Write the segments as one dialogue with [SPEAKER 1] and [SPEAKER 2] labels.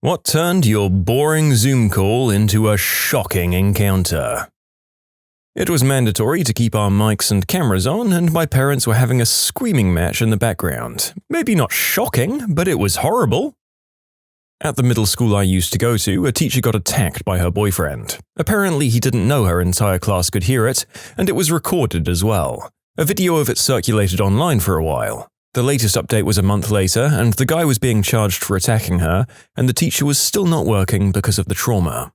[SPEAKER 1] What turned your boring Zoom call into a shocking encounter? It was mandatory to keep our mics and cameras on, and my parents were having a screaming match in the background. Maybe not shocking, but it was horrible. At the middle school I used to go to, a teacher got attacked by her boyfriend. Apparently he didn't know her entire class could hear it, and it was recorded as well. A video of it circulated online for a while. The latest update was a month later, and the guy was being charged for attacking her, and the teacher was still not working because of the trauma.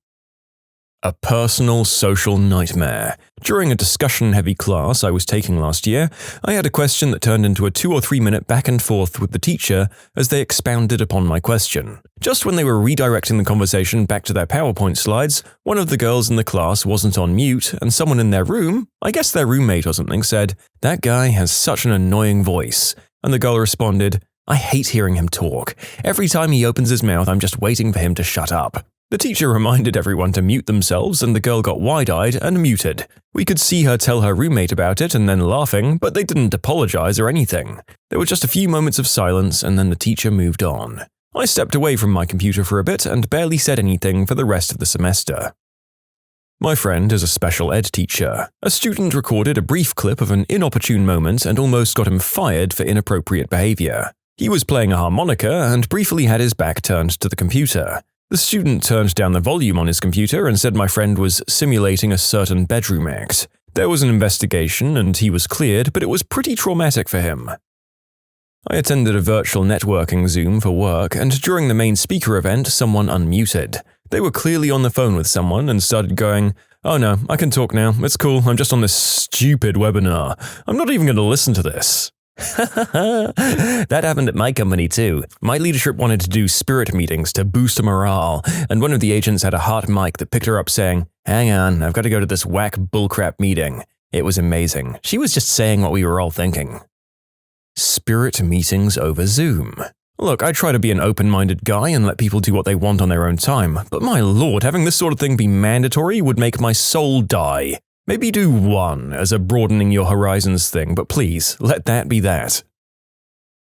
[SPEAKER 1] A personal social nightmare. During a discussion-heavy class I was taking last year, I had a question that turned into a 2 or 3 minute back and forth with the teacher as they expounded upon my question. Just when they were redirecting the conversation back to their PowerPoint slides, one of the girls in the class wasn't on mute, and someone in their room, I guess their roommate or something, said, "That guy has such an annoying voice." And the girl responded, "I hate hearing him talk. Every time he opens his mouth, I'm just waiting for him to shut up." The teacher reminded everyone to mute themselves, and the girl got wide-eyed and muted. We could see her tell her roommate about it and then laughing, but they didn't apologize or anything. There were just a few moments of silence, and then the teacher moved on. I stepped away from my computer for a bit and barely said anything for the rest of the semester. My friend is a special ed teacher. A student recorded a brief clip of an inopportune moment and almost got him fired for inappropriate behavior. He was playing a harmonica and briefly had his back turned to the computer. The student turned down the volume on his computer and said my friend was simulating a certain bedroom act. There was an investigation and he was cleared, but it was pretty traumatic for him. I attended a virtual networking Zoom for work, and during the main speaker event, someone unmuted. They were clearly on the phone with someone and started going, "Oh no, I can talk now. It's cool. I'm just on this stupid webinar. I'm not even going to listen to this." That happened at my company too. My leadership wanted to do spirit meetings to boost morale, and one of the agents had a hot mic that picked her up saying, "Hang on, I've got to go to this whack bullcrap meeting." It was amazing. She was just saying what we were all thinking. Spirit meetings over Zoom. Look, I try to be an open-minded guy and let people do what they want on their own time, but my lord, having this sort of thing be mandatory would make my soul die. Maybe do one as a broadening your horizons thing, but please, let that be that.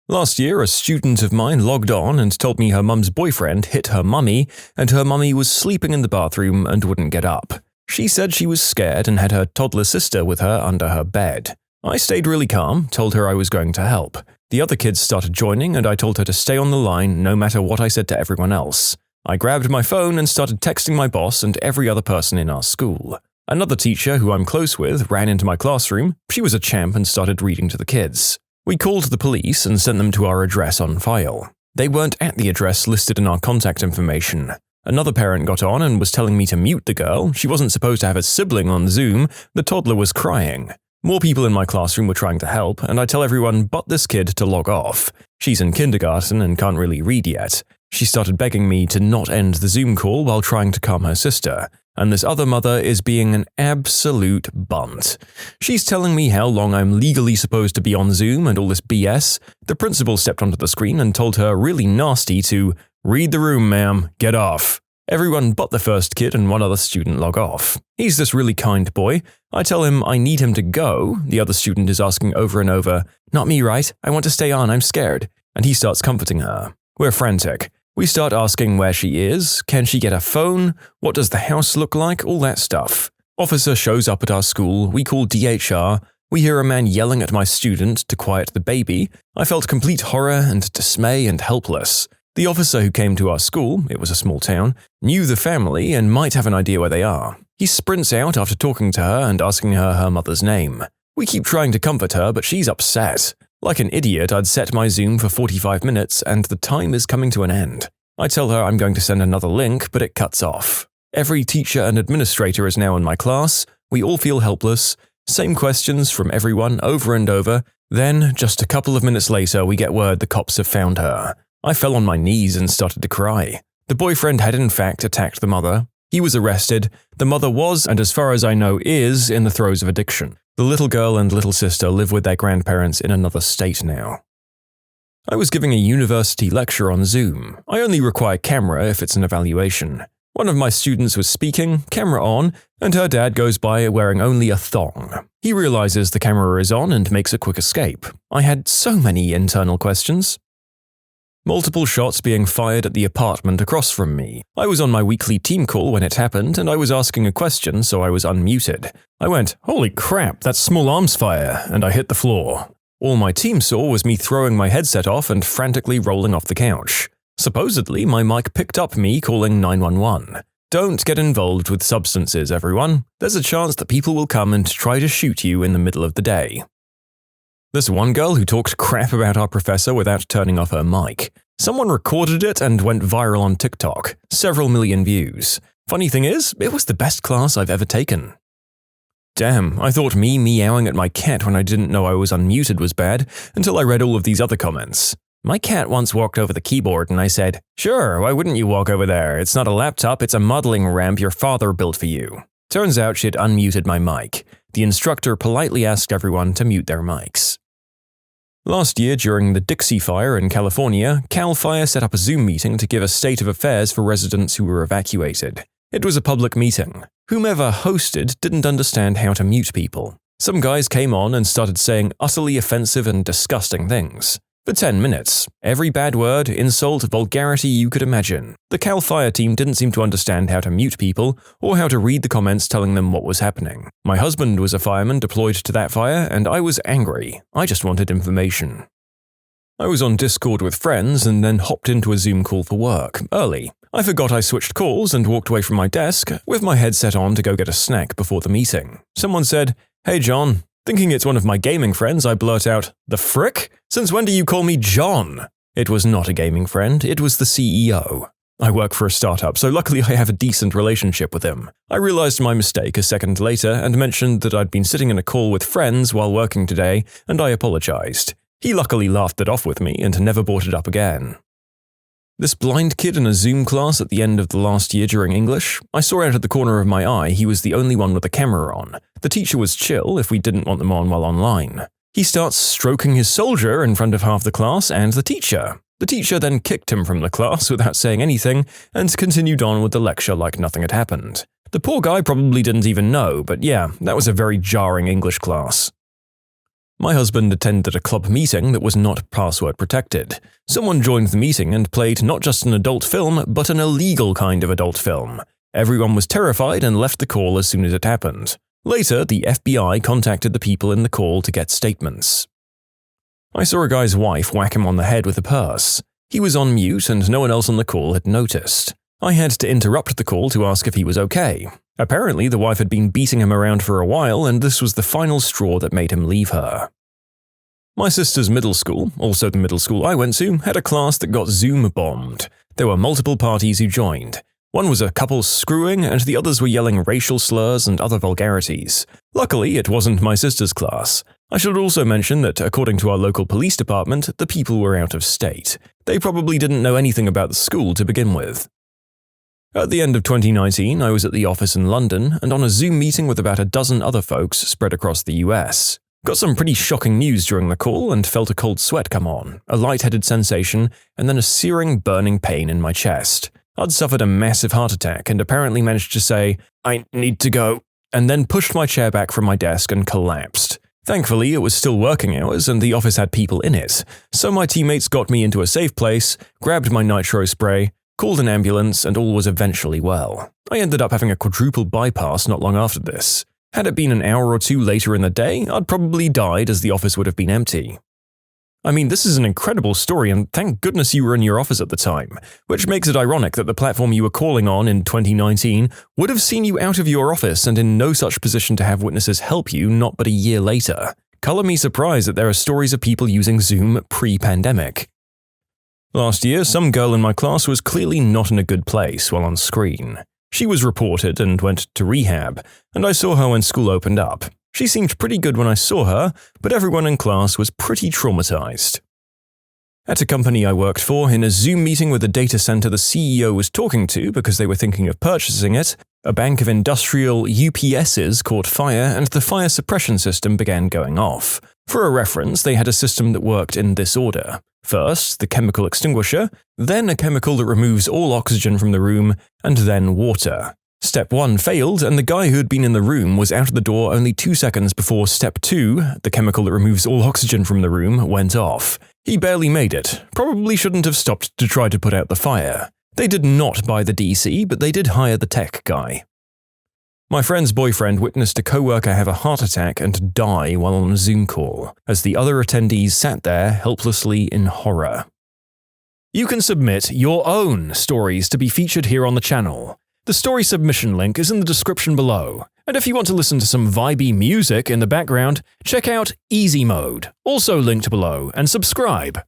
[SPEAKER 1] Last year, a student of mine logged on and told me her mum's boyfriend hit her mummy, and her mummy was sleeping in the bathroom and wouldn't get up. She said she was scared and had her toddler sister with her under her bed. I stayed really calm, told her I was going to help. The other kids started joining, and I told her to stay on the line no matter what I said to everyone else. I grabbed my phone and started texting my boss and every other person in our school. Another teacher who I'm close with ran into my classroom. She was a champ and started reading to the kids. We called the police and sent them to our address on file. They weren't at the address listed in our contact information. Another parent got on and was telling me to mute the girl. She wasn't supposed to have a sibling on Zoom. The toddler was crying. More people in my classroom were trying to help, and I tell everyone but this kid to log off. She's in kindergarten and can't really read yet. She started begging me to not end the Zoom call while trying to calm her sister. And this other mother is being an absolute bunt. She's telling me how long I'm legally supposed to be on Zoom and all this BS. The principal stepped onto the screen and told her really nasty to "Read the room, ma'am, get off." Everyone but the first kid and one other student log off. He's this really kind boy. I tell him I need him to go. The other student is asking over and over, "Not me, right? I want to stay on, I'm scared." And he starts comforting her. We're frantic. We start asking where she is, can she get a phone, what does the house look like, all that stuff. Officer shows up at our school, we call DHR, we hear a man yelling at my student to quiet the baby. I felt complete horror and dismay and helpless. The officer who came to our school, it was a small town, knew the family and might have an idea where they are. He sprints out after talking to her and asking her mother's name. We keep trying to comfort her, but she's upset. Like an idiot, I'd set my Zoom for 45 minutes and the time is coming to an end. I tell her I'm going to send another link, but it cuts off. Every teacher and administrator is now in my class. We all feel helpless. Same questions from everyone over and over. Then, just a couple of minutes later, we get word the cops have found her. I fell on my knees and started to cry. The boyfriend had in fact attacked the mother. He was arrested. The mother was, and as far as I know is, in the throes of addiction. The little girl and little sister live with their grandparents in another state now. I was giving a university lecture on Zoom. I only require camera if it's an evaluation. One of my students was speaking, camera on, and her dad goes by wearing only a thong. He realizes the camera is on and makes a quick escape. I had so many internal questions. Multiple shots being fired at the apartment across from me. I was on my weekly team call when it happened, and I was asking a question, so I was unmuted. I went, "Holy crap, that's small arms fire," and I hit the floor. All my team saw was me throwing my headset off and frantically rolling off the couch. Supposedly, my mic picked up me calling 911. Don't get involved with substances, everyone. There's a chance that people will come and try to shoot you in the middle of the day. This one girl who talked crap about our professor without turning off her mic. Someone recorded it and went viral on TikTok. Several million views. Funny thing is, it was the best class I've ever taken. Damn, I thought me meowing at my cat when I didn't know I was unmuted was bad, until I read all of these other comments. My cat once walked over the keyboard and I said, "Sure, why wouldn't you walk over there? It's not a laptop, it's a modeling ramp your father built for you." Turns out she'd unmuted my mic. The instructor politely asked everyone to mute their mics. Last year, during the Dixie Fire in California, Cal Fire set up a Zoom meeting to give a state of affairs for residents who were evacuated. It was a public meeting. Whomever hosted didn't understand how to mute people. Some guys came on and started saying utterly offensive and disgusting things. For 10 minutes, every bad word, insult, vulgarity you could imagine. The Cal Fire team didn't seem to understand how to mute people or how to read the comments telling them what was happening. My husband was a fireman deployed to that fire, and I was angry. I just wanted information. I was on Discord with friends and then hopped into a Zoom call for work, early. I forgot I switched calls and walked away from my desk with my headset on to go get a snack before the meeting. Someone said, "Hey John." Thinking it's one of my gaming friends, I blurt out, "The frick? Since when do you call me John?" It was not a gaming friend, it was the CEO. I work for a startup, so luckily I have a decent relationship with him. I realized my mistake a second later and mentioned that I'd been sitting in a call with friends while working today, and I apologized. He luckily laughed it off with me and never brought it up again. This blind kid in a Zoom class at the end of the last year during English, I saw out of the corner of my eye he was the only one with a camera on. The teacher was chill if we didn't want them on while online. He starts stroking his soldier in front of half the class and the teacher. The teacher then kicked him from the class without saying anything and continued on with the lecture like nothing had happened. The poor guy probably didn't even know, but yeah, that was a very jarring English class. My husband attended a club meeting that was not password protected. Someone joined the meeting and played not just an adult film, but an illegal kind of adult film. Everyone was terrified and left the call as soon as it happened. Later, the FBI contacted the people in the call to get statements. I saw a guy's wife whack him on the head with a purse. He was on mute and no one else on the call had noticed. I had to interrupt the call to ask if he was okay. Apparently, the wife had been beating him around for a while, and this was the final straw that made him leave her. My sister's middle school, also the middle school I went to, had a class that got Zoom bombed. There were multiple parties who joined. One was a couple screwing, and the others were yelling racial slurs and other vulgarities. Luckily, it wasn't my sister's class. I should also mention that, according to our local police department, the people were out of state. They probably didn't know anything about the school to begin with. At the end of 2019, I was at the office in London and on a Zoom meeting with about a dozen other folks spread across the US. Got some pretty shocking news during the call and felt a cold sweat come on, a lightheaded sensation, and then a searing, burning pain in my chest. I'd suffered a massive heart attack and apparently managed to say, "I need to go," and then pushed my chair back from my desk and collapsed. Thankfully, it was still working hours and the office had people in it, so my teammates got me into a safe place, grabbed my nitro spray, called an ambulance, and all was eventually well. I ended up having a quadruple bypass not long after this. Had it been an hour or two later in the day, I'd probably died as the office would have been empty. I mean, this is an incredible story and thank goodness you were in your office at the time, which makes it ironic that the platform you were calling on in 2019 would have seen you out of your office and in no such position to have witnesses help you not but a year later. Color me surprised that there are stories of people using Zoom pre-pandemic. Last year, some girl in my class was clearly not in a good place while on screen. She was reported and went to rehab, and I saw her when school opened up. She seemed pretty good when I saw her, but everyone in class was pretty traumatized. At a company I worked for, in a Zoom meeting with a data center the CEO was talking to because they were thinking of purchasing it, a bank of industrial UPSs caught fire and the fire suppression system began going off. For a reference, they had a system that worked in this order. First, the chemical extinguisher, then a chemical that removes all oxygen from the room, and then water. Step 1 failed, and the guy who had been in the room was out of the door only 2 seconds before Step 2, the chemical that removes all oxygen from the room, went off. He barely made it. Probably shouldn't have stopped to try to put out the fire. They did not buy the DC, but they did hire the tech guy. My friend's boyfriend witnessed a coworker have a heart attack and die while on a Zoom call, as the other attendees sat there helplessly in horror. You can submit your own stories to be featured here on the channel. The story submission link is in the description below, and if you want to listen to some vibey music in the background, check out easymode, also linked below, and subscribe.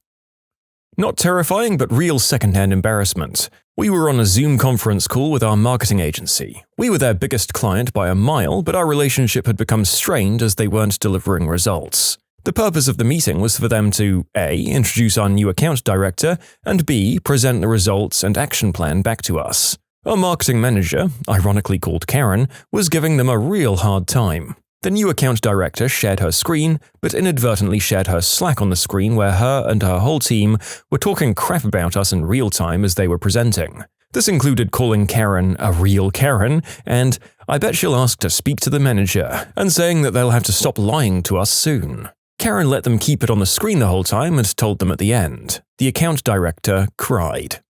[SPEAKER 1] Not terrifying, but real secondhand embarrassment. We were on a Zoom conference call with our marketing agency. We were their biggest client by a mile, but our relationship had become strained as they weren't delivering results. The purpose of the meeting was for them to A. introduce our new account director, and B. present the results and action plan back to us. Our marketing manager, ironically called Karen, was giving them a real hard time. The new account director shared her screen, but inadvertently shared her Slack on the screen where her and her whole team were talking crap about us in real time as they were presenting. This included calling Karen a real Karen, and I bet she'll ask to speak to the manager, and saying that they'll have to stop lying to us soon. Karen let them keep it on the screen the whole time and told them at the end. The account director cried.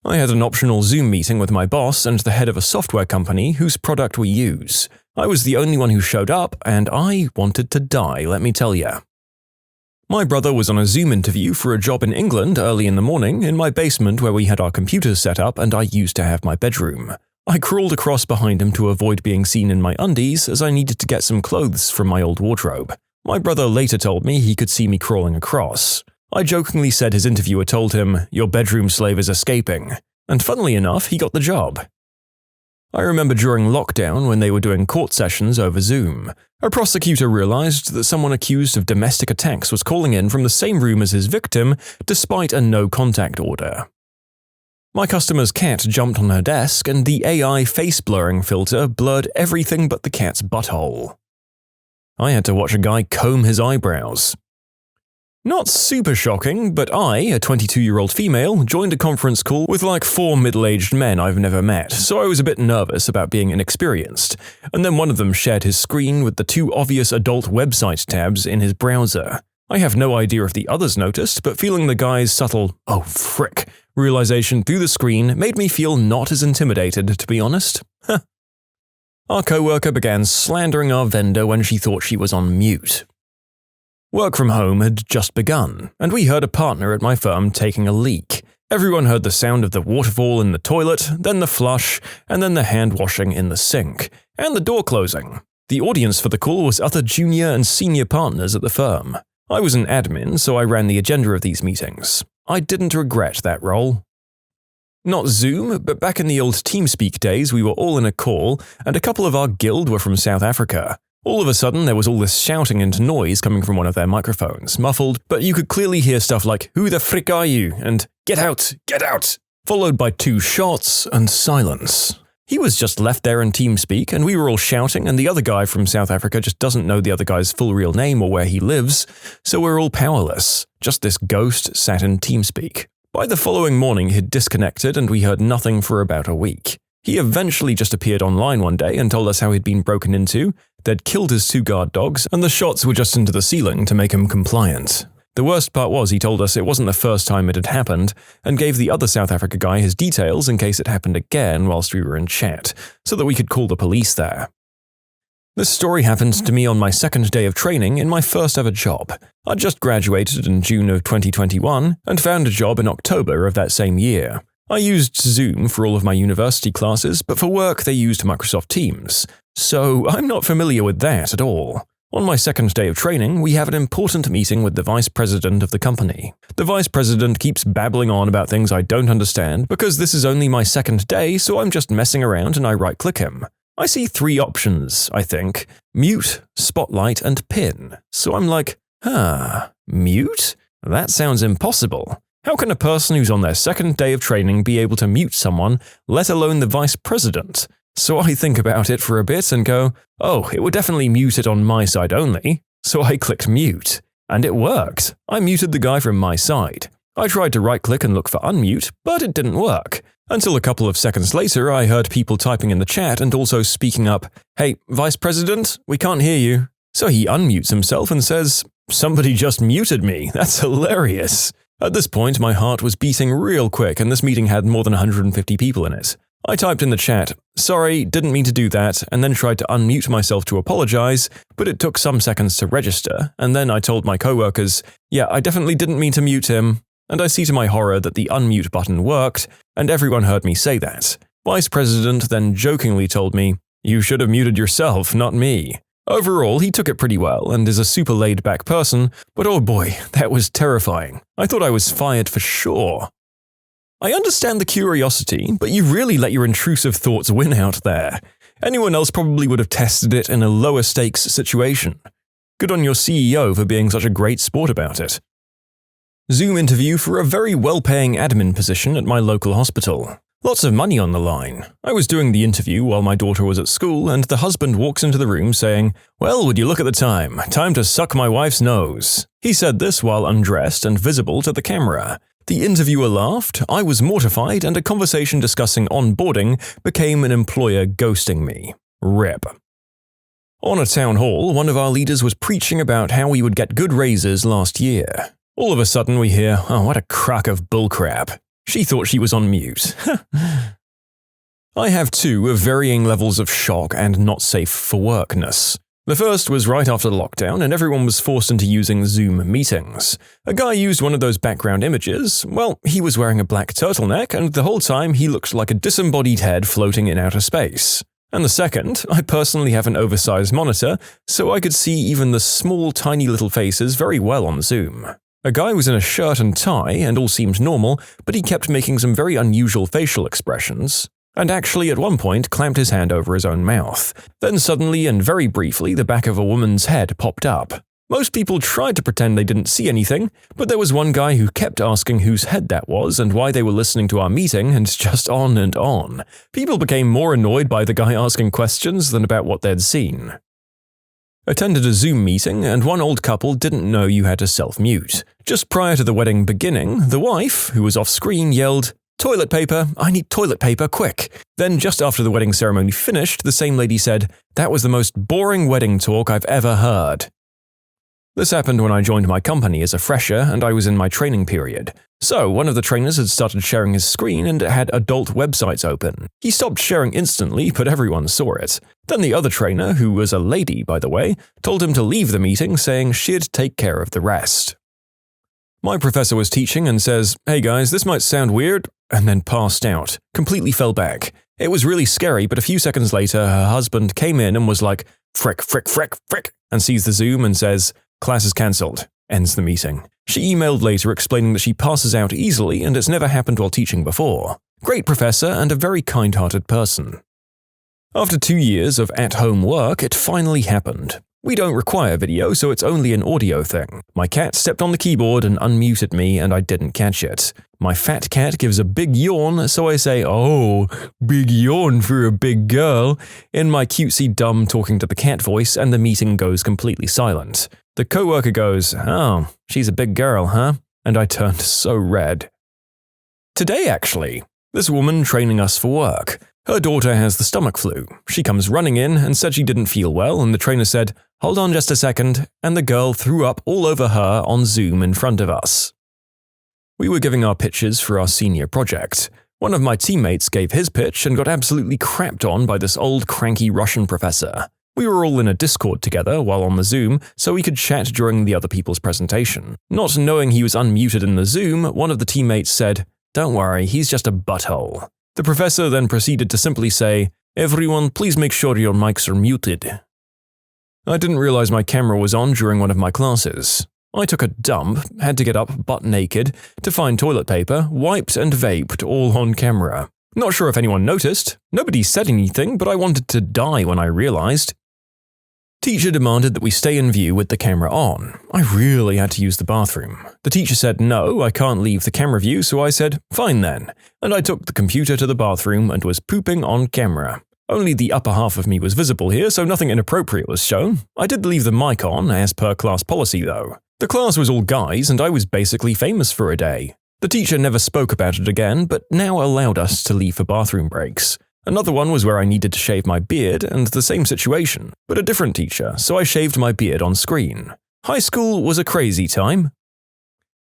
[SPEAKER 1] I had an optional Zoom meeting with my boss and the head of a software company whose product we use. I was the only one who showed up, and I wanted to die, let me tell you. My brother was on a Zoom interview for a job in England early in the morning in my basement where we had our computers set up and I used to have my bedroom. I crawled across behind him to avoid being seen in my undies as I needed to get some clothes from my old wardrobe. My brother later told me he could see me crawling across. I jokingly said his interviewer told him, "Your bedroom slave is escaping." And funnily enough, he got the job. I remember during lockdown when they were doing court sessions over Zoom. A prosecutor realized that someone accused of domestic attacks was calling in from the same room as his victim despite a no-contact order. My customer's cat jumped on her desk and the AI face-blurring filter blurred everything but the cat's butthole. I had to watch a guy comb his eyebrows. Not super shocking, but I, a 22-year-old female, joined a conference call with like 4 middle-aged men I've never met, so I was a bit nervous about being inexperienced, and then one of them shared his screen with the 2 obvious adult website tabs in his browser. I have no idea if the others noticed, but feeling the guy's subtle, "oh frick," realization through the screen made me feel not as intimidated, to be honest. Our coworker began slandering our vendor when she thought she was on mute. Work from home had just begun, and we heard a partner at my firm taking a leak. Everyone heard the sound of the waterfall in the toilet, then the flush, and then the hand washing in the sink, and the door closing. The audience for the call was other junior and senior partners at the firm. I was an admin, so I ran the agenda of these meetings. I didn't regret that role. Not Zoom, but back in the old TeamSpeak days, we were all in a call, and a couple of our guild were from South Africa. All of a sudden, there was all this shouting and noise coming from one of their microphones, muffled, but you could clearly hear stuff like, "Who the frick are you?" and "Get out, get out!" followed by 2 shots and silence. He was just left there in TeamSpeak, and we were all shouting, and the other guy from South Africa just doesn't know the other guy's full real name or where he lives, so we're all powerless. Just this ghost sat in TeamSpeak. By the following morning, he'd disconnected, and we heard nothing for about a week. He eventually just appeared online one day and told us how he'd been broken into, they'd killed his 2 guard dogs, and the shots were just into the ceiling to make him compliant. The worst part was he told us it wasn't the first time it had happened, and gave the other South Africa guy his details in case it happened again whilst we were in chat, so that we could call the police there. This story happened to me on my 2nd day of training in my first ever job. I'd just graduated in June of 2021 and found a job in October of that same year. I used Zoom for all of my university classes, but for work they used Microsoft Teams, so I'm not familiar with that at all. On my 2nd day of training, we have an important meeting with the vice president of the company. The vice president keeps babbling on about things I don't understand because this is only my 2nd day, so I'm just messing around and I right-click him. I see 3 options, I think: mute, spotlight, and pin. So I'm like, mute? That sounds impossible. How can a person who's on their 2nd day of training be able to mute someone, let alone the vice president? So I think about it for a bit and go, oh, it would definitely mute it on my side only. So I clicked mute. And it worked. I muted the guy from my side. I tried to right-click and look for unmute, but it didn't work. Until a couple of seconds later, I heard people typing in the chat and also speaking up, "Hey, Vice President, we can't hear you." So he unmutes himself and says, "Somebody just muted me. That's hilarious." At this point, my heart was beating real quick and this meeting had more than 150 people in it. I typed in the chat, "Sorry, didn't mean to do that," and then tried to unmute myself to apologize, but it took some seconds to register, and then I told my coworkers, "Yeah, I definitely didn't mean to mute him." And I see to my horror that the unmute button worked, and everyone heard me say that. Vice President then jokingly told me, "You should have muted yourself, not me." Overall, he took it pretty well and is a super laid-back person, but oh boy, that was terrifying. I thought I was fired for sure. I understand the curiosity, but you really let your intrusive thoughts win out there. Anyone else probably would have tested it in a lower-stakes situation. Good on your CEO for being such a great sport about it. Zoom interview for a very well-paying admin position at my local hospital. Lots of money on the line. I was doing the interview while my daughter was at school, and the husband walks into the room saying, "Well, would you look at the time? Time to suck my wife's nose." He said this while undressed and visible to the camera. The interviewer laughed, I was mortified, and a conversation discussing onboarding became an employer ghosting me. RIP. On a town hall, one of our leaders was preaching about how we would get good raises last year. All of a sudden we hear, "Oh, what a crock of bullcrap. She thought she was on mute." I have two of varying levels of shock and not safe for workness. The first was right after the lockdown and everyone was forced into using Zoom meetings. A guy used one of those background images. Well, he was wearing a black turtleneck and the whole time he looked like a disembodied head floating in outer space. And the second, I personally have an oversized monitor, so I could see even the small tiny little faces very well on Zoom. A guy was in a shirt and tie and all seemed normal, but he kept making some very unusual facial expressions, and actually at one point clamped his hand over his own mouth. Then suddenly and very briefly the back of a woman's head popped up. Most people tried to pretend they didn't see anything, but there was one guy who kept asking whose head that was and why they were listening to our meeting and just on and on. People became more annoyed by the guy asking questions than about what they'd seen. Attended a Zoom meeting, and one old couple didn't know you had to self-mute. Just prior to the wedding beginning, the wife, who was off-screen, yelled, "Toilet paper, I need toilet paper, quick." Then just after the wedding ceremony finished, the same lady said, "That was the most boring wedding talk I've ever heard." This happened when I joined my company as a fresher and I was in my training period. So, one of the trainers had started sharing his screen and it had adult websites open. He stopped sharing instantly, but everyone saw it. Then the other trainer, who was a lady by the way, told him to leave the meeting saying she'd take care of the rest. My professor was teaching and says, "Hey guys, this might sound weird," and then passed out, completely fell back. It was really scary, but a few seconds later her husband came in and was like, "Frick, frick, frick, frick," and sees the Zoom and says, "Class is cancelled," ends the meeting. She emailed later explaining that she passes out easily and it's never happened while teaching before. Great professor and a very kind-hearted person. After 2 years of at-home work, it finally happened. We don't require video, so it's only an audio thing. My cat stepped on the keyboard and unmuted me and I didn't catch it. My fat cat gives a big yawn, so I say, "Oh, big yawn for a big girl," in my cutesy dumb talking to the cat voice, and the meeting goes completely silent. The coworker goes, "Oh, she's a big girl, huh?" And I turned so red. Today, actually, this woman training us for work. Her daughter has the stomach flu. She comes running in and said she didn't feel well, and the trainer said, "Hold on just a second," and the girl threw up all over her on Zoom in front of us. We were giving our pitches for our senior project. One of my teammates gave his pitch and got absolutely crapped on by this old cranky Russian professor. We were all in a Discord together while on the Zoom, so we could chat during the other people's presentation. Not knowing he was unmuted in the Zoom, one of the teammates said, "Don't worry, he's just a butthole." The professor then proceeded to simply say, "Everyone, please make sure your mics are muted." I didn't realize my camera was on during one of my classes. I took a dump, had to get up butt naked, to find toilet paper, wiped and vaped all on camera. Not sure if anyone noticed. Nobody said anything, but I wanted to die when I realized. Teacher demanded that we stay in view with the camera on. I really had to use the bathroom. The teacher said, "No, I can't leave the camera view," so I said, "Fine then." And I took the computer to the bathroom and was pooping on camera. Only the upper half of me was visible here, so nothing inappropriate was shown. I did leave the mic on, as per class policy though. The class was all guys and I was basically famous for a day. The teacher never spoke about it again, but now allowed us to leave for bathroom breaks. Another one was where I needed to shave my beard, and the same situation, but a different teacher, so I shaved my beard on screen. High school was a crazy time.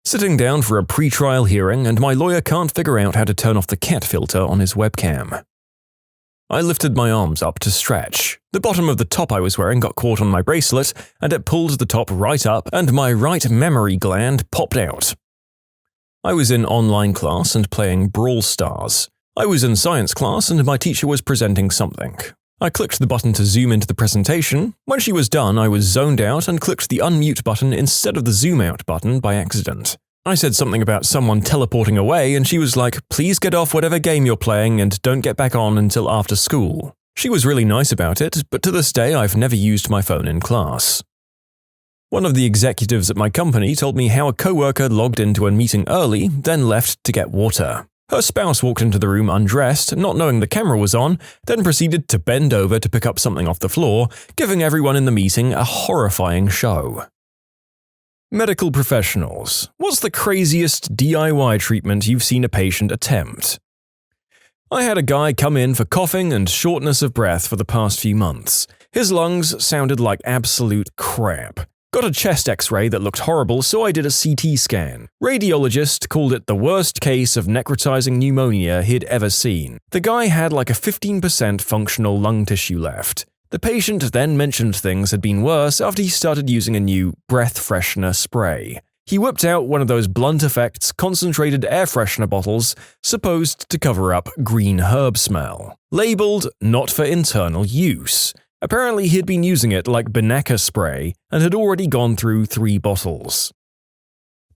[SPEAKER 1] Sitting down for a pre-trial hearing, and my lawyer can't figure out how to turn off the cat filter on his webcam. I lifted my arms up to stretch. The bottom of the top I was wearing got caught on my bracelet, and it pulled the top right up, and my right mammary gland popped out. I was in online class and playing Brawl Stars. I was in science class and my teacher was presenting something. I clicked the button to zoom into the presentation. When she was done, I was zoned out and clicked the unmute button instead of the zoom out button by accident. I said something about someone teleporting away and she was like, "Please get off whatever game you're playing and don't get back on until after school." She was really nice about it, but to this day I've never used my phone in class. One of the executives at my company told me how a coworker logged into a meeting early, then left to get water. Her spouse walked into the room undressed, not knowing the camera was on, then proceeded to bend over to pick up something off the floor, giving everyone in the meeting a horrifying show. Medical professionals. What's the craziest DIY treatment you've seen a patient attempt? I had a guy come in for coughing and shortness of breath for the past few months. His lungs sounded like absolute crap. Got a chest x-ray that looked horrible, so I did a CT scan. Radiologist called it the worst case of necrotizing pneumonia he'd ever seen. The guy had like a 15% functional lung tissue left. The patient then mentioned things had been worse after he started using a new breath freshener spray. He whipped out one of those blunt effects concentrated air freshener bottles supposed to cover up green herb smell. Labeled not for internal use. Apparently he had been using it like Banaka spray and had already gone through 3 bottles.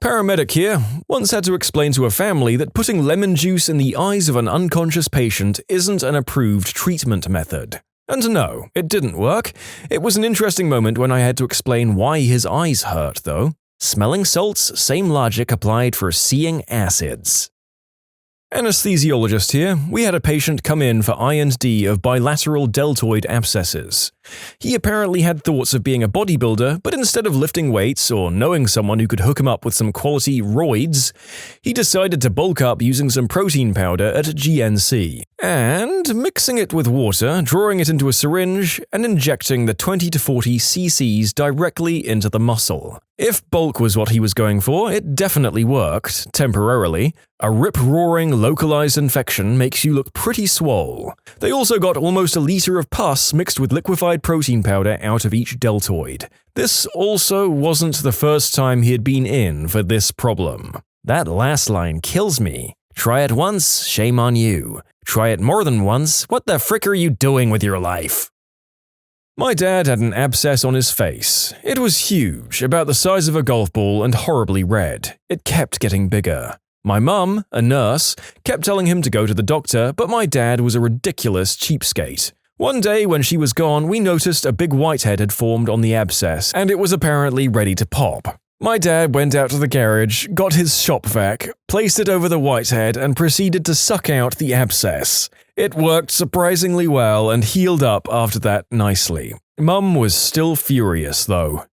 [SPEAKER 1] Paramedic here once had to explain to a family that putting lemon juice in the eyes of an unconscious patient isn't an approved treatment method. And no, it didn't work. It was an interesting moment when I had to explain why his eyes hurt, though. Smelling salts, same logic applied for seeing acids. Anesthesiologist here, we had a patient come in for I&D of bilateral deltoid abscesses. He apparently had thoughts of being a bodybuilder, but instead of lifting weights or knowing someone who could hook him up with some quality roids, he decided to bulk up using some protein powder at GNC, and mixing it with water, drawing it into a syringe, and injecting the 20 to 40 cc's directly into the muscle. If bulk was what he was going for, it definitely worked, temporarily. A rip-roaring localized infection makes you look pretty swole. They also got almost a liter of pus mixed with liquefied protein powder out of each deltoid. This also wasn't the first time he had been in for this problem. That last line kills me. Try it once, shame on you. Try it more than once, what the frick are you doing with your life? My dad had an abscess on his face. It was huge, about the size of a golf ball and horribly red. It kept getting bigger. My mum, a nurse, kept telling him to go to the doctor, but my dad was a ridiculous cheapskate. One day when she was gone, we noticed a big whitehead had formed on the abscess, and it was apparently ready to pop. My dad went out to the garage, got his shop vac, placed it over the whitehead, and proceeded to suck out the abscess. It worked surprisingly well and healed up after that nicely. Mum was still furious, though.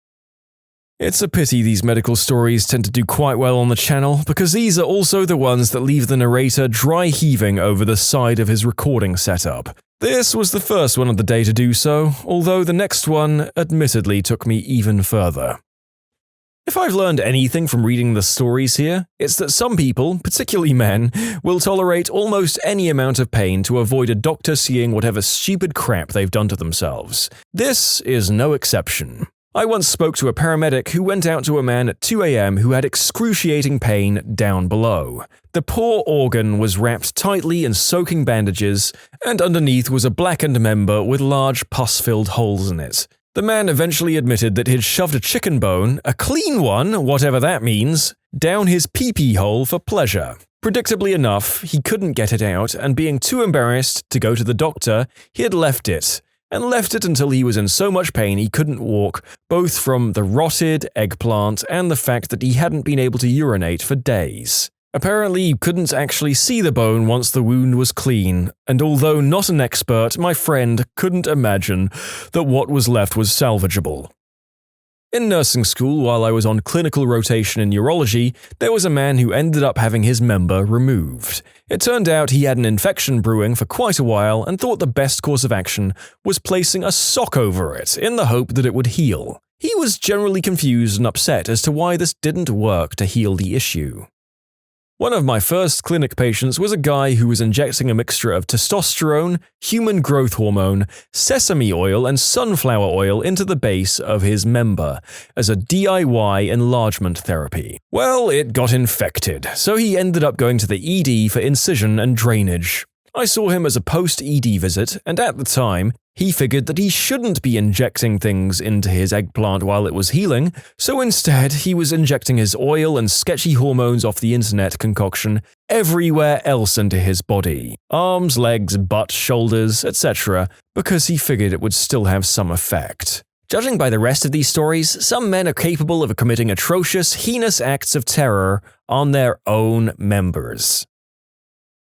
[SPEAKER 1] It's a pity these medical stories tend to do quite well on the channel, because these are also the ones that leave the narrator dry heaving over the side of his recording setup. This was the first one of the day to do so, although the next one admittedly took me even further. If I've learned anything from reading the stories here, it's that some people, particularly men, will tolerate almost any amount of pain to avoid a doctor seeing whatever stupid crap they've done to themselves. This is no exception. I once spoke to a paramedic who went out to a man at 2 a.m. who had excruciating pain down below. The poor organ was wrapped tightly in soaking bandages, and underneath was a blackened member with large pus-filled holes in it. The man eventually admitted that he'd shoved a chicken bone, a clean one, whatever that means, down his pee-pee hole for pleasure. Predictably enough, he couldn't get it out, and being too embarrassed to go to the doctor, he had left it until he was in so much pain he couldn't walk, both from the rotted eggplant and the fact that he hadn't been able to urinate for days. Apparently, you couldn't actually see the bone once the wound was clean, and although not an expert, my friend couldn't imagine that what was left was salvageable. In nursing school, while I was on clinical rotation in neurology, there was a man who ended up having his member removed. It turned out he had an infection brewing for quite a while and thought the best course of action was placing a sock over it in the hope that it would heal. He was generally confused and upset as to why this didn't work to heal the issue. One of my first clinic patients was a guy who was injecting a mixture of testosterone, human growth hormone, sesame oil, and sunflower oil into the base of his member as a DIY enlargement therapy. Well, it got infected, so he ended up going to the ED for incision and drainage. I saw him as a post-ED visit, and at the time, he figured that he shouldn't be injecting things into his eggplant while it was healing, so instead he was injecting his oil and sketchy hormones off the internet concoction everywhere else into his body. Arms, legs, butt, shoulders, etc., because he figured it would still have some effect. Judging by the rest of these stories, some men are capable of committing atrocious, heinous acts of terror on their own members.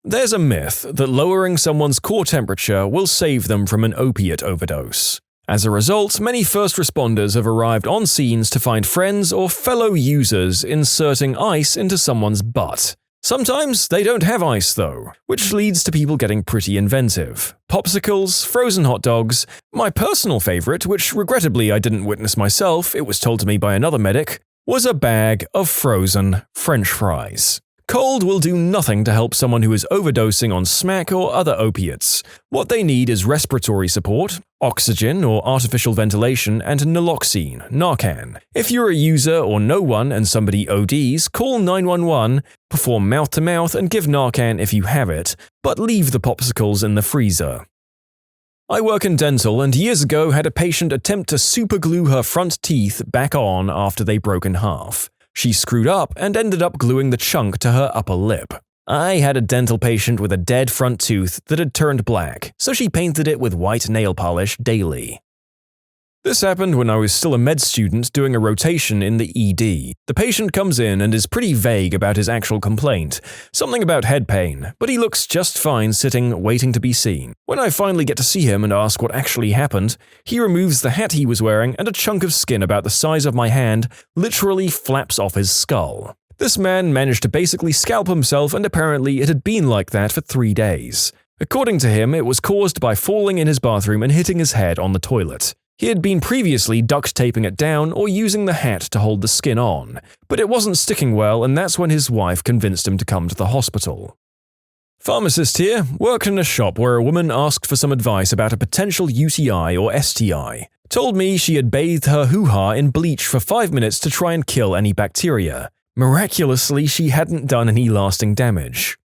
[SPEAKER 1] There's a myth that lowering someone's core temperature will save them from an opiate overdose. As a result, many first responders have arrived on scenes to find friends or fellow users inserting ice into someone's butt. Sometimes they don't have ice though, which leads to people getting pretty inventive. Popsicles, frozen hot dogs, my personal favorite, which regrettably I didn't witness myself, it was told to me by another medic, was a bag of frozen French fries. Cold will do nothing to help someone who is overdosing on smack or other opiates. What they need is respiratory support, oxygen or artificial ventilation, and naloxone, Narcan. If you're a user or know one and somebody ODs, call 911, perform mouth-to-mouth and give Narcan if you have it, but leave the popsicles in the freezer. I work in dental and years ago had a patient attempt to superglue her front teeth back on after they broke in half. She screwed up and ended up gluing the chunk to her upper lip. I had a dental patient with a dead front tooth that had turned black, so she painted it with white nail polish daily. This happened when I was still a med student doing a rotation in the ED. The patient comes in and is pretty vague about his actual complaint, something about head pain, but he looks just fine sitting, waiting to be seen. When I finally get to see him and ask what actually happened, he removes the hat he was wearing and a chunk of skin about the size of my hand literally flaps off his skull. This man managed to basically scalp himself and apparently it had been like that for 3 days. According to him, it was caused by falling in his bathroom and hitting his head on the toilet. He had been previously duct taping it down or using the hat to hold the skin on, but it wasn't sticking well and that's when his wife convinced him to come to the hospital. Pharmacist here, worked in a shop where a woman asked for some advice about a potential UTI or STI. Told me she had bathed her hoo-ha in bleach for 5 minutes to try and kill any bacteria. Miraculously, she hadn't done any lasting damage.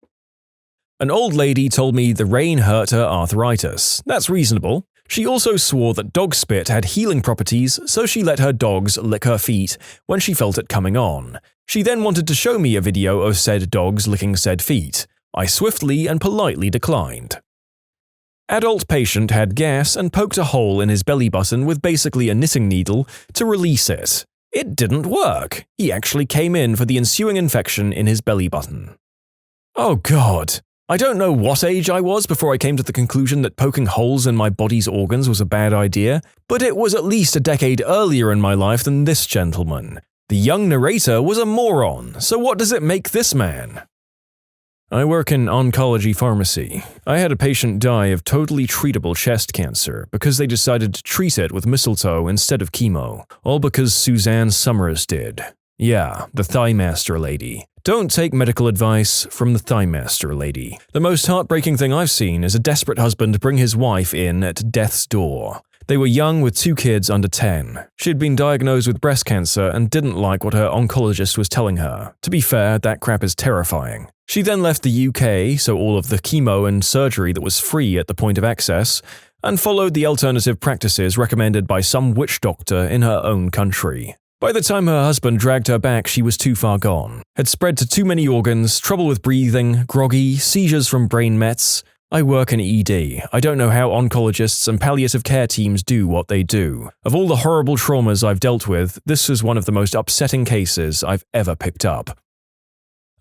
[SPEAKER 1] An old lady told me the rain hurt her arthritis. That's reasonable. She also swore that dog spit had healing properties, so she let her dogs lick her feet when she felt it coming on. She then wanted to show me a video of said dogs licking said feet. I swiftly and politely declined. Adult patient had gas and poked a hole in his belly button with basically a knitting needle to release it. It didn't work. He actually came in for the ensuing infection in his belly button. Oh God. I don't know what age I was before I came to the conclusion that poking holes in my body's organs was a bad idea, but it was at least a decade earlier in my life than this gentleman. The young narrator was a moron, so what does it make this man? I work in oncology pharmacy. I had a patient die of totally treatable chest cancer because they decided to treat it with mistletoe instead of chemo, all because Suzanne Summers did. Yeah, the Thigh Master Lady. Don't take medical advice from the Thigh Master Lady. The most heartbreaking thing I've seen is a desperate husband bring his wife in at death's door. They were young with 2 kids under 10. She had been diagnosed with breast cancer and didn't like what her oncologist was telling her. To be fair, that crap is terrifying. She then left the UK, so all of the chemo and surgery that was free at the point of access, and followed the alternative practices recommended by some witch doctor in her own country. By the time her husband dragged her back, she was too far gone. Had spread to too many organs, trouble with breathing, groggy, seizures from brain mets. I work in ED. I don't know how oncologists and palliative care teams do what they do. Of all the horrible traumas I've dealt with, this is one of the most upsetting cases I've ever picked up.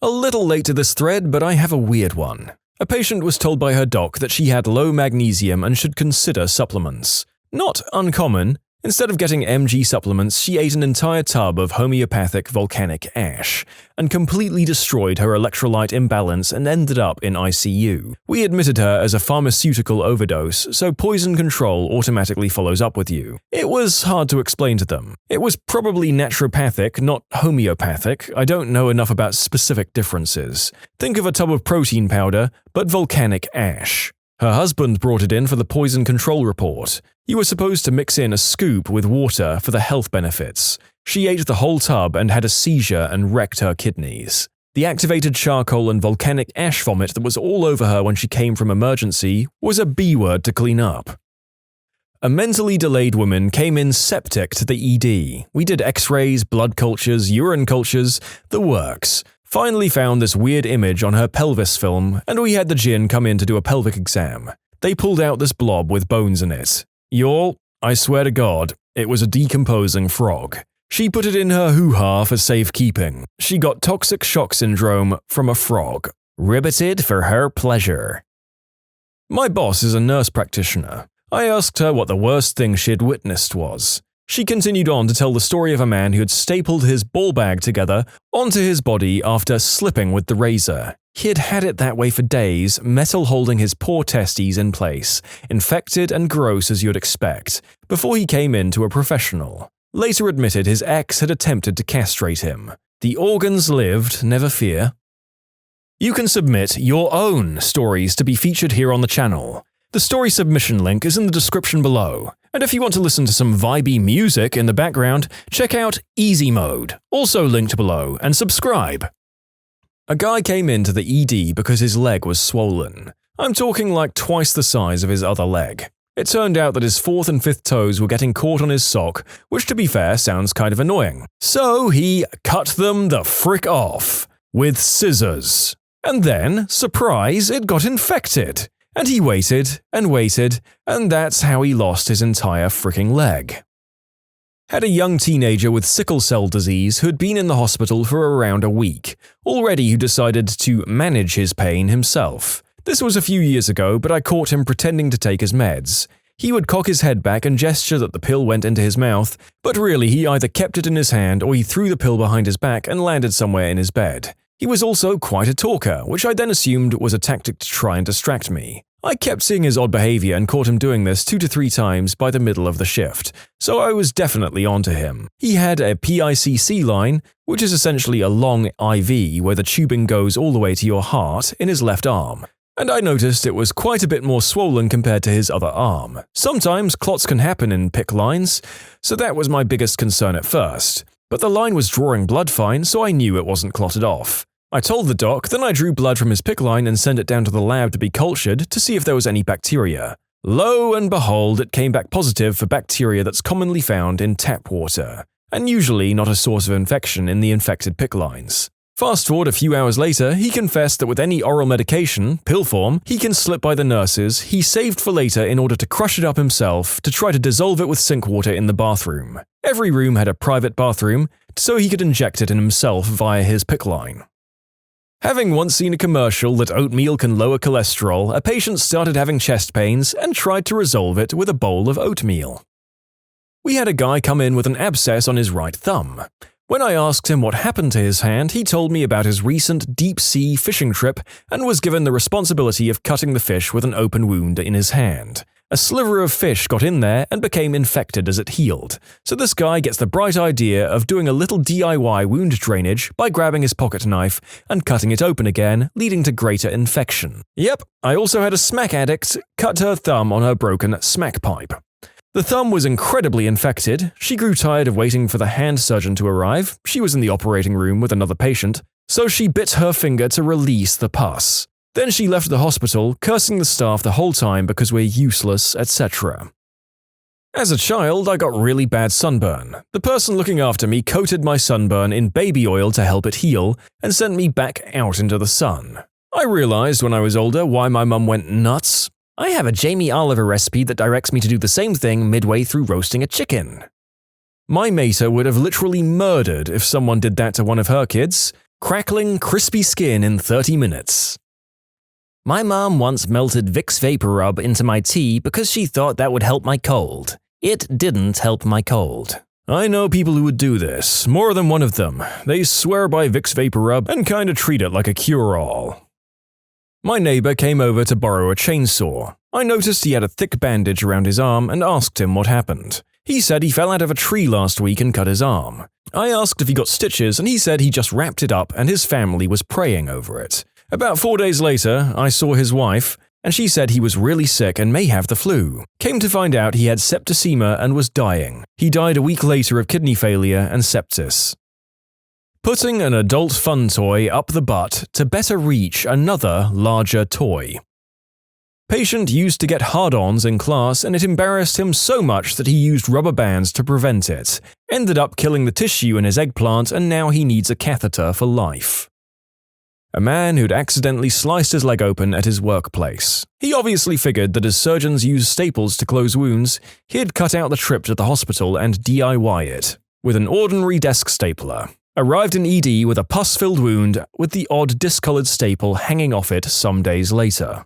[SPEAKER 1] A little late to this thread, but I have a weird one. A patient was told by her doc that she had low magnesium and should consider supplements. Not uncommon. Instead of getting MG supplements, she ate an entire tub of homeopathic volcanic ash and completely destroyed her electrolyte imbalance and ended up in ICU. We admitted her as a pharmaceutical overdose, so poison control automatically follows up with you. It was hard to explain to them. It was probably naturopathic, not homeopathic. I don't know enough about specific differences. Think of a tub of protein powder, but volcanic ash. Her husband brought it in for the poison control report. You were supposed to mix in a scoop with water for the health benefits. She ate the whole tub and had a seizure and wrecked her kidneys. The activated charcoal and volcanic ash vomit that was all over her when she came from emergency was a B word to clean up. A mentally delayed woman came in septic to the ED. We did x-rays, blood cultures, urine cultures, the works. Finally found this weird image on her pelvis film, and we had the gyn come in to do a pelvic exam. They pulled out this blob with bones in it. Y'all, I swear to God, it was a decomposing frog. She put it in her hoo-ha for safekeeping. She got toxic shock syndrome from a frog. Ribbited for her pleasure. My boss is a nurse practitioner. I asked her what the worst thing she'd witnessed was. She continued on to tell the story of a man who had stapled his ball bag together onto his body after slipping with the razor. He had had it that way for days, metal holding his poor testes in place, infected and gross as you'd expect, before he came in to a professional. Later admitted his ex had attempted to castrate him. The organs lived, never fear. You can submit your own stories to be featured here on the channel. The story submission link is in the description below. And if you want to listen to some vibey music in the background, check out easymode, also linked below, and subscribe. A guy came into the ED because his leg was swollen. I'm talking like twice the size of his other leg. It turned out that his fourth and fifth toes were getting caught on his sock, which to be fair sounds kind of annoying. So he cut them the frick off with scissors. And then, surprise, it got infected. And he waited, and that's how he lost his entire fricking leg. Had a young teenager with sickle cell disease who had been in the hospital for around a week, already who decided to manage his pain himself. This was a few years ago, but I caught him pretending to take his meds. He would cock his head back and gesture that the pill went into his mouth, but really he either kept it in his hand or he threw the pill behind his back and landed somewhere in his bed. He was also quite a talker, which I then assumed was a tactic to try and distract me. I kept seeing his odd behavior and caught him doing this 2 to 3 times by the middle of the shift, so I was definitely onto him. He had a PICC line, which is essentially a long IV where the tubing goes all the way to your heart, in his left arm. And I noticed it was quite a bit more swollen compared to his other arm. Sometimes clots can happen in PICC lines, so that was my biggest concern at first. But the line was drawing blood fine, so I knew it wasn't clotted off. I told the doc, then I drew blood from his PICC line and sent it down to the lab to be cultured to see if there was any bacteria. Lo and behold, it came back positive for bacteria that's commonly found in tap water, and usually not a source of infection in the infected PICC lines. Fast forward a few hours later, he confessed that with any oral medication, pill form, he can slip by the nurses, he saved for later in order to crush it up himself to try to dissolve it with sink water in the bathroom. Every room had a private bathroom, so he could inject it in himself via his PICC line. Having once seen a commercial that oatmeal can lower cholesterol, a patient started having chest pains and tried to resolve it with a bowl of oatmeal. We had a guy come in with an abscess on his right thumb. When I asked him what happened to his hand, he told me about his recent deep-sea fishing trip and was given the responsibility of cutting the fish with an open wound in his hand. A sliver of fish got in there and became infected as it healed, so this guy gets the bright idea of doing a little DIY wound drainage by grabbing his pocket knife and cutting it open again, leading to greater infection. Yep, I also had a smack addict cut her thumb on her broken smack pipe. The thumb was incredibly infected. She grew tired of waiting for the hand surgeon to arrive. She was in the operating room with another patient, so she bit her finger to release the pus. Then she left the hospital, cursing the staff the whole time because we're useless, etc. As a child, I got really bad sunburn. The person looking after me coated my sunburn in baby oil to help it heal and sent me back out into the sun. I realized when I was older why my mum went nuts. I have a Jamie Oliver recipe that directs me to do the same thing midway through roasting a chicken. My mater would have literally murdered if someone did that to one of her kids. Crackling, crispy skin in 30 minutes. My mom once melted Vicks Vapor Rub into my tea because she thought that would help my cold. It didn't help my cold. I know people who would do this, more than one of them. They swear by Vicks VapoRub and kinda treat it like a cure-all. My neighbor came over to borrow a chainsaw. I noticed he had a thick bandage around his arm and asked him what happened. He said he fell out of a tree last week and cut his arm. I asked if he got stitches and he said he just wrapped it up and his family was praying over it. About 4 days later, I saw his wife, and she said he was really sick and may have the flu. Came to find out he had septicemia and was dying. He died a week later of kidney failure and sepsis. Putting an adult fun toy up the butt to better reach another, larger toy. Patient used to get hard-ons in class and it embarrassed him so much that he used rubber bands to prevent it. Ended up killing the tissue in his eggplant and now he needs a catheter for life. A man who'd accidentally sliced his leg open at his workplace. He obviously figured that as surgeons use staples to close wounds, he'd cut out the trip to the hospital and DIY it with an ordinary desk stapler. Arrived in ED with a pus-filled wound with the odd discolored staple hanging off it some days later.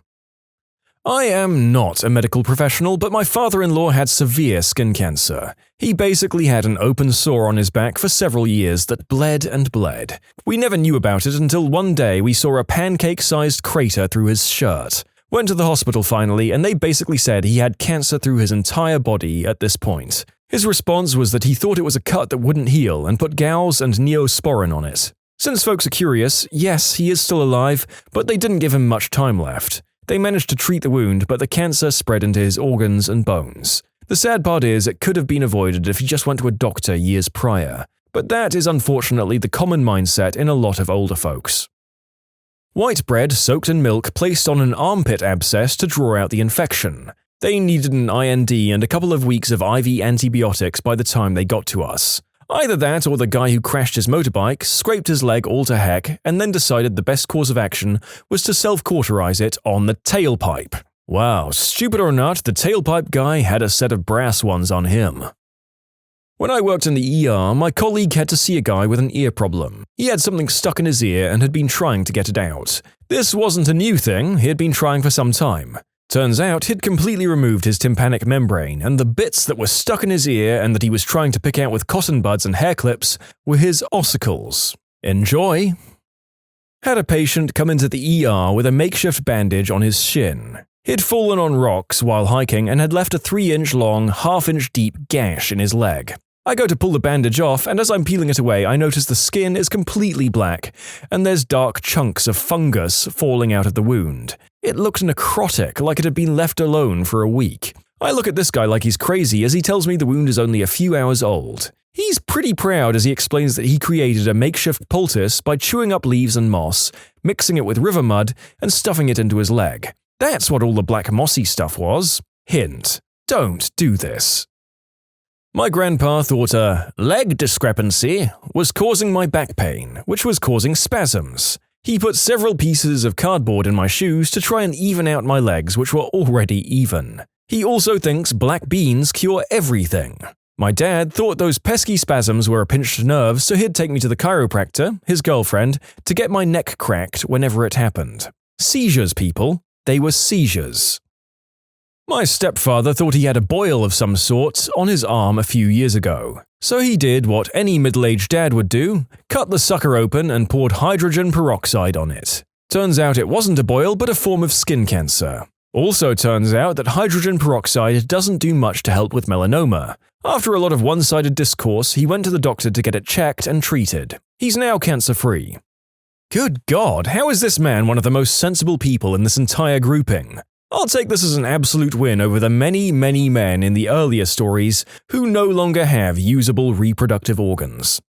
[SPEAKER 1] I am not a medical professional, but my father-in-law had severe skin cancer. He basically had an open sore on his back for several years that bled and bled. We never knew about it until one day we saw a pancake-sized crater through his shirt. Went to the hospital finally, and they basically said he had cancer through his entire body at this point. His response was that he thought it was a cut that wouldn't heal and put gauze and neosporin on it. Since folks are curious, yes, he is still alive, but they didn't give him much time left. They managed to treat the wound, but the cancer spread into his organs and bones. The sad part is it could have been avoided if he just went to a doctor years prior. But that is unfortunately the common mindset in a lot of older folks. White bread soaked in milk placed on an armpit abscess to draw out the infection. They needed an IND and a couple of weeks of IV antibiotics by the time they got to us. Either that or the guy who crashed his motorbike, scraped his leg all to heck, and then decided the best course of action was to self-cauterize it on the tailpipe. Wow, stupid or not, the tailpipe guy had a set of brass ones on him. When I worked in the ER, my colleague had to see a guy with an ear problem. He had something stuck in his ear and had been trying to get it out. This wasn't a new thing, he had been trying for some time. Turns out he'd completely removed his tympanic membrane, and the bits that were stuck in his ear and that he was trying to pick out with cotton buds and hair clips were his ossicles. Enjoy! Had a patient come into the ER with a makeshift bandage on his shin. He'd fallen on rocks while hiking and had left a 3-inch long, half-inch deep gash in his leg. I go to pull the bandage off, and as I'm peeling it away, I notice the skin is completely black, and there's dark chunks of fungus falling out of the wound. It looked necrotic, like it had been left alone for a week. I look at this guy like he's crazy as he tells me the wound is only a few hours old. He's pretty proud as he explains that he created a makeshift poultice by chewing up leaves and moss, mixing it with river mud, and stuffing it into his leg. That's what all the black mossy stuff was. Hint: don't do this. My grandpa thought a leg discrepancy was causing my back pain, which was causing spasms. He put several pieces of cardboard in my shoes to try and even out my legs, which were already even. He also thinks black beans cure everything. My dad thought those pesky spasms were a pinched nerve, so he'd take me to the chiropractor, his girlfriend, to get my neck cracked whenever it happened. Seizures, people. They were seizures. My stepfather thought he had a boil of some sort on his arm a few years ago. So he did what any middle-aged dad would do, cut the sucker open and poured hydrogen peroxide on it. Turns out it wasn't a boil but a form of skin cancer. Also turns out that hydrogen peroxide doesn't do much to help with melanoma. After a lot of one-sided discourse, he went to the doctor to get it checked and treated. He's now cancer-free. Good God, how is this man one of the most sensible people in this entire grouping? I'll take this as an absolute win over the many, many men in the earlier stories who no longer have usable reproductive organs.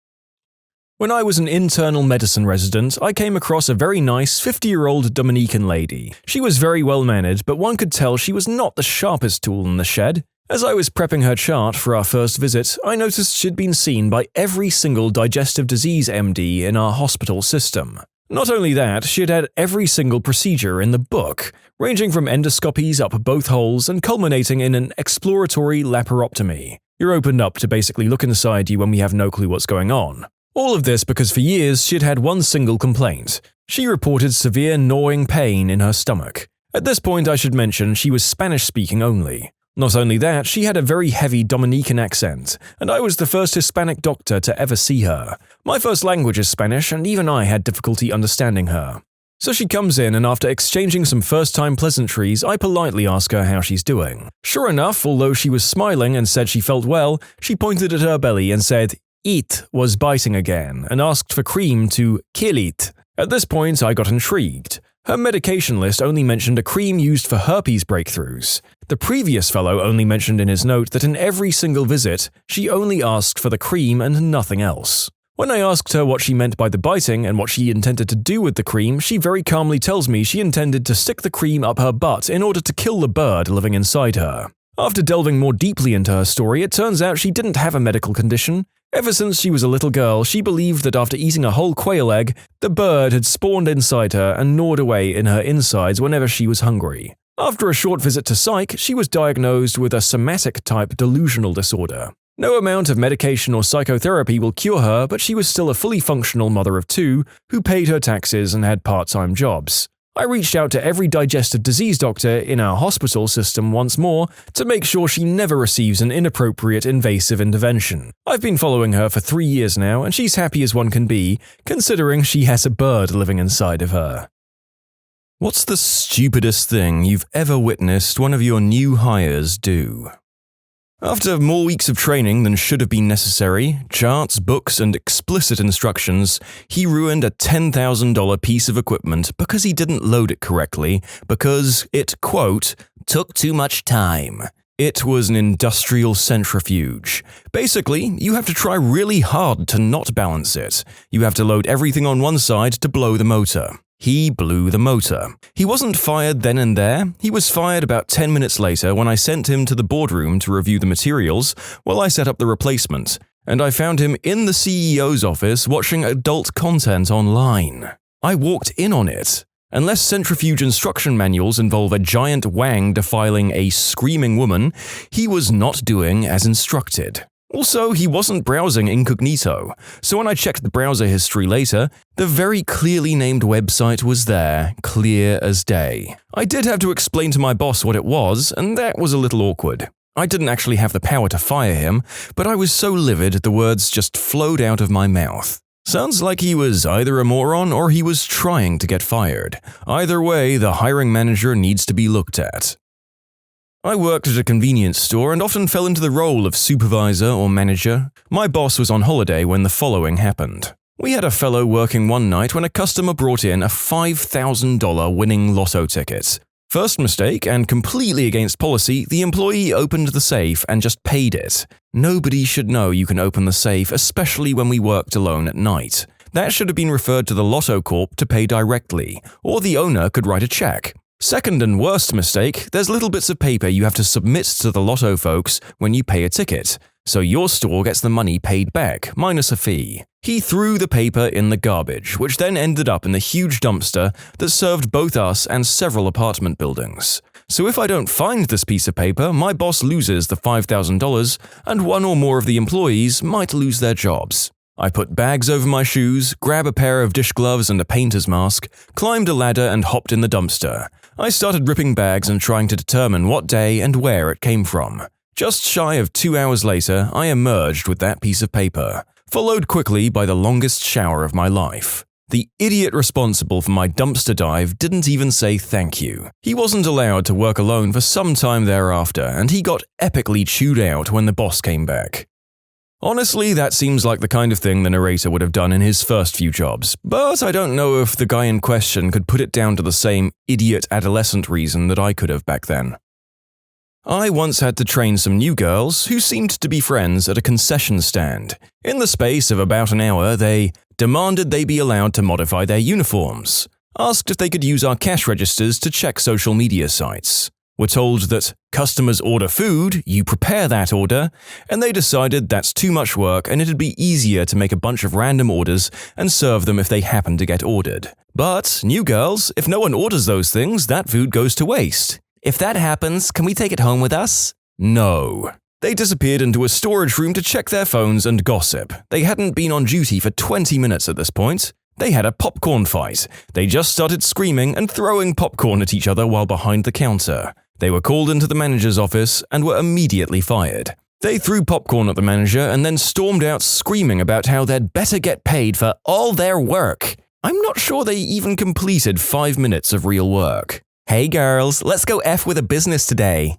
[SPEAKER 1] When I was an internal medicine resident, I came across a very nice 50-year-old Dominican lady. She was very well-mannered, but one could tell she was not the sharpest tool in the shed. As I was prepping her chart for our first visit, I noticed she'd been seen by every single digestive disease MD in our hospital system. Not only that, she had had every single procedure in the book, ranging from endoscopies up both holes and culminating in an exploratory laparotomy. You're opened up to basically look inside you when we have no clue what's going on. All of this because for years she'd had one single complaint. She reported severe gnawing pain in her stomach. At this point I should mention she was Spanish-speaking only. Not only that, she had a very heavy Dominican accent, and I was the first Hispanic doctor to ever see her. My first language is Spanish, and even I had difficulty understanding her. So she comes in, and after exchanging some first-time pleasantries, I politely ask her how she's doing. Sure enough, although she was smiling and said she felt well, she pointed at her belly and said it was biting again, and asked for cream to kill it. At this point, I got intrigued. Her medication list only mentioned a cream used for herpes breakthroughs. The previous fellow only mentioned in his note that in every single visit, she only asked for the cream and nothing else. When I asked her what she meant by the biting and what she intended to do with the cream, she very calmly tells me she intended to stick the cream up her butt in order to kill the bird living inside her. After delving more deeply into her story, it turns out she didn't have a medical condition. Ever since she was a little girl, she believed that after eating a whole quail egg, the bird had spawned inside her and gnawed away in her insides whenever she was hungry. After a short visit to psych, she was diagnosed with a somatic-type delusional disorder. No amount of medication or psychotherapy will cure her, but she was still a fully functional mother of two who paid her taxes and had part-time jobs. I reached out to every digestive disease doctor in our hospital system once more to make sure she never receives an inappropriate invasive intervention. I've been following her for 3 years now, and she's happy as one can be, considering she has a bird living inside of her. What's the stupidest thing you've ever witnessed one of your new hires do? After more weeks of training than should have been necessary, charts, books, and explicit instructions, he ruined a $10,000 piece of equipment because he didn't load it correctly, because it, quote, took too much time. It was an industrial centrifuge. Basically, you have to try really hard to not balance it. You have to load everything on one side to blow the motor. He blew the motor. He wasn't fired then and there. He was fired about 10 minutes later when I sent him to the boardroom to review the materials while I set up the replacement, and I found him in the CEO's office watching adult content online. I walked in on it. Unless centrifuge instruction manuals involve a giant wang defiling a screaming woman, he was not doing as instructed. Also, he wasn't browsing incognito, so when I checked the browser history later, the very clearly named website was there, clear as day. I did have to explain to my boss what it was, and that was a little awkward. I didn't actually have the power to fire him, but I was so livid the words just flowed out of my mouth. Sounds like he was either a moron or he was trying to get fired. Either way, the hiring manager needs to be looked at. I worked at a convenience store and often fell into the role of supervisor or manager. My boss was on holiday when the following happened. We had a fellow working one night when a customer brought in a $5,000 winning lotto ticket. First mistake, and completely against policy, the employee opened the safe and just paid it. Nobody should know you can open the safe, especially when we worked alone at night. That should have been referred to the Lotto Corp to pay directly, or the owner could write a check. Second and worst mistake, there's little bits of paper you have to submit to the lotto folks when you pay a ticket, so your store gets the money paid back, minus a fee. He threw the paper in the garbage, which then ended up in the huge dumpster that served both us and several apartment buildings. So if I don't find this piece of paper, my boss loses the $5,000, and one or more of the employees might lose their jobs. I put bags over my shoes, grabbed a pair of dish gloves and a painter's mask, climbed a ladder and hopped in the dumpster. I started ripping bags and trying to determine what day and where it came from. Just shy of 2 hours later, I emerged with that piece of paper, followed quickly by the longest shower of my life. The idiot responsible for my dumpster dive didn't even say thank you. He wasn't allowed to work alone for some time thereafter, and he got epically chewed out when the boss came back. Honestly, that seems like the kind of thing the narrator would have done in his first few jobs, but I don't know if the guy in question could put it down to the same idiot adolescent reason that I could have back then. I once had to train some new girls who seemed to be friends at a concession stand. In the space of about an hour, they demanded they be allowed to modify their uniforms, asked if they could use our cash registers to check social media sites. Were told that customers order food, you prepare that order, and they decided that's too much work and it'd be easier to make a bunch of random orders and serve them if they happen to get ordered. But, new girls, if no one orders those things, that food goes to waste. If that happens, can we take it home with us? No. They disappeared into a storage room to check their phones and gossip. They hadn't been on duty for 20 minutes at this point. They had a popcorn fight. They just started screaming and throwing popcorn at each other while behind the counter. They were called into the manager's office and were immediately fired. They threw popcorn at the manager and then stormed out screaming about how they'd better get paid for all their work. I'm not sure they even completed 5 minutes of real work. Hey girls, let's go F with a business today.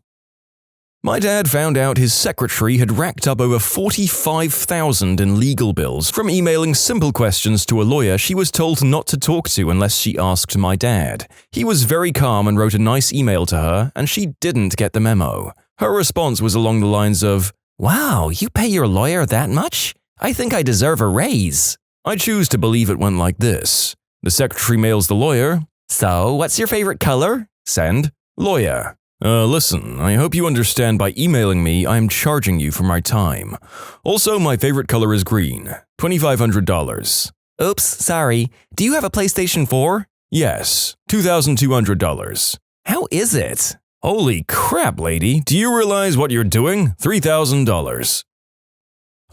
[SPEAKER 1] My dad found out his secretary had racked up over $45,000 in legal bills from emailing simple questions to a lawyer she was told not to talk to unless she asked my dad. He was very calm and wrote a nice email to her, and she didn't get the memo. Her response was along the lines of, "Wow, you pay your lawyer that much? I think I deserve a raise." I choose to believe it went like this. The secretary mails the lawyer, "So, what's your favorite color?" Send. Lawyer. Listen, I hope you understand by emailing me I'm charging you for my time. Also, my favorite color is green. $2,500. Oops, sorry. Do you have a PlayStation 4? Yes. $2,200. How is it? Holy crap, lady. Do you realize what you're doing? $3,000.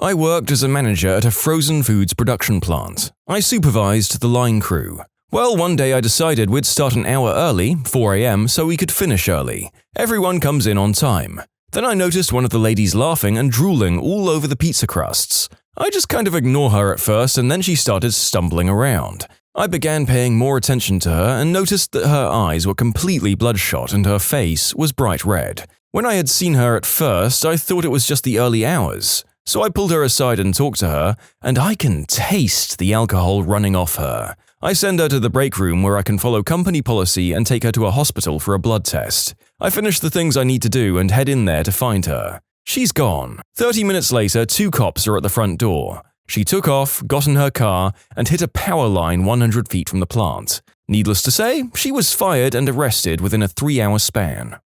[SPEAKER 1] I worked as a manager at a frozen foods production plant. I supervised the line crew. Well, one day I decided we'd start an hour early, 4 a.m., so we could finish early. Everyone comes in on time. Then I noticed one of the ladies laughing and drooling all over the pizza crusts. I just kind of ignore her at first, and then she started stumbling around. I began paying more attention to her and noticed that her eyes were completely bloodshot and her face was bright red. When I had seen her at first, I thought it was just the early hours. So I pulled her aside and talked to her, and I can taste the alcohol running off her. I send her to the break room where I can follow company policy and take her to a hospital for a blood test. I finish the things I need to do and head in there to find her. She's gone. 30 minutes later, 2 cops are at the front door. She took off, got in her car, and hit a power line 100 feet from the plant. Needless to say, she was fired and arrested within a 3-hour span.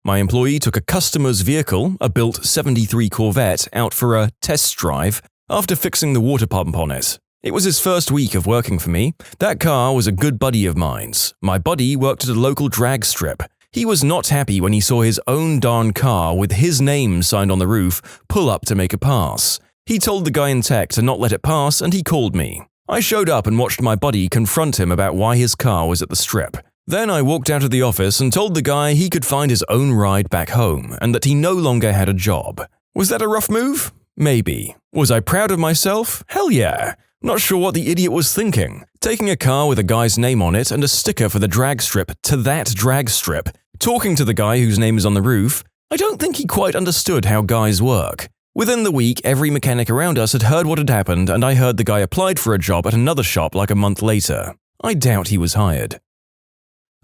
[SPEAKER 1] My employee took a customer's vehicle, a built '73 Corvette, out for a test drive after fixing the water pump on it. It was his first week of working for me. That car was a good buddy of mine's. My buddy worked at a local drag strip. He was not happy when he saw his own darn car with his name signed on the roof pull up to make a pass. He told the guy in tech to not let it pass, and he called me. I showed up and watched my buddy confront him about why his car was at the strip. Then I walked out of the office and told the guy he could find his own ride back home and that he no longer had a job. Was that a rough move? Maybe. Was I proud of myself? Hell yeah. Not sure what the idiot was thinking. Taking a car with a guy's name on it and a sticker for the drag strip to that drag strip. Talking to the guy whose name is on the roof. I don't think he quite understood how guys work. Within the week, every mechanic around us had heard what had happened, and I heard the guy applied for a job at another shop like a month later. I doubt he was hired.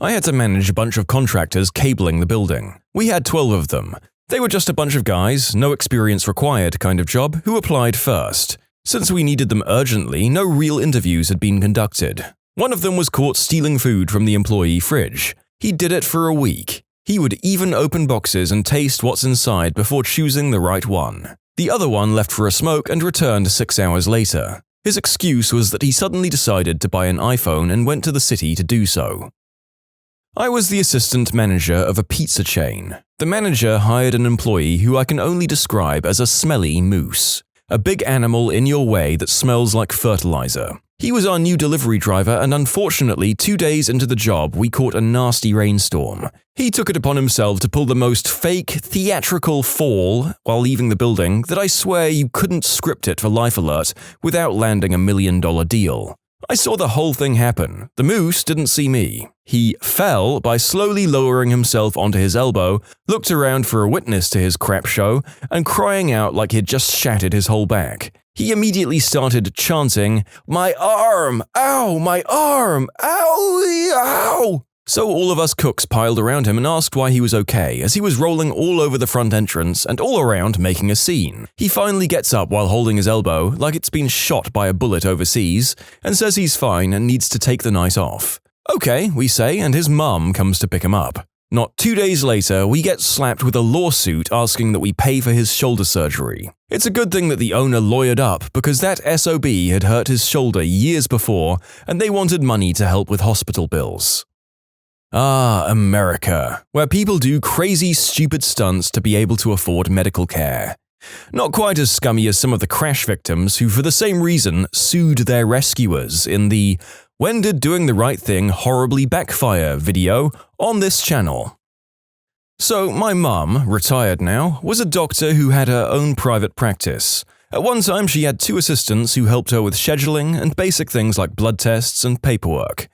[SPEAKER 1] I had to manage a bunch of contractors cabling the building. We had 12 of them. They were just a bunch of guys, no experience required kind of job, who applied first. Since we needed them urgently, no real interviews had been conducted. One of them was caught stealing food from the employee fridge. He did it for a week. He would even open boxes and taste what's inside before choosing the right one. The other one left for a smoke and returned 6 hours later. His excuse was that he suddenly decided to buy an iPhone and went to the city to do so. I was the assistant manager of a pizza chain. The manager hired an employee who I can only describe as a smelly moose. A big animal in your way that smells like fertilizer. He was our new delivery driver, and unfortunately 2 days into the job we caught a nasty rainstorm. He took it upon himself to pull the most fake, theatrical fall while leaving the building that I swear you couldn't script it for Life Alert without landing $1 million deal. I saw the whole thing happen. The moose didn't see me. He fell by slowly lowering himself onto his elbow, looked around for a witness to his crap show, and crying out like he'd just shattered his whole back. He immediately started chanting, "My arm! Ow! My arm! Ow! Ow!" So all of us cooks piled around him and asked why he was okay, as he was rolling all over the front entrance and all around making a scene. He finally gets up while holding his elbow, like it's been shot by a bullet overseas, and says he's fine and needs to take the night off. Okay, we say, and his mum comes to pick him up. Not 2 days later, we get slapped with a lawsuit asking that we pay for his shoulder surgery. It's a good thing that the owner lawyered up because that SOB had hurt his shoulder years before and they wanted money to help with hospital bills. Ah, America, where people do crazy, stupid stunts to be able to afford medical care. Not quite as scummy as some of the crash victims who, for the same reason, sued their rescuers in the "When Did Doing the Right Thing Horribly Backfire" video on this channel. So, my mum, retired now, was a doctor who had her own private practice. At one time, she had 2 assistants who helped her with scheduling and basic things like blood tests and paperwork.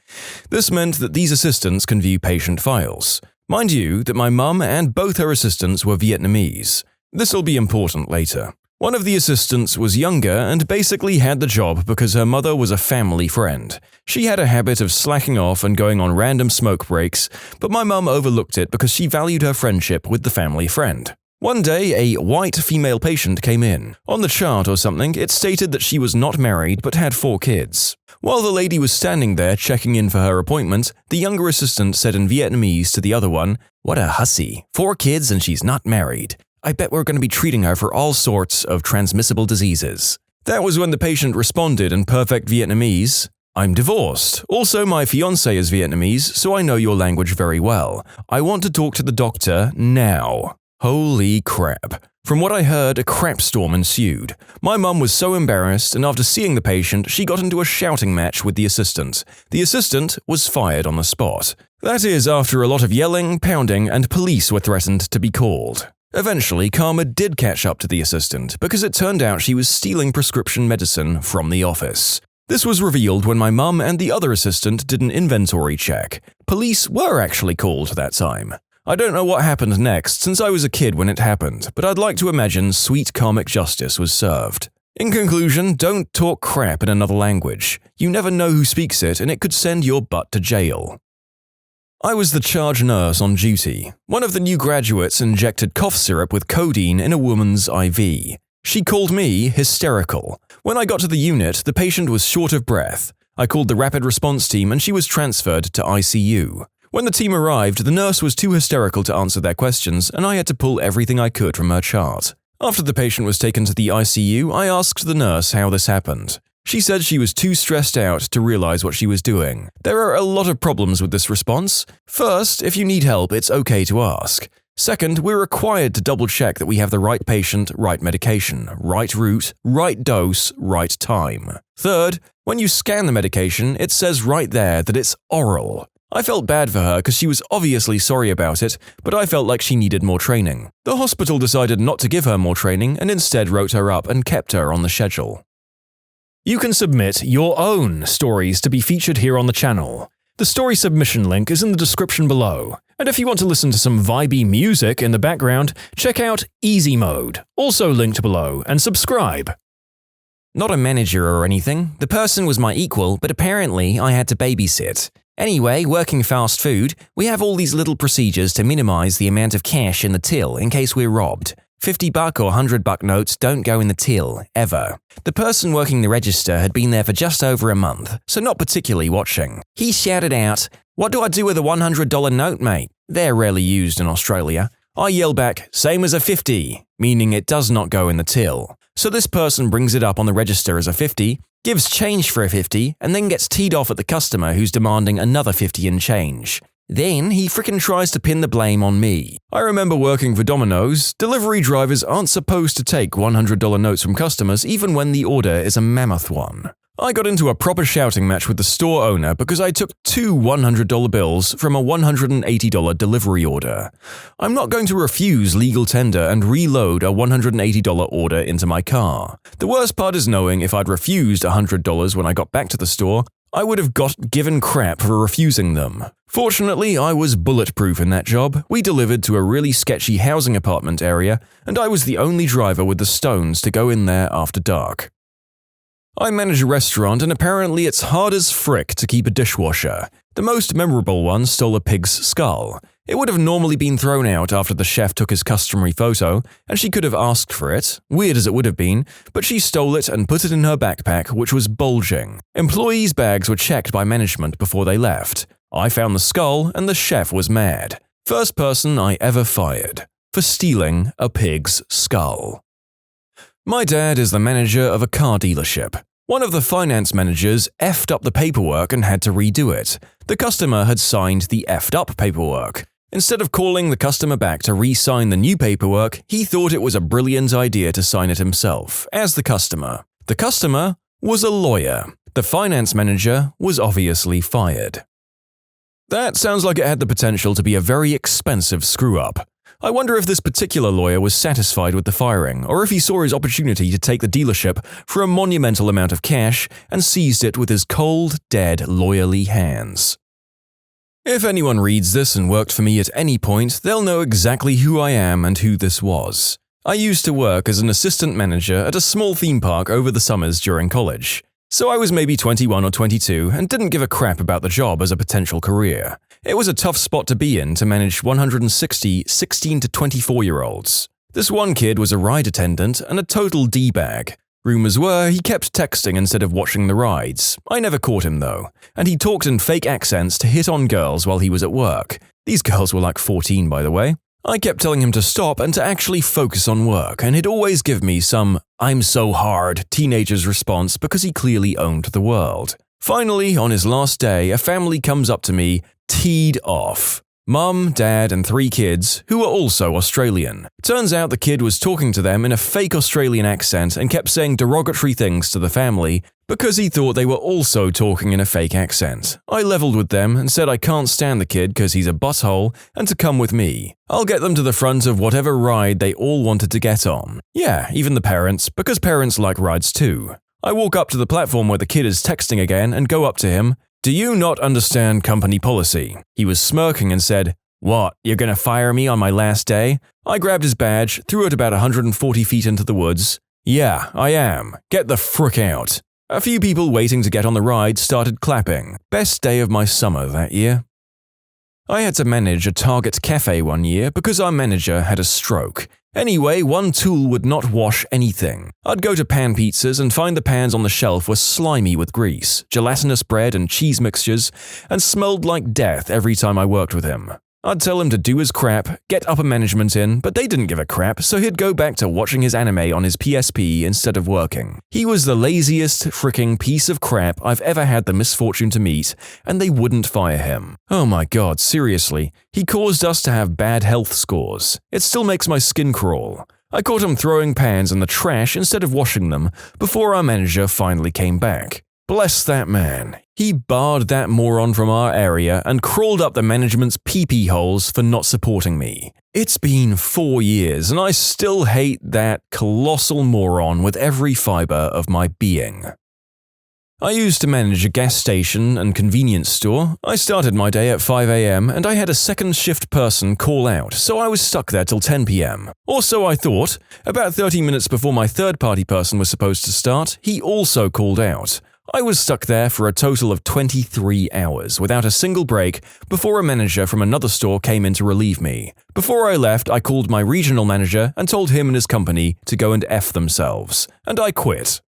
[SPEAKER 1] This meant that these assistants can view patient files. Mind you, that my mum and both her assistants were Vietnamese. This'll be important later. One of the assistants was younger and basically had the job because her mother was a family friend. She had a habit of slacking off and going on random smoke breaks, but my mum overlooked it because she valued her friendship with the family friend. One day, a white female patient came in. On the chart or something, it stated that she was not married but had 4 kids. While the lady was standing there checking in for her appointment, the younger assistant said in Vietnamese to the other one, "What a hussy, 4 kids and she's not married. I bet we're going to be treating her for all sorts of transmissible diseases." That was when the patient responded in perfect Vietnamese, "I'm divorced. Also, my fiancé is Vietnamese, so I know your language very well. I want to talk to the doctor now." Holy crap. From what I heard, a crap storm ensued. My mum was so embarrassed, and after seeing the patient, she got into a shouting match with the assistant. The assistant was fired on the spot. That is, after a lot of yelling, pounding, and police were threatened to be called. Eventually, karma did catch up to the assistant because it turned out she was stealing prescription medicine from the office. This was revealed when my mum and the other assistant did an inventory check. Police were actually called that time. I don't know what happened next since I was a kid when it happened, but I'd like to imagine sweet karmic justice was served. In conclusion, don't talk crap in another language. You never know who speaks it and it could send your butt to jail. I was the charge nurse on duty. One of the new graduates injected cough syrup with codeine in a woman's IV. She called me hysterical. When I got to the unit, the patient was short of breath. I called the rapid response team and she was transferred to ICU. When the team arrived, the nurse was too hysterical to answer their questions and I had to pull everything I could from her chart. After the patient was taken to the ICU, I asked the nurse how this happened. She said she was too stressed out to realize what she was doing. There are a lot of problems with this response. First, if you need help, it's okay to ask. Second, we're required to double-check that we have the right patient, right medication, right route, right dose, right time. Third, when you scan the medication, it says right there that it's oral. I felt bad for her because she was obviously sorry about it, but I felt like she needed more training. The hospital decided not to give her more training and instead wrote her up and kept her on the schedule. You can submit your own stories to be featured here on the channel. The story submission link is in the description below. And if you want to listen to some vibey music in the background, check out easymode, also linked below, and subscribe. Not a manager or anything, the person was my equal, but apparently I had to babysit. Anyway, working fast food, we have all these little procedures to minimize the amount of cash in the till in case we're robbed. $50 or $100 notes don't go in the till, ever. The person working the register had been there for just over a month, so not particularly watching. He shouted out, "What do I do with a $100 note, mate?" They're rarely used in Australia. I yell back, "Same as a 50, meaning it does not go in the till. So this person brings it up on the register as a 50, gives change for a 50, and then gets teed off at the customer who's demanding another 50 in change. Then he frickin' tries to pin the blame on me. I remember working for Domino's. Delivery drivers aren't supposed to take $100 notes from customers even when the order is a mammoth one. I got into a proper shouting match with the store owner because I took 2 $100 bills from a $180 delivery order. I'm not going to refuse legal tender and reload a $180 order into my car. The worst part is knowing if I'd refused $100 when I got back to the store, I would have got given crap for refusing them. Fortunately, I was bulletproof in that job. We delivered to a really sketchy housing apartment area, and I was the only driver with the stones to go in there after dark. I manage a restaurant and apparently it's hard as frick to keep a dishwasher. The most memorable one stole a pig's skull. It would have normally been thrown out after the chef took his customary photo, and she could have asked for it, weird as it would have been, but she stole it and put it in her backpack, which was bulging. Employees' bags were checked by management before they left. I found the skull and the chef was mad. First person I ever fired. For stealing a pig's skull. My dad is the manager of a car dealership. One of the finance managers effed up the paperwork and had to redo it. The customer had signed the effed up paperwork. Instead of calling the customer back to re-sign the new paperwork, he thought it was a brilliant idea to sign it himself, as the customer. The customer was a lawyer. The finance manager was obviously fired. That sounds like it had the potential to be a very expensive screw-up. I wonder if this particular lawyer was satisfied with the firing, or if he saw his opportunity to take the dealership for a monumental amount of cash and seized it with his cold, dead, lawyerly hands. If anyone reads this and worked for me at any point, they'll know exactly who I am and who this was. I used to work as an assistant manager at a small theme park over the summers during college. So I was maybe 21 or 22 and didn't give a crap about the job as a potential career. It was a tough spot to be in to manage 160 16 to 24-year-olds. This one kid was a ride attendant and a total D-bag. Rumors were he kept texting instead of watching the rides. I never caught him though, and he talked in fake accents to hit on girls while he was at work. These girls were like 14, by the way. I kept telling him to stop and to actually focus on work, and he'd always give me some "I'm so hard" teenager's response because he clearly owned the world. Finally, on his last day, a family comes up to me, teed off. Mum, dad, and 3 kids, who were also Australian. Turns out the kid was talking to them in a fake Australian accent and kept saying derogatory things to the family because he thought they were also talking in a fake accent. I leveled with them and said I can't stand the kid because he's a butthole and to come with me. I'll get them to the front of whatever ride they all wanted to get on. Yeah, even the parents, because parents like rides too. I walk up to the platform where the kid is texting again and go up to him. "Do you not understand company policy?" He was smirking and said, "What, you're gonna fire me on my last day?" I grabbed his badge, threw it about 140 feet into the woods. "Yeah, I am. Get the frick out." A few people waiting to get on the ride started clapping. Best day of my summer that year. I had to manage a Target cafe one year because our manager had a stroke. Anyway, one tool would not wash anything. I'd go to Pan Pizzas and find the pans on the shelf were slimy with grease, gelatinous bread and cheese mixtures, and smelled like death every time I worked with him. I'd tell him to do his crap, get upper management in, but they didn't give a crap, so he'd go back to watching his anime on his PSP instead of working. He was the laziest freaking piece of crap I've ever had the misfortune to meet, and they wouldn't fire him. Oh my god, seriously. He caused us to have bad health scores. It still makes my skin crawl. I caught him throwing pans in the trash instead of washing them before our manager finally came back. Bless that man. He barred that moron from our area and crawled up the management's pee-pee holes for not supporting me. It's been 4 years and I still hate that colossal moron with every fiber of my being. I used to manage a gas station and convenience store. I started my day at 5 a.m. and I had a second shift person call out, so I was stuck there till 10 p.m. Or so I thought. About 30 minutes before my third-party person was supposed to start, he also called out. I was stuck there for a total of 23 hours without a single break before a manager from another store came in to relieve me. Before I left, I called my regional manager and told him and his company to go and F themselves, and I quit.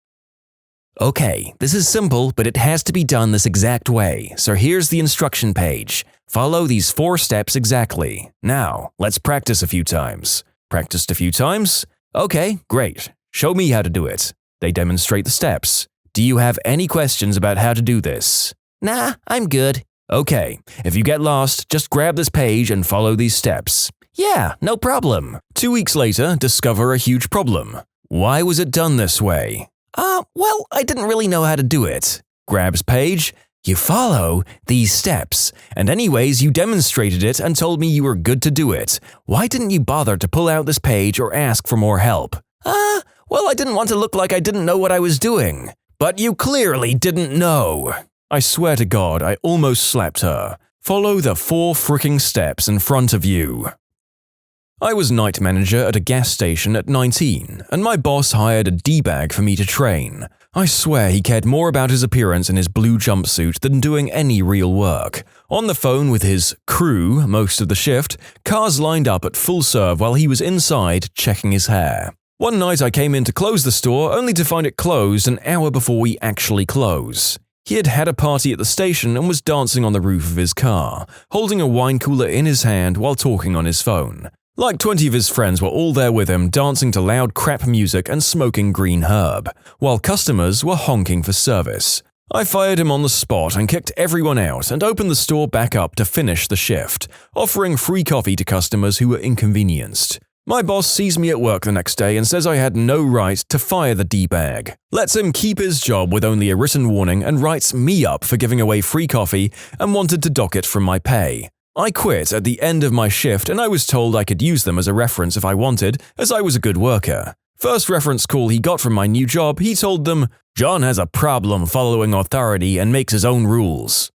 [SPEAKER 1] Okay, this is simple, but it has to be done this exact way, so here's the instruction page. Follow these 4 steps exactly. Now, let's practice a few times. Practiced a few times? Okay, great. Show me how to do it. They demonstrate the steps. Do you have any questions about how to do this? Nah, I'm good. Okay, if you get lost, just grab this page and follow these steps. Yeah, no problem. 2 weeks later, discover a huge problem. Why was it done this way? Well, I didn't really know how to do it. Grabs page. You follow these steps. And anyways, you demonstrated it and told me you were good to do it. Why didn't you bother to pull out this page or ask for more help? Well, I didn't want to look like I didn't know what I was doing. But you clearly didn't know. I swear to God, I almost slapped her. Follow the 4 fricking steps in front of you. I was night manager at a gas station at 19, and my boss hired a D-bag for me to train. I swear he cared more about his appearance in his blue jumpsuit than doing any real work. On the phone with his crew most of the shift, cars lined up at full serve while he was inside checking his hair. One night I came in to close the store only to find it closed an hour before we actually close. He had had a party at the station and was dancing on the roof of his car, holding a wine cooler in his hand while talking on his phone. Like 20 of his friends were all there with him, dancing to loud crap music and smoking green herb, while customers were honking for service. I fired him on the spot and kicked everyone out and opened the store back up to finish the shift, offering free coffee to customers who were inconvenienced. My boss sees me at work the next day and says I had no right to fire the D-bag. Lets him keep his job with only a written warning and writes me up for giving away free coffee and wanted to dock it from my pay. I quit at the end of my shift and I was told I could use them as a reference if I wanted, as I was a good worker. First reference call he got from my new job, he told them, "John has a problem following authority and makes his own rules."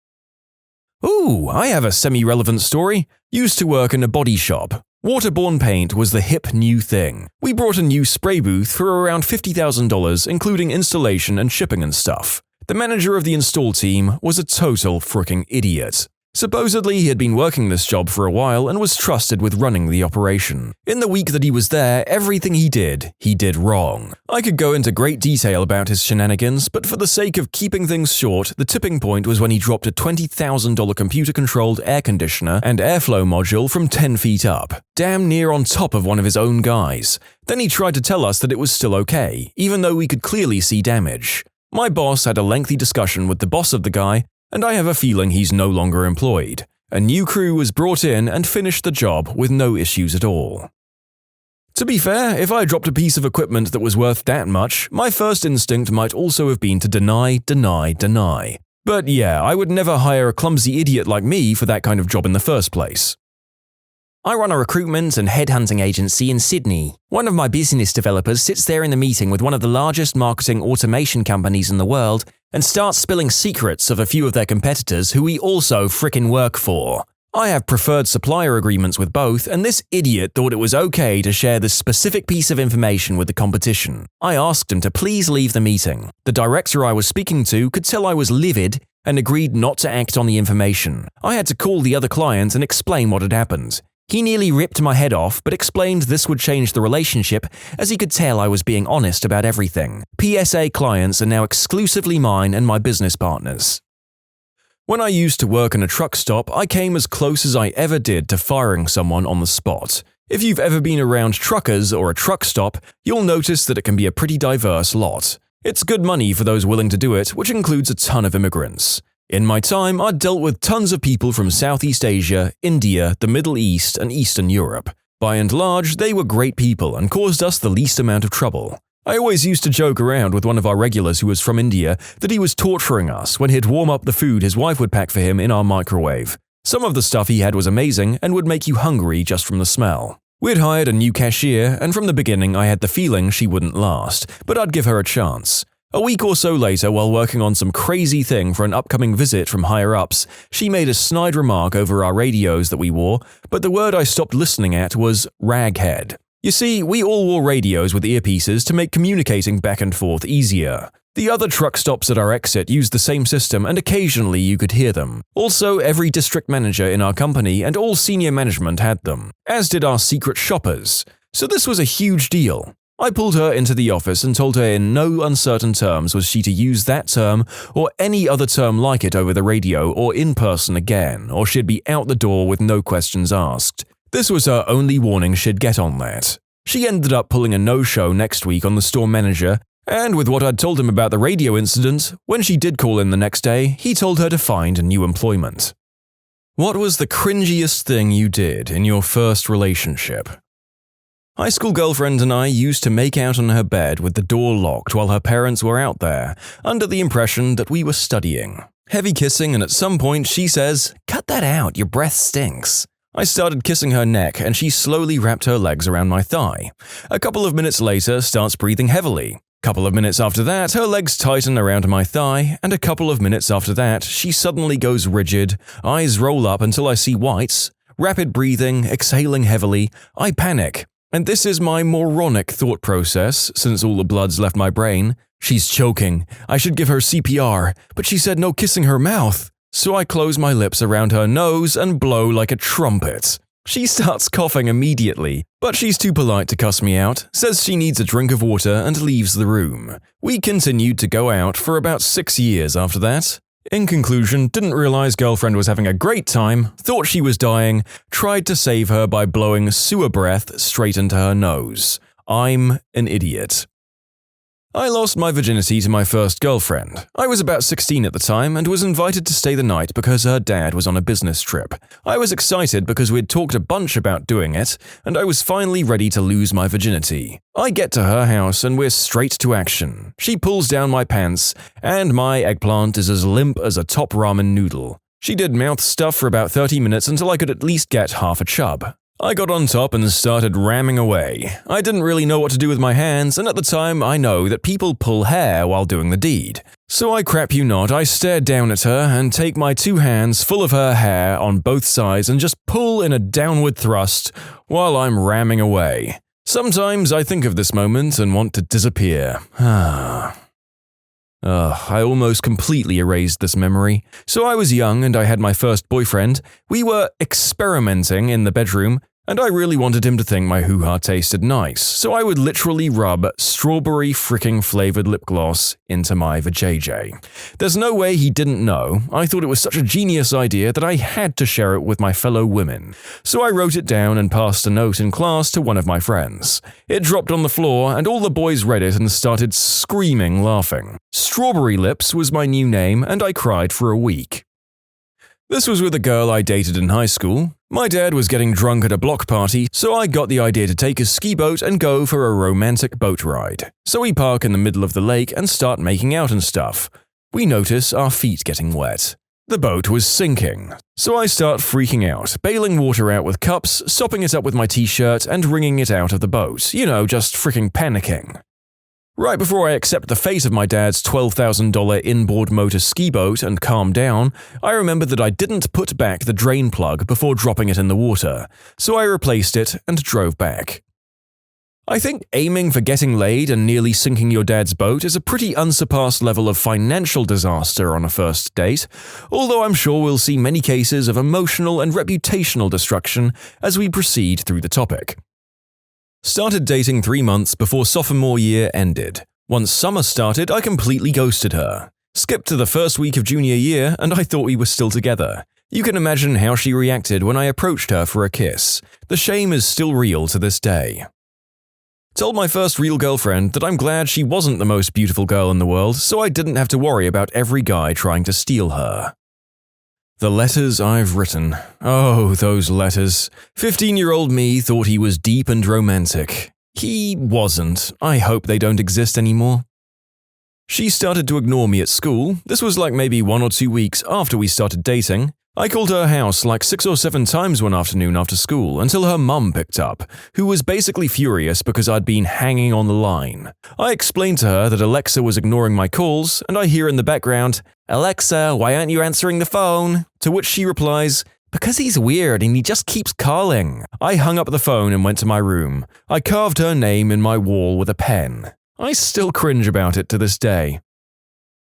[SPEAKER 1] Ooh, I have a semi-relevant story. Used to work in a body shop. Waterborne paint was the hip new thing. We brought a new spray booth for around $50,000, including installation and shipping and stuff. The manager of the install team was a total fricking idiot. Supposedly, he had been working this job for a while and was trusted with running the operation. In the week that he was there, everything he did wrong. I could go into great detail about his shenanigans, but for the sake of keeping things short, the tipping point was when he dropped a $20,000 computer-controlled air conditioner and airflow module from 10 feet up, damn near on top of one of his own guys. Then he tried to tell us that it was still okay, even though we could clearly see damage. My boss had a lengthy discussion with the boss of the guy, and I have a feeling he's no longer employed. A new crew was brought in and finished the job with no issues at all. To be fair, if I dropped a piece of equipment that was worth that much, my first instinct might also have been to deny. But yeah, I would never hire a clumsy idiot like me for that kind of job in the first place.
[SPEAKER 2] I run a recruitment and headhunting agency in Sydney. One of my business developers sits there in the meeting with one of the largest marketing automation companies in the world and starts spilling secrets of a few of their competitors who we also frickin' work for. I have preferred supplier agreements with both, and this idiot thought it was okay to share this specific piece of information with the competition. I asked him to please leave the meeting. The director I was speaking to could tell I was livid and agreed not to act on the information. I had to call the other client and explain what had happened. He nearly ripped my head off, but explained this would change the relationship as he could tell I was being honest about everything. PSA clients are now exclusively mine and my business partners. When I used to work in a truck stop, I came as close as I ever did to firing someone on the spot. If you've ever been around truckers or a truck stop, you'll notice that it can be a pretty diverse lot. It's good money for those willing to do it, which includes a ton of immigrants. In my time, I'd dealt with tons of people from Southeast Asia, India, the Middle East, and Eastern Europe. By and large, they were great people and caused us the least amount of trouble. I always used to joke around with one of our regulars who was from India that he was torturing us when he'd warm up the food his wife would pack for him in our microwave. Some of the stuff he had was amazing and would make you hungry just from the smell. We'd hired a new cashier, and from the beginning I had the feeling she wouldn't last, but I'd give her a chance. A week or so later, while working on some crazy thing for an upcoming visit from higher-ups, she made a snide remark over our radios that we wore, but the word I stopped listening at was raghead. You see, we all wore radios with earpieces to make communicating back and forth easier. The other truck stops at our exit used the same system and occasionally you could hear them. Also, every district manager in our company and all senior management had them, as did our secret shoppers. So this was a huge deal. I pulled her into the office and told her in no uncertain terms was she to use that term or any other term like it over the radio or in person again, or she'd be out the door with no questions asked. This was her only warning she'd get on that. She ended up pulling a no-show next week on the store manager, and with what I'd told him about the radio incident, when she did call in the next day, he told her to find new employment. What was the cringiest thing you did in your first relationship? High school girlfriend and I used to make out on her bed with the door locked while her parents were out there, under the impression that we were studying. Heavy kissing, and at some point she says, "Cut that out, your breath stinks." I started kissing her neck and she slowly wrapped her legs around my thigh. A couple of minutes later starts breathing heavily. Couple of minutes after that, her legs tighten around my thigh, and a couple of minutes after that, she suddenly goes rigid, eyes roll up until I see whites, rapid breathing, exhaling heavily. I panic. And this is my moronic thought process, since all the blood's left my brain. She's choking. I should give her CPR, but she said no kissing her mouth. So I close my lips around her nose and blow like a trumpet. She starts coughing immediately, but she's too polite to cuss me out, says she needs a drink of water and leaves the room. We continued to go out for about 6 years after that. In conclusion, didn't realize girlfriend was having a great time, thought she was dying, tried to save her by blowing sewer breath straight into her nose. I'm an idiot. I lost my virginity to my first girlfriend. I was about 16 at the time and was invited to stay the night because her dad was on a business trip. I was excited because we'd talked a bunch about doing it, and I was finally ready to lose my virginity. I get to her house and we're straight to action. She pulls down my pants, and my eggplant is as limp as a top ramen noodle.
[SPEAKER 1] She did mouth stuff for about 30 minutes until I could at least get half a chub. I got on top and started ramming away. I didn't really know what to do with my hands, and at the time I know that people pull hair while doing the deed. So I crap you not, I stared down at her and take my 2 hands full of her hair on both sides and just pull in a downward thrust while I'm ramming away. Sometimes I think of this moment and want to disappear. I almost completely erased this memory. So I was young and I had my first boyfriend. We were experimenting in the bedroom, and I really wanted him to think my hoo-ha tasted nice, so I would literally rub strawberry fricking flavored lip gloss into my vajayjay. There's no way he didn't know. I thought it was such a genius idea that I had to share it with my fellow women. So I wrote it down and passed a note in class to one of my friends. It dropped on the floor and all the boys read it and started screaming laughing. Strawberry Lips was my new name and I cried for a week. This was with a girl I dated in high school. My dad was getting drunk at a block party, so I got the idea to take a ski boat and go for a romantic boat ride. So we park in the middle of the lake and start making out and stuff. We notice our feet getting wet. The boat was sinking, so I start freaking out, bailing water out with cups, sopping it up with my t-shirt and wringing it out of the boat. You know, just freaking panicking. Right before I accept the fate of my dad's $12,000 inboard motor ski boat and calm down, I remember that I didn't put back the drain plug before dropping it in the water, so I replaced it and drove back. I think aiming for getting laid and nearly sinking your dad's boat is a pretty unsurpassed level of financial disaster on a first date, although I'm sure we'll see many cases of emotional and reputational destruction as we proceed through the topic. Started dating 3 months before sophomore year ended. Once summer started, I completely ghosted her. Skipped to the first week of junior year, and I thought we were still together. You can imagine how she reacted when I approached her for a kiss. The shame is still real to this day. Told my first real girlfriend that I'm glad she wasn't the most beautiful girl in the world, so I didn't have to worry about every guy trying to steal her. The letters I've written. Oh, those letters. 15-year-old me thought he was deep and romantic. He wasn't. I hope they don't exist anymore. She started to ignore me at school. This was like maybe 1 or 2 weeks after we started dating. I called her house like 6 or 7 times one afternoon after school until her mum picked up, who was basically furious because I'd been hanging on the line. I explained to her that Alexa was ignoring my calls, and I hear in the background, "Alexa, why aren't you answering the phone?" To which she replies, "Because he's weird and he just keeps calling." I hung up the phone and went to my room. I carved her name in my wall with a pen. I still cringe about it to this day.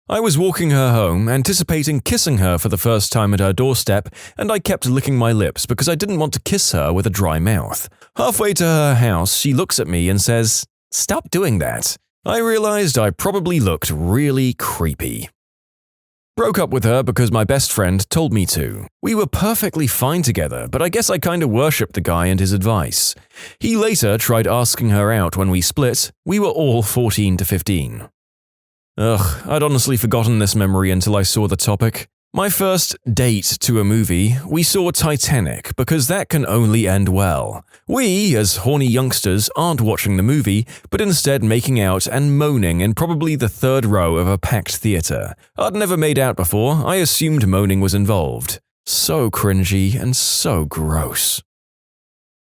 [SPEAKER 1] I was walking her home, anticipating kissing her for the first time at her doorstep, and I kept licking my lips because I didn't want to kiss her with a dry mouth. Halfway to her house, she looks at me and says, "Stop doing that." I realized I probably looked really creepy. Broke up with her because my best friend told me to. We were perfectly fine together, but I guess I kinda worshipped the guy and his advice. He later tried asking her out when we split. We were all 14 to 15. I'd honestly forgotten this memory until I saw the topic. My first date to a movie, we saw Titanic because that can only end well. We, as horny youngsters, aren't watching the movie, but instead making out and moaning in probably the 3rd row of a packed theater. I'd never made out before, I assumed moaning was involved. So cringy and so gross.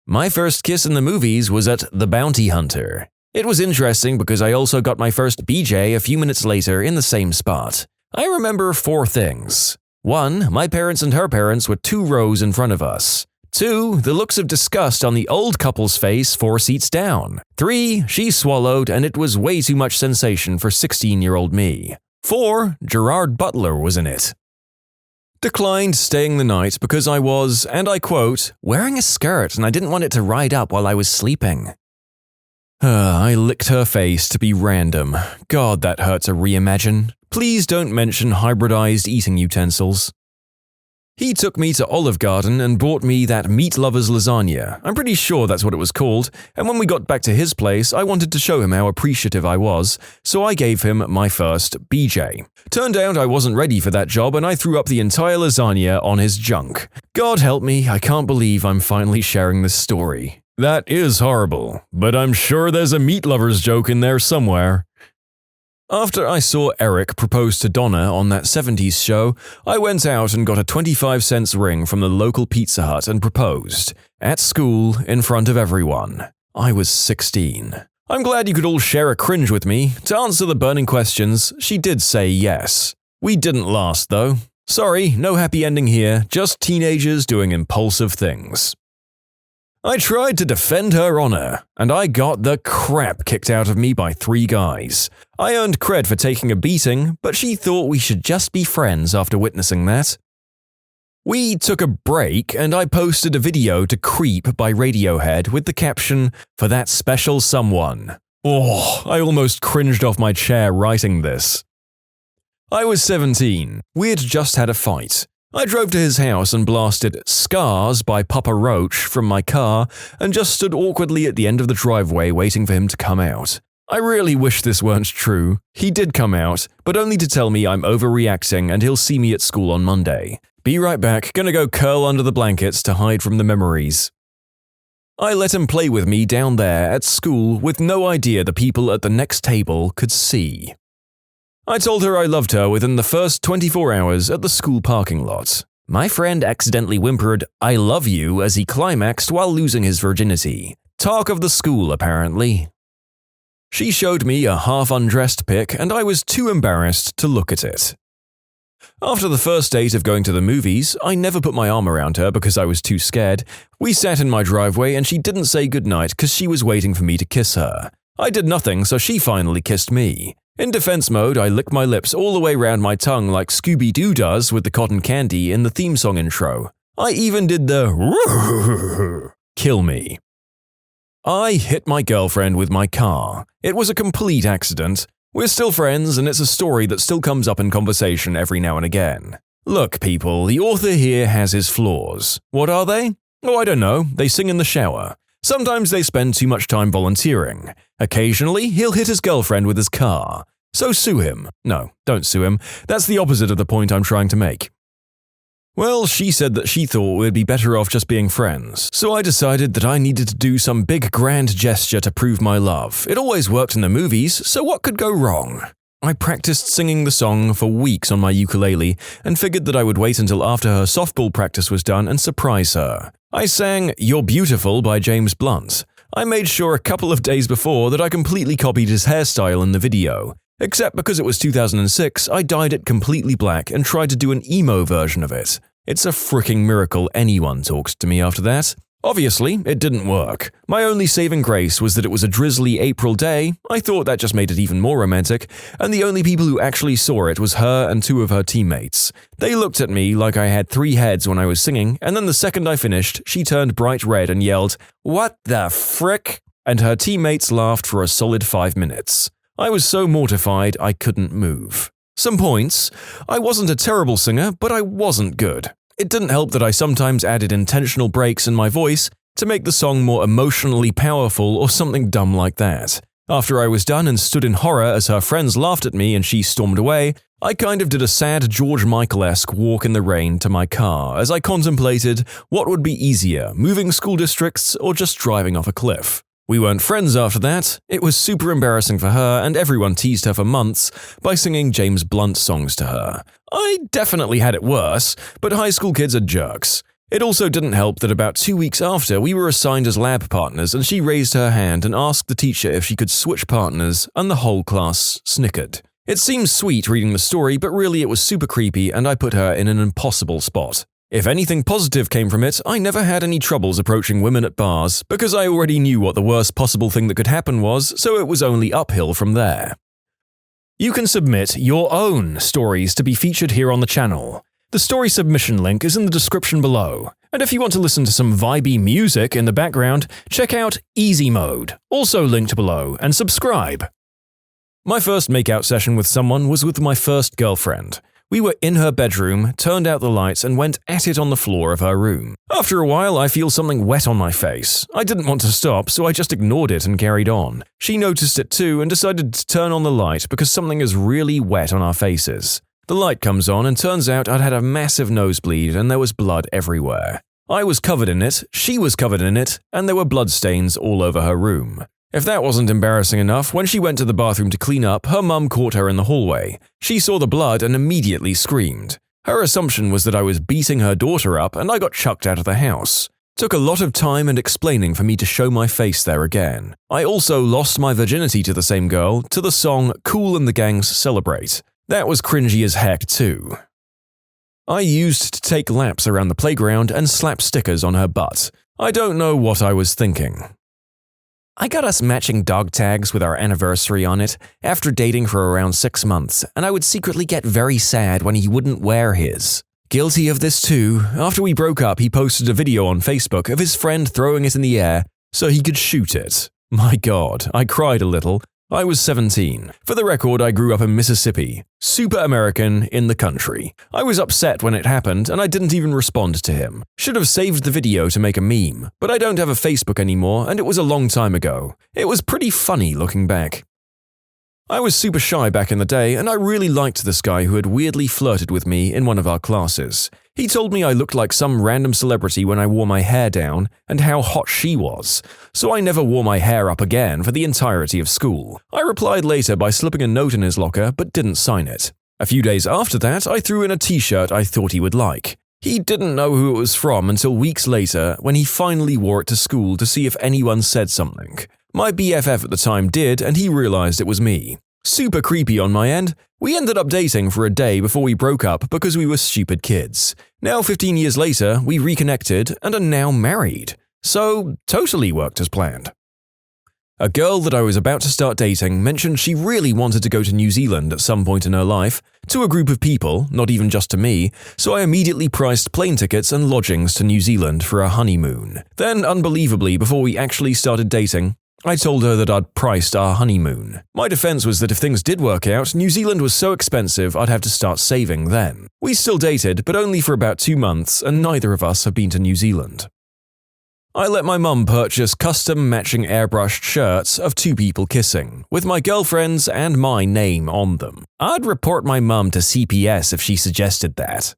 [SPEAKER 1] My first kiss in the movies was at The Bounty Hunter. It was interesting because I also got my first BJ a few minutes later in the same spot. I remember 4 things. 1, my parents and her parents were 2 rows in front of us. 2, the looks of disgust on the old couple's face 4 seats down. 3, she swallowed and it was way too much sensation for 16-year-old me. 4, Gerard Butler was in it. Declined staying the night because I was, and I quote, wearing a skirt and I didn't want it to ride up while I was sleeping. I licked her face to be random. God, that hurt to reimagine. Please don't mention hybridized eating utensils. He took me to Olive Garden and bought me that meat lover's lasagna. I'm pretty sure that's what it was called, and when we got back to his place, I wanted to show him how appreciative I was, so I gave him my first BJ. Turned out I wasn't ready for that job and I threw up the entire lasagna on his junk. God help me, I can't believe I'm finally sharing this story. That is horrible, but I'm sure there's a meat lover's joke in there somewhere. After I saw Eric propose to Donna on that 70s show, I went out and got a 25-cent ring from the local Pizza Hut and proposed. At school, in front of everyone. I was 16. I'm glad you could all share a cringe with me. To answer the burning questions, she did say yes. We didn't last, though. Sorry, no happy ending here, just teenagers doing impulsive things. I tried to defend her honor, and I got the crap kicked out of me by 3 guys. I earned cred for taking a beating, but she thought we should just be friends after witnessing that. We took a break, and I posted a video to Creep by Radiohead with the caption, "For that special someone." Oh, I almost cringed off my chair writing this. I was 17. We had just had a fight. I drove to his house and blasted "Scars" by Papa Roach from my car and just stood awkwardly at the end of the driveway waiting for him to come out. I really wish this weren't true. He did come out, but only to tell me I'm overreacting and he'll see me at school on Monday. Be right back, gonna go curl under the blankets to hide from the memories. I let him play with me down there at school with no idea the people at the next table could see. I told her I loved her within the first 24 hours at the school parking lot. My friend accidentally whimpered, "I love you," as he climaxed while losing his virginity. Talk of the school, apparently. She showed me a half-undressed pic, and I was too embarrassed to look at it. After the first date of going to the movies, I never put my arm around her because I was too scared. We sat in my driveway and she didn't say goodnight because she was waiting for me to kiss her. I did nothing, so she finally kissed me. In defense mode, I licked my lips all the way round my tongue like Scooby-Doo does with the cotton candy in the theme song intro. I even did the kill me. I hit my girlfriend with my car. It was a complete accident. We're still friends, and it's a story that still comes up in conversation every now and again. Look, people, the author here has his flaws. What are they? Oh, I don't know. They sing in the shower. Sometimes they spend too much time volunteering. Occasionally, he'll hit his girlfriend with his car. So sue him. No, don't sue him. That's the opposite of the point I'm trying to make. Well, she said that she thought we'd be better off just being friends, so I decided that I needed to do some big grand gesture to prove my love. It always worked in the movies, so what could go wrong? I practiced singing the song for weeks on my ukulele and figured that I would wait until after her softball practice was done and surprise her. I sang "You're Beautiful" by James Blunt. I made sure a couple of days before that I completely copied his hairstyle in the video. Except because it was 2006, I dyed it completely black and tried to do an emo version of it. It's a fricking miracle anyone talks to me after that. Obviously, it didn't work. My only saving grace was that it was a drizzly April day. I thought that just made it even more romantic, and the only people who actually saw it was her and 2 of her teammates. They looked at me like I had 3 heads when I was singing, and then the second I finished, she turned bright red and yelled, "What the frick?" And her teammates laughed for a solid 5 minutes. I was so mortified I couldn't move. Some points. I wasn't a terrible singer, but I wasn't good. It didn't help that I sometimes added intentional breaks in my voice to make the song more emotionally powerful or something dumb like that. After I was done and stood in horror as her friends laughed at me and she stormed away, I kind of did a sad George Michael-esque walk in the rain to my car as I contemplated what would be easier, moving school districts or just driving off a cliff. We weren't friends after that. It was super embarrassing for her, and everyone teased her for months by singing James Blunt songs to her. I definitely had it worse, but high school kids are jerks. It also didn't help that about 2 weeks after, we were assigned as lab partners and she raised her hand and asked the teacher if she could switch partners, and the whole class snickered. It seems sweet reading the story, but really it was super creepy and I put her in an impossible spot. If anything positive came from it, I never had any troubles approaching women at bars because I already knew what the worst possible thing that could happen was, so it was only uphill from there. You can submit your own stories to be featured here on the channel. The story submission link is in the description below. And if you want to listen to some vibey music in the background, check out easymode, also linked below, and subscribe. My first makeout session with someone was with my first girlfriend. We were in her bedroom, turned out the lights, and went at it on the floor of her room. After a while, I feel something wet on my face. I didn't want to stop, so I just ignored it and carried on. She noticed it too and decided to turn on the light because something is really wet on our faces. The light comes on and turns out I'd had a massive nosebleed and there was blood everywhere. I was covered in it, she was covered in it, and there were bloodstains all over her room. If that wasn't embarrassing enough, when she went to the bathroom to clean up, her mum caught her in the hallway. She saw the blood and immediately screamed. Her assumption was that I was beating her daughter up and I got chucked out of the house. Took a lot of time and explaining for me to show my face there again. I also lost my virginity to the same girl to the song Kool and the Gang's Celebrate. That was cringy as heck too. I used to take laps around the playground and slap stickers on her butt. I don't know what I was thinking. I got us matching dog tags with our anniversary on it after dating for around 6 months, and I would secretly get very sad when he wouldn't wear his. Guilty of this too. After we broke up, he posted a video on Facebook of his friend throwing it in the air so he could shoot it. My God, I cried a little. I was 17. For the record, I grew up in Mississippi. Super American in the country. I was upset when it happened and I didn't even respond to him. Should have saved the video to make a meme, but I don't have a Facebook anymore and it was a long time ago. It was pretty funny looking back. I was super shy back in the day and I really liked this guy who had weirdly flirted with me in one of our classes. He told me I looked like some random celebrity when I wore my hair down and how hot she was, so I never wore my hair up again for the entirety of school. I replied later by slipping a note in his locker but didn't sign it. A few days after that, I threw in a t-shirt I thought he would like. He didn't know who it was from until weeks later when he finally wore it to school to see if anyone said something. My BFF at the time did, and he realized it was me. Super creepy on my end. We ended up dating for a day before we broke up because we were stupid kids. Now 15 years later, we reconnected and are now married. So, totally worked as planned. A girl that I was about to start dating mentioned she really wanted to go to New Zealand at some point in her life, to a group of people, not even just to me, so I immediately priced plane tickets and lodgings to New Zealand for a honeymoon. Then, unbelievably, before we actually started dating, I told her that I'd priced our honeymoon. My defense was that if things did work out, New Zealand was so expensive I'd have to start saving then. We still dated, but only for about 2 months, and neither of us have been to New Zealand. I let my mum purchase custom matching airbrushed shirts of 2 people kissing, with my girlfriend's and my name on them. I'd report my mum to CPS if she suggested that.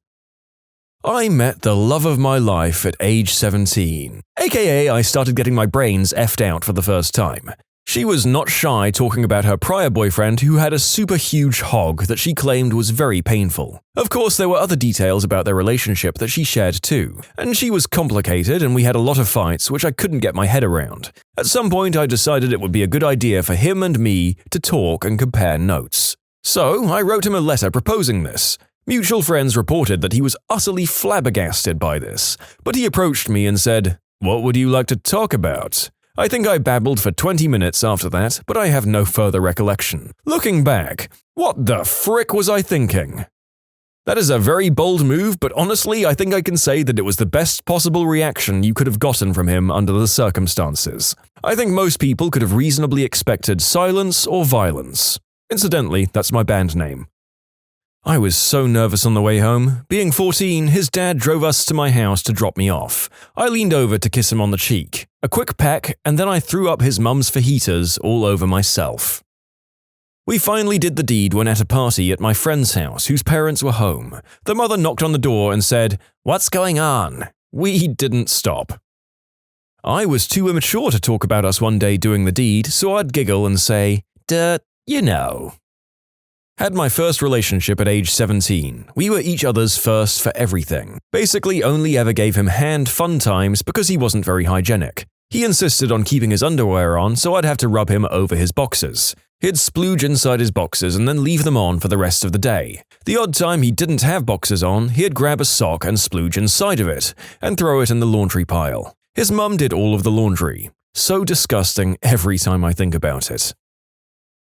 [SPEAKER 1] I met the love of my life at age 17, aka I started getting my brains effed out for the first time. She was not shy talking about her prior boyfriend who had a super huge hog that she claimed was very painful. Of course, there were other details about their relationship that she shared too, and she was complicated and we had a lot of fights which I couldn't get my head around. At some point, I decided it would be a good idea for him and me to talk and compare notes. So, I wrote him a letter proposing this. Mutual friends reported that he was utterly flabbergasted by this, but he approached me and said, "What would you like to talk about?" I think I babbled for 20 minutes after that, but I have no further recollection. Looking back, what the frick was I thinking? That is a very bold move, but honestly, I think I can say that it was the best possible reaction you could have gotten from him under the circumstances. I think most people could have reasonably expected silence or violence. Incidentally, that's my band name. I was so nervous on the way home. Being 14, his dad drove us to my house to drop me off. I leaned over to kiss him on the cheek. A quick peck, and then I threw up his mum's fajitas all over myself. We finally did the deed when at a party at my friend's house whose parents were home. The mother knocked on the door and said, "What's going on?" We didn't stop. I was too immature to talk about us one day doing the deed, so I'd giggle and say, "Duh, you know." Had my first relationship at age 17. We were each other's first for everything. Basically only ever gave him hand fun times because he wasn't very hygienic. He insisted on keeping his underwear on, so I'd have to rub him over his boxers. He'd splooge inside his boxers and then leave them on for the rest of the day. The odd time he didn't have boxers on, he'd grab a sock and splooge inside of it, and throw it in the laundry pile. His mum did all of the laundry. So disgusting every time I think about it.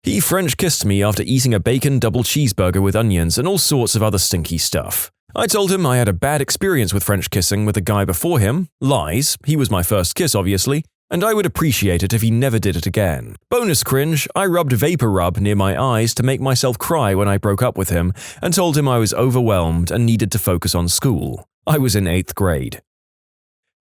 [SPEAKER 1] He French kissed me after eating a bacon double cheeseburger with onions and all sorts of other stinky stuff. I told him I had a bad experience with French kissing with a guy before him, lies, he was my first kiss obviously, and I would appreciate it if he never did it again. Bonus cringe, I rubbed Vapor Rub near my eyes to make myself cry when I broke up with him and told him I was overwhelmed and needed to focus on school. I was in 8th grade.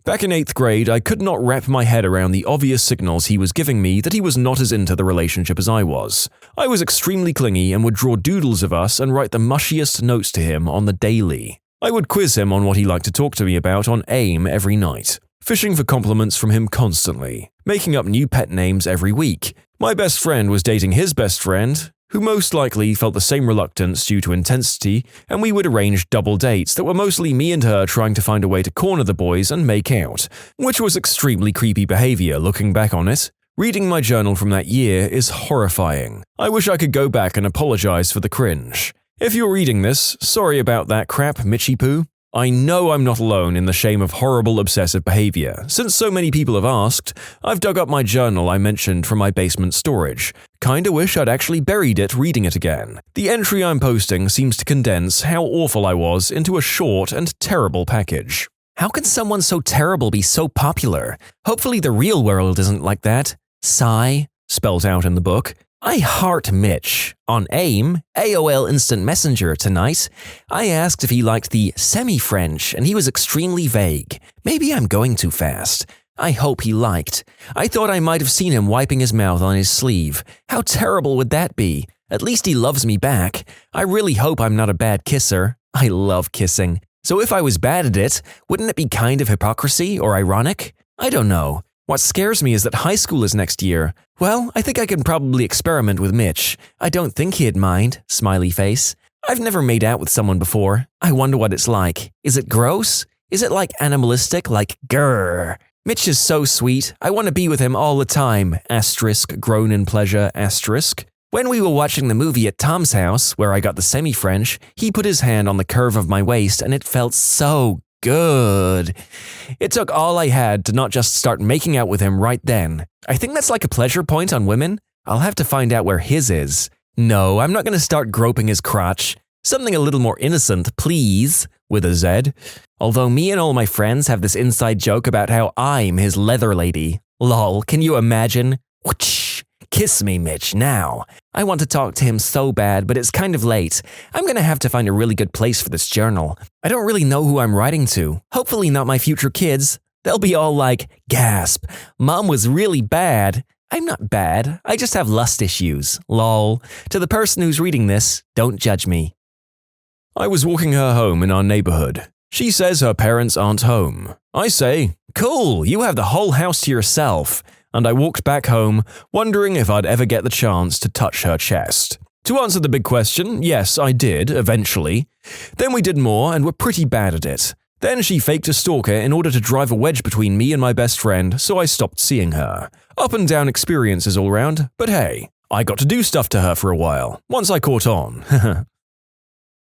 [SPEAKER 1] Back in 8th grade, I could not wrap my head around the obvious signals he was giving me that he was not as into the relationship as I was. I was extremely clingy and would draw doodles of us and write the mushiest notes to him on the daily. I would quiz him on what he liked to talk to me about on AIM every night. fishing for compliments from him constantly, making up new pet names every week. My best friend was dating his best friend, who most likely felt the same reluctance due to intensity, and we would arrange double dates that were mostly me and her trying to find a way to corner the boys and make out, which was extremely creepy behavior looking back on it. Reading my journal from that year is horrifying. I wish I could go back and apologize for the cringe. If you're reading this, sorry about that crap, Mitchy Poo. I know I'm not alone in the shame of horrible obsessive behavior. Since so many people have asked, I've dug up my journal I mentioned from my basement storage. Kinda wish I'd actually buried it reading it again. The entry I'm posting seems to condense how awful I was into a short and terrible package.
[SPEAKER 2] How can someone so terrible be so popular? Hopefully the real world isn't like that. Sigh, spelled out in the book. I heart Mitch. On AIM, AOL Instant Messenger tonight, I asked if he liked the semi-French, and he was extremely vague. Maybe I'm going too fast. I hope he liked. I thought I might have seen him wiping his mouth on his sleeve. How terrible would that be? At least he loves me back. I really hope I'm not a bad kisser. I love kissing. So if I was bad at it, wouldn't it be kind of hypocrisy or ironic? I don't know. What scares me is that high school is next year. Well, I think I can probably experiment with Mitch. I don't think he'd mind, smiley face. I've never made out with someone before. I wonder what it's like. Is it gross? Is it like animalistic, like grrr? Mitch is so sweet. I want to be with him all the time. Asterisk, grown in pleasure, asterisk. When we were watching the movie at Tom's house, where I got the semi-French, he put his hand on the curve of my waist and it felt so good. It took all I had to not just start making out with him right then. I think that's like a pleasure point on women. I'll have to find out where his is. No, I'm not going to start groping his crotch. Something a little more innocent, please, with a Z. Although me and all my friends have this inside joke about how I'm his leather lady. Lol, can you imagine? Whoosh. Kiss me, Mitch, now. I want to talk to him so bad, but it's kind of late. I'm gonna have to find a really good place for this journal. I don't really know who I'm writing to. Hopefully not my future kids. They'll be all like, gasp, Mom was really bad. I'm not bad, I just have lust issues. Lol. To the person who's reading this, don't judge me.
[SPEAKER 1] I was walking her home in our neighborhood. She says her parents aren't home. I say, cool, you have the whole house to yourself. And I walked back home, wondering if I'd ever get the chance to touch her chest. To answer the big question, yes, I did, eventually. Then we did more and were pretty bad at it. Then she faked a stalker in order to drive a wedge between me and my best friend, so I stopped seeing her. Up and down experiences all round, but hey, I got to do stuff to her for a while, once I caught on.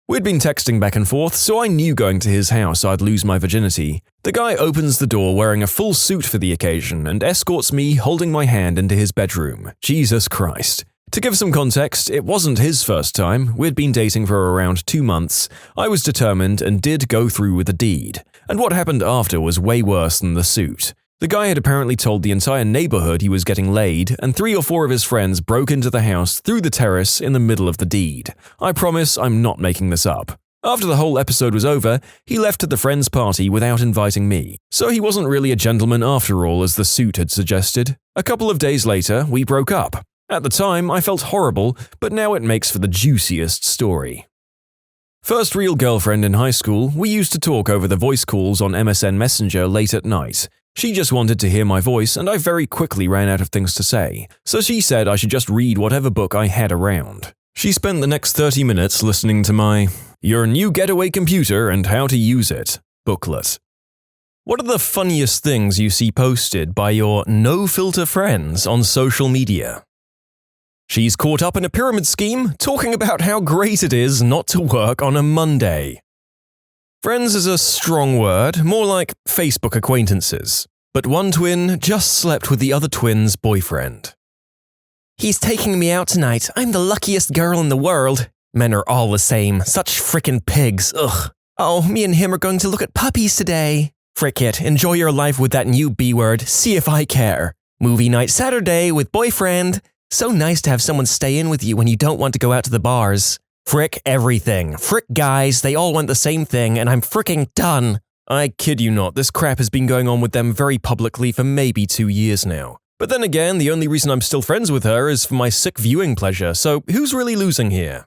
[SPEAKER 1] We'd been texting back and forth, so I knew going to his house I'd lose my virginity. The guy opens the door wearing a full suit for the occasion and escorts me holding my hand into his bedroom. Jesus Christ. To give some context, it wasn't his first time. We'd been dating for around 2 months. I was determined and did go through with the deed. And what happened after was way worse than the suit. The guy had apparently told the entire neighborhood he was getting laid, and 3 or 4 of his friends broke into the house through the terrace in the middle of the deed. I promise I'm not making this up. After the whole episode was over, he left at the friend's party without inviting me. So he wasn't really a gentleman after all, as the suit had suggested. A couple of days later, we broke up. At the time, I felt horrible, but now it makes for the juiciest story. First real girlfriend in high school, we used to talk over the voice calls on MSN Messenger late at night. She just wanted to hear my voice, and I very quickly ran out of things to say, so she said I should just read whatever book I had around. She spent the next 30 minutes listening to my Your New Getaway Computer and How to Use It booklet. What are the funniest things you see posted by your no-filter friends on social media? She's caught up in a pyramid scheme, talking about how great it is not to work on a Monday. Friends is a strong word, more like Facebook acquaintances. But one twin just slept with the other twin's boyfriend. He's taking me out tonight. I'm the luckiest girl in the world. Men are all the same. Such frickin' pigs. Ugh. Oh, me and him are going to look at puppies today. Frick it. Enjoy your life with that new B-word. See if I care. Movie night Saturday with boyfriend. So nice to have someone stay in with you when you don't want to go out to the bars. Frick everything. Frick guys, they all want the same thing, and I'm fricking done. I kid you not, this crap has been going on with them very publicly for maybe 2 years now. But then again, the only reason I'm still friends with her is for my sick viewing pleasure, so who's really losing here?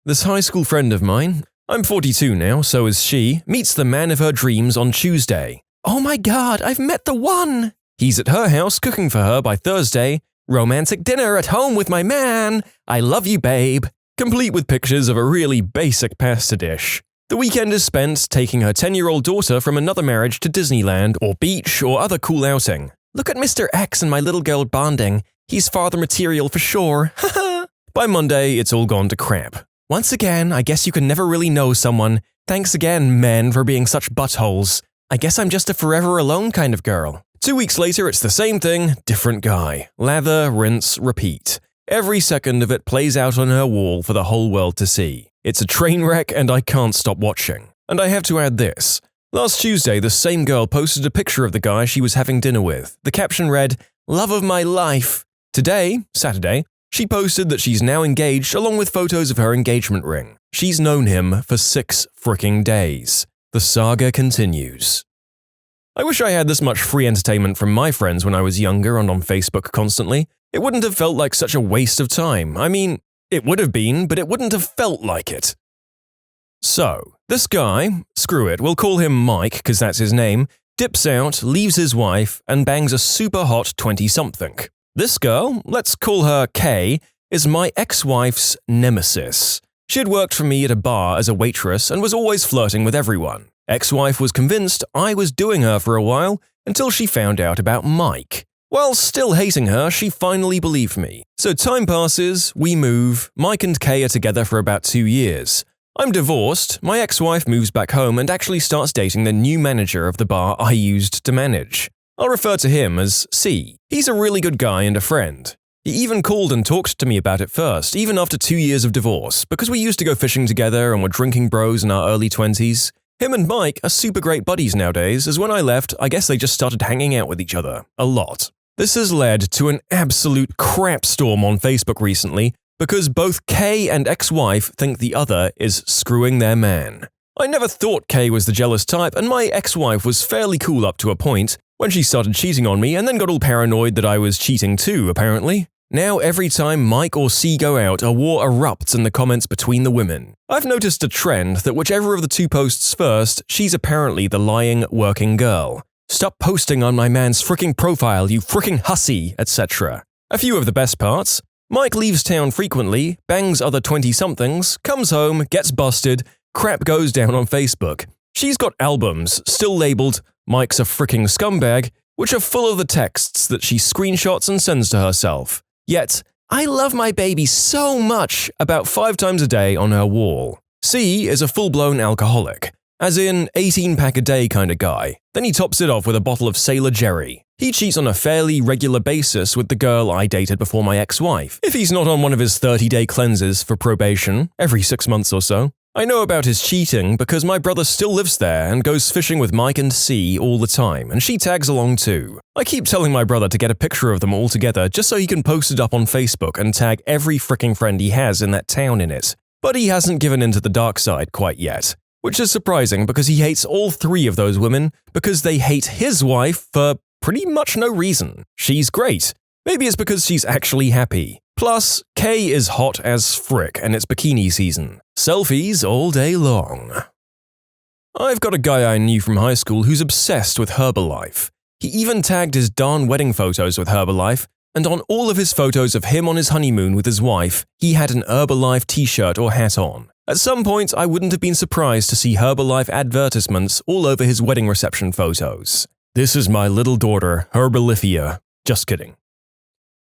[SPEAKER 1] This high school friend of mine, I'm 42 now, so is she, meets the man of her dreams on Tuesday.
[SPEAKER 2] Oh my god, I've met the one!
[SPEAKER 1] He's at her house cooking for her by Thursday.
[SPEAKER 2] Romantic dinner at home with my man! I love you, babe!
[SPEAKER 1] Complete with pictures of a really basic pasta dish. The weekend is spent taking her 10-year-old daughter from another marriage to Disneyland or beach or other cool outing.
[SPEAKER 2] Look at Mr. X and my little girl bonding. He's father material for sure. Haha!
[SPEAKER 1] By Monday, it's all gone to crap.
[SPEAKER 2] Once again, I guess you can never really know someone. Thanks again, men, for being such buttholes. I guess I'm just a forever alone kind of girl.
[SPEAKER 1] 2 weeks later, it's the same thing, different guy. Lather, rinse, repeat. Every second of it plays out on her wall for the whole world to see. It's a train wreck and I can't stop watching. And I have to add this. Last Tuesday, the same girl posted a picture of the guy she was having dinner with. The caption read, "Love of my life." Today, Saturday, she posted that she's now engaged along with photos of her engagement ring. She's known him for 6 fricking days. The saga continues. I wish I had this much free entertainment from my friends when I was younger and on Facebook constantly. It wouldn't have felt like such a waste of time. I mean, it would have been, but it wouldn't have felt like it. So, this guy, screw it, we'll call him Mike because that's his name, dips out, leaves his wife, and bangs a super hot 20-something. This girl, let's call her Kay, is my ex-wife's nemesis. She had worked for me at a bar as a waitress and was always flirting with everyone. Ex-wife was convinced I was doing her for a while until she found out about Mike. While still hating her, she finally believed me. So time passes, we move, Mike and Kay are together for about 2 years. I'm divorced, my ex-wife moves back home and actually starts dating the new manager of the bar I used to manage. I'll refer to him as C. He's a really good guy and a friend. He even called and talked to me about it first, even after 2 years of divorce, because we used to go fishing together and were drinking bros in our early 20s. Him and Mike are super great buddies nowadays, as when I left, I guess they just started hanging out with each other. A lot. This has led to an absolute crap storm on Facebook recently, because both Kay and ex-wife think the other is screwing their man. I never thought Kay was the jealous type, and my ex-wife was fairly cool up to a point, when she started cheating on me and then got all paranoid that I was cheating too, apparently. Now every time Mike or C go out, a war erupts in the comments between the women. I've noticed a trend that whichever of the two posts first, she's apparently the lying working girl. Stop posting on my man's fricking profile, you fricking hussy, etc. A few of the best parts. Mike leaves town frequently, bangs other 20-somethings, comes home, gets busted, crap goes down on Facebook. She's got albums, still labeled, "Mike's a fricking scumbag," which are full of the texts that she screenshots and sends to herself. Yet, "I love my baby so much" about 5 times a day on her wall. C is a full-blown alcoholic, as in 18-pack a day kind of guy. Then he tops it off with a bottle of Sailor Jerry. He cheats on a fairly regular basis with the girl I dated before my ex-wife, if he's not on one of his 30-day cleanses for probation, every 6 months or so. I know about his cheating because my brother still lives there and goes fishing with Mike and C all the time, and she tags along too. I keep telling my brother to get a picture of them all together just so he can post it up on Facebook and tag every fricking friend he has in that town in it. But he hasn't given in to the dark side quite yet. Which is surprising because he hates all 3 of those women because they hate his wife for pretty much no reason. She's great. Maybe it's because she's actually happy. Plus, Kay is hot as frick and it's bikini season. Selfies all day long. I've got a guy I knew from high school who's obsessed with Herbalife. He even tagged his darn wedding photos with Herbalife, and on all of his photos of him on his honeymoon with his wife, he had an Herbalife t-shirt or hat on. At some point, I wouldn't have been surprised to see Herbalife advertisements all over his wedding reception photos. This is my little daughter, AmITheA. Just kidding.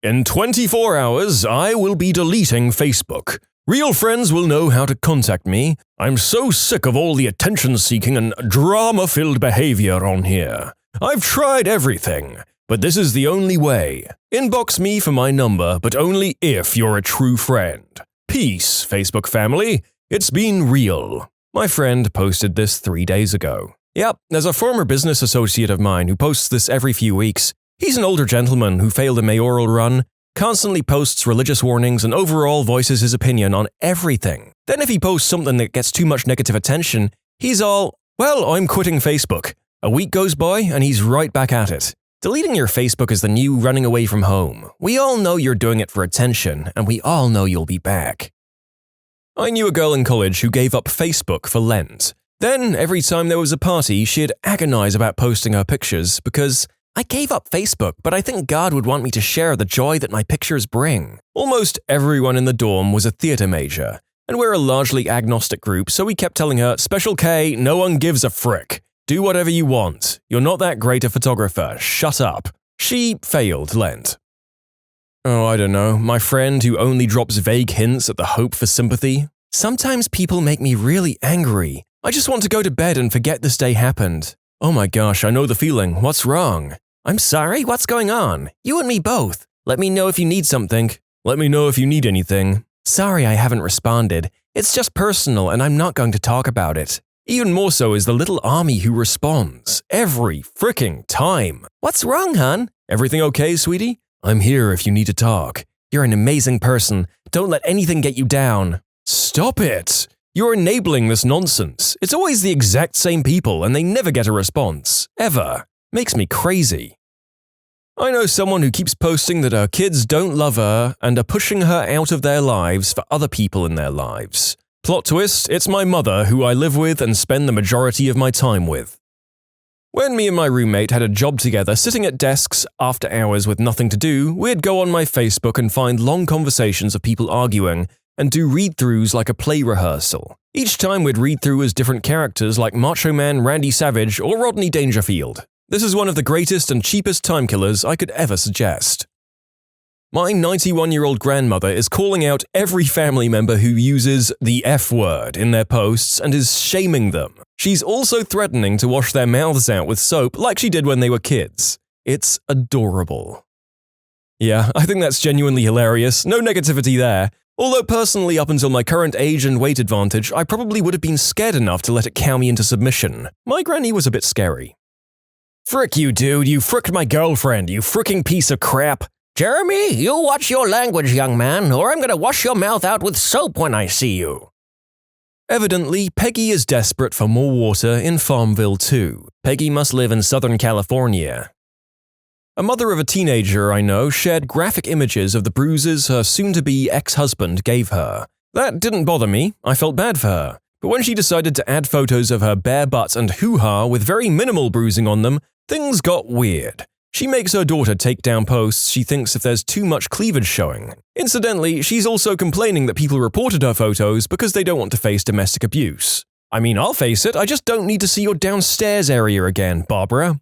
[SPEAKER 1] In 24 hours, I will be deleting Facebook. Real friends will know how to contact me. I'm so sick of all the attention-seeking and drama-filled behavior on here. I've tried everything, but this is the only way. Inbox me for my number, but only if you're a true friend. Peace, Facebook family. It's been real. My friend posted this 3 days ago. Yep, there's a former business associate of mine who posts this every few weeks. He's an older gentleman who failed a mayoral run, constantly posts religious warnings and overall voices his opinion on everything. Then if he posts something that gets too much negative attention, he's all, "Well, I'm quitting Facebook." A week goes by and he's right back at it. Deleting your Facebook is the new running away from home. We all know you're doing it for attention, and we all know you'll be back. I knew a girl in college who gave up Facebook for Lent. Then, every time there was a party, she'd agonize about posting her pictures because
[SPEAKER 2] I gave up Facebook, but I think God would want me to share the joy that my pictures bring.
[SPEAKER 1] almost everyone in the dorm was a theatre major, and we're a largely agnostic group, so we kept telling her, Special K, no one gives a frick. Do whatever you want. You're not that great a photographer. Shut up. She failed Lent. Oh, I don't know, my friend who only drops vague hints at the hope for sympathy. Sometimes people make me really angry. I just want to go to bed and forget this day happened. Oh my gosh, I know the feeling. What's wrong?
[SPEAKER 2] I'm sorry, what's going on? You and me both. Let me know if you need something.
[SPEAKER 1] Let me know if you need anything.
[SPEAKER 2] Sorry I haven't responded. It's just personal and I'm not going to talk about it.
[SPEAKER 1] Even more so is the little army who responds. Every fricking time.
[SPEAKER 2] What's wrong, hon?
[SPEAKER 1] Everything okay, sweetie? I'm here if you need to talk.
[SPEAKER 2] You're an amazing person. Don't let anything get you down.
[SPEAKER 1] Stop it! You're enabling this nonsense. It's always the exact same people and they never get a response. Ever. Makes me crazy. I know someone who keeps posting that her kids don't love her and are pushing her out of their lives for other people in their lives. Plot twist, it's my mother who I live with and spend the majority of my time with. When me and my roommate had a job together sitting at desks after hours with nothing to do, we'd go on my Facebook and find long conversations of people arguing and do read-throughs like a play rehearsal. Each time we'd read through as different characters like Macho Man Randy Savage or Rodney Dangerfield. This is one of the greatest and cheapest time killers I could ever suggest. My 91-year-old grandmother is calling out every family member who uses the F word in their posts and is shaming them. She's also threatening to wash their mouths out with soap like she did when they were kids. It's adorable. Yeah, I think that's genuinely hilarious. No negativity there. Although personally, up until my current age and weight advantage, I probably would have been scared enough to let it cow me into submission. My granny was a bit scary.
[SPEAKER 2] Frick you, dude. You fricked my girlfriend, you fricking piece of crap. Jeremy, you watch your language, young man, or I'm gonna wash your mouth out with soap when I see you.
[SPEAKER 1] Evidently, Peggy is desperate for more water in Farmville too. Peggy must live in Southern California. A mother of a teenager I know shared graphic images of the bruises her soon-to-be ex-husband gave her. That didn't bother me, I felt bad for her. But when she decided to add photos of her bare butt and hoo-ha with very minimal bruising on them, things got weird. She makes her daughter take down posts she thinks if there's too much cleavage showing. Incidentally, she's also complaining that people reported her photos because they don't want to face domestic abuse. I mean, I'll face it, I just don't need to see your downstairs area again, Barbara.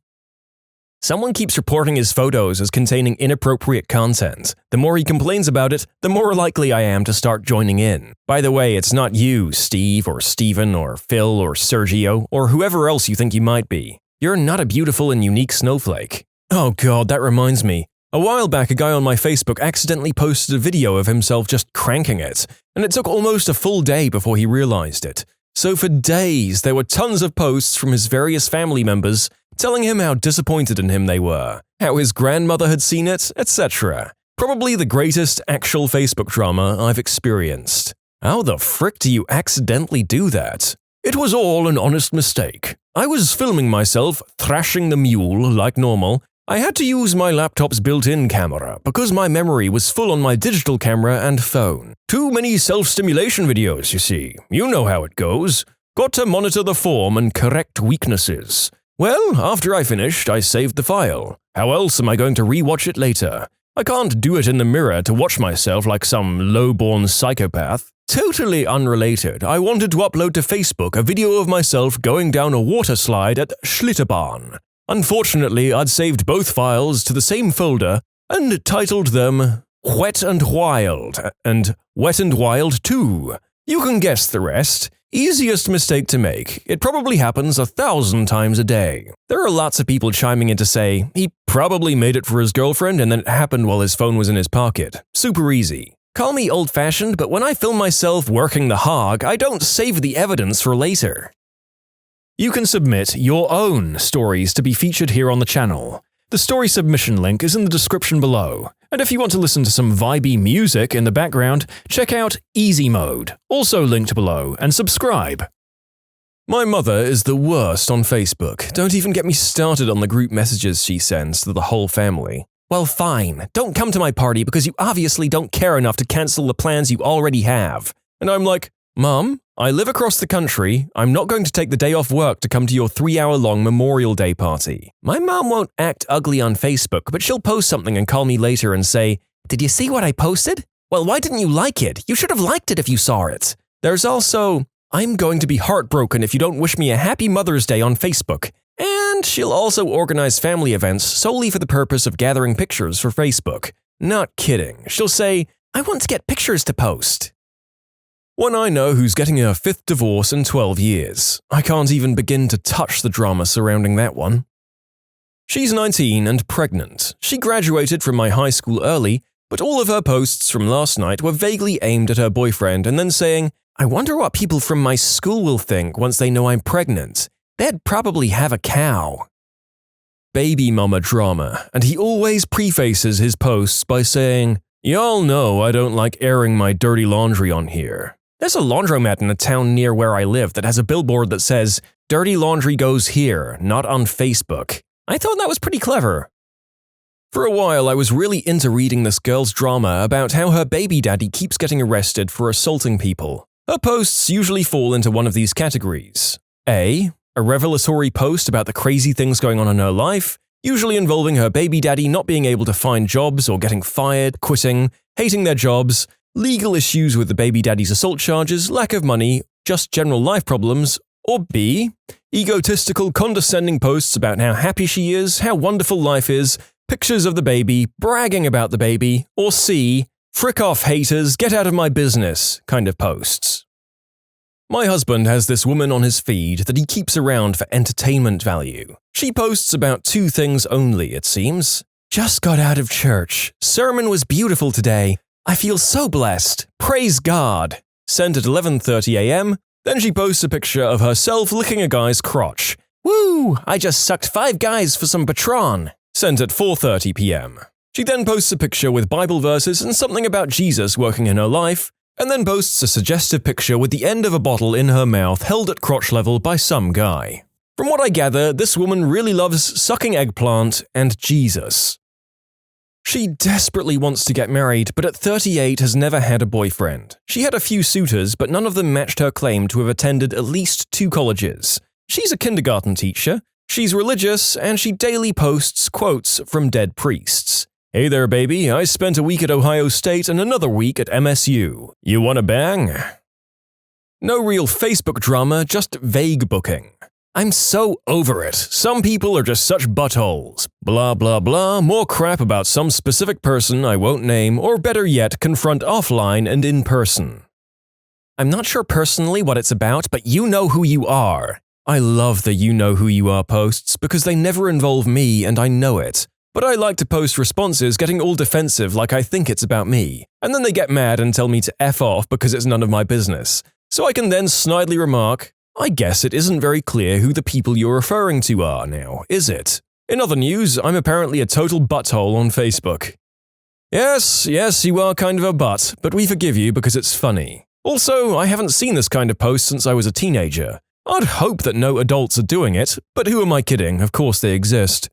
[SPEAKER 1] Someone keeps reporting his photos as containing inappropriate content. The more he complains about it, the more likely I am to start joining in. By the way, it's not you, Steve, or Steven, or Phil, or Sergio, or whoever else you think you might be. You're not a beautiful and unique snowflake. Oh god, that reminds me. A while back, a guy on my Facebook accidentally posted a video of himself just cranking it, and it took almost a full day before he realized it. So for days, there were tons of posts from his various family members telling him how disappointed in him they were, how his grandmother had seen it, etc. Probably the greatest actual Facebook drama I've experienced. How the frick do you accidentally do that? It was all an honest mistake. I was filming myself thrashing the mule like normal. I had to use my laptop's built-in camera because my memory was full on my digital camera and phone. Too many self-stimulation videos, you see. You know how it goes. Got to monitor the form and correct weaknesses. Well, after I finished, I saved the file. How else am I going to re-watch it later? I can't do it in the mirror to watch myself like some low-born psychopath. Totally unrelated, I wanted to upload to Facebook a video of myself going down a water slide at Schlitterbahn. Unfortunately, I'd saved both files to the same folder and titled them Wet and Wild and Wet and Wild 2. You can guess the rest. Easiest mistake to make. It probably happens 1,000 times a day. There are lots of people chiming in to say, he probably made it for his girlfriend and then it happened while his phone was in his pocket. Super easy. Call me old-fashioned, but when I film myself working the hog, I don't save the evidence for later. You can submit your own stories to be featured here on the channel. The story submission link is in the description below. And if you want to listen to some vibey music in the background, check out easymode, also linked below, and subscribe. My mother is the worst on Facebook. Don't even get me started on the group messages she sends to the whole family. Well, fine. Don't come to my party because you obviously don't care enough to cancel the plans you already have. And I'm like, Mom, I live across the country. I'm not going to take the day off work to come to your 3-hour-long Memorial Day party.
[SPEAKER 2] My mom won't act ugly on Facebook, but she'll post something and call me later and say, "Did you see what I posted? Well, why didn't you like it? You should have liked it if you saw it."
[SPEAKER 1] There's also, "I'm going to be heartbroken if you don't wish me a happy Mother's Day on Facebook." And she'll also organize family events solely for the purpose of gathering pictures for Facebook. Not kidding. She'll say,
[SPEAKER 2] "I want to get pictures to post."
[SPEAKER 1] One I know who's getting a 5th divorce in 12 years. I can't even begin to touch the drama surrounding that one. She's 19 and pregnant. She graduated from my high school early, but all of her posts from last night were vaguely aimed at her boyfriend and then saying, "I wonder what people from my school will think once they know I'm pregnant. They'd probably have a cow." Baby mama drama, and he always prefaces his posts by saying, "Y'all know I don't like airing my dirty laundry on here." There's a laundromat in a town near where I live that has a billboard that says, "Dirty laundry goes here, not on Facebook." I thought that was pretty clever. For a while, I was really into reading this girl's drama about how her baby daddy keeps getting arrested for assaulting people. Her posts usually fall into one of these categories. A revelatory post about the crazy things going on in her life, usually involving her baby daddy not being able to find jobs or getting fired, quitting, hating their jobs, legal issues with the baby daddy's assault charges, lack of money, just general life problems. Or B, egotistical, condescending posts about how happy she is, how wonderful life is, pictures of the baby, bragging about the baby. Or C, frick off haters, get out of my business kind of posts. My husband has this woman on his feed that he keeps around for entertainment value. She posts about 2 things only, it seems. "Just got out of church. Sermon was beautiful today. I feel so blessed. Praise God." Sent at 11:30 a.m. Then she posts a picture of herself licking a guy's crotch.
[SPEAKER 2] "Woo! I just sucked 5 guys for some Patron."
[SPEAKER 1] Sent at 4:30 p.m. She then posts a picture with Bible verses and something about Jesus working in her life, and then posts a suggestive picture with the end of a bottle in her mouth held at crotch level by some guy. From what I gather, this woman really loves sucking eggplant and Jesus. She desperately wants to get married, but at 38 has never had a boyfriend. She had a few suitors, but none of them matched her claim to have attended at least 2 colleges. She's a kindergarten teacher, she's religious, and she daily posts quotes from dead priests. "Hey there, baby, I spent a week at Ohio State and another week at MSU. You wanna bang?" No real Facebook drama, just vague booking. I'm so over it. Some people are just such buttholes. Blah blah blah, more crap about some specific person I won't name, or better yet, confront offline and in person. I'm not sure personally what it's about, but you know who you are. I love the "you know who you are" posts because they never involve me and I know it. But I like to post responses getting all defensive like I think it's about me, and then they get mad and tell me to F off because it's none of my business. So I can then snidely remark, "I guess it isn't very clear who the people you're referring to are now, is it?" In other news, I'm apparently a total butthole on Facebook. Yes, you are kind of a butt, but we forgive you because it's funny. Also, I haven't seen this kind of post since I was a teenager. I'd hope that no adults are doing it, but who am I kidding? Of course they exist.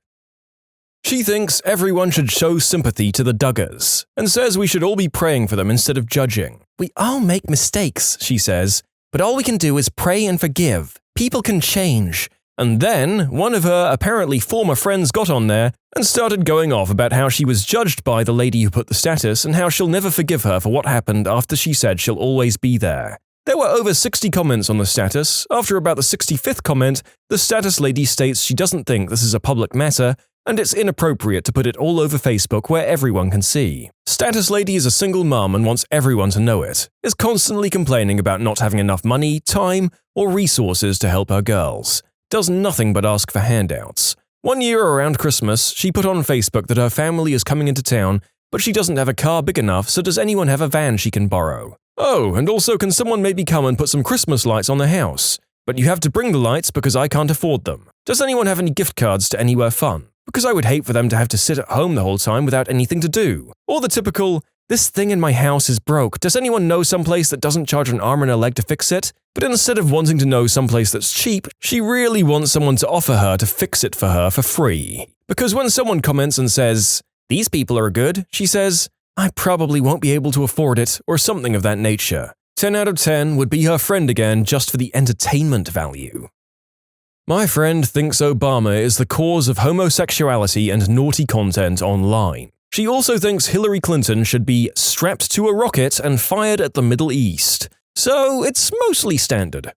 [SPEAKER 1] She thinks everyone should show sympathy to the Duggars, and says we should all be praying for them instead of judging.
[SPEAKER 2] "We all make mistakes," she says, "but all we can do is pray and forgive. People can change."
[SPEAKER 1] And then, one of her apparently former friends got on there and started going off about how she was judged by the lady who put the status and how she'll never forgive her for what happened after she said she'll always be there. There were over 60 comments on the status. After about the 65th comment, the status lady states she doesn't think this is a public matter, and it's inappropriate to put it all over Facebook where everyone can see. Status lady is a single mum and wants everyone to know it, is constantly complaining about not having enough money, time, or resources to help her girls. Does nothing but ask for handouts. One year around Christmas, she put on Facebook that her family is coming into town, but she doesn't have a car big enough, so does anyone have a van she can borrow? Oh, and also can someone maybe come and put some Christmas lights on the house? But you have to bring the lights because I can't afford them. Does anyone have any gift cards to Anywhere Fun? Because I would hate for them to have to sit at home the whole time without anything to do. Or the typical, "This thing in my house is broke. Does anyone know someplace that doesn't charge an arm and a leg to fix it?" But instead of wanting to know someplace that's cheap, she really wants someone to offer her to fix it for her for free. Because when someone comments and says, "These people are good," she says, "I probably won't be able to afford it," or something of that nature. 10 out of 10 would be her friend again just for the entertainment value. My friend thinks Obama is the cause of homosexuality and naughty content online. She also thinks Hillary Clinton should be strapped to a rocket and fired at the Middle East. So it's mostly standard.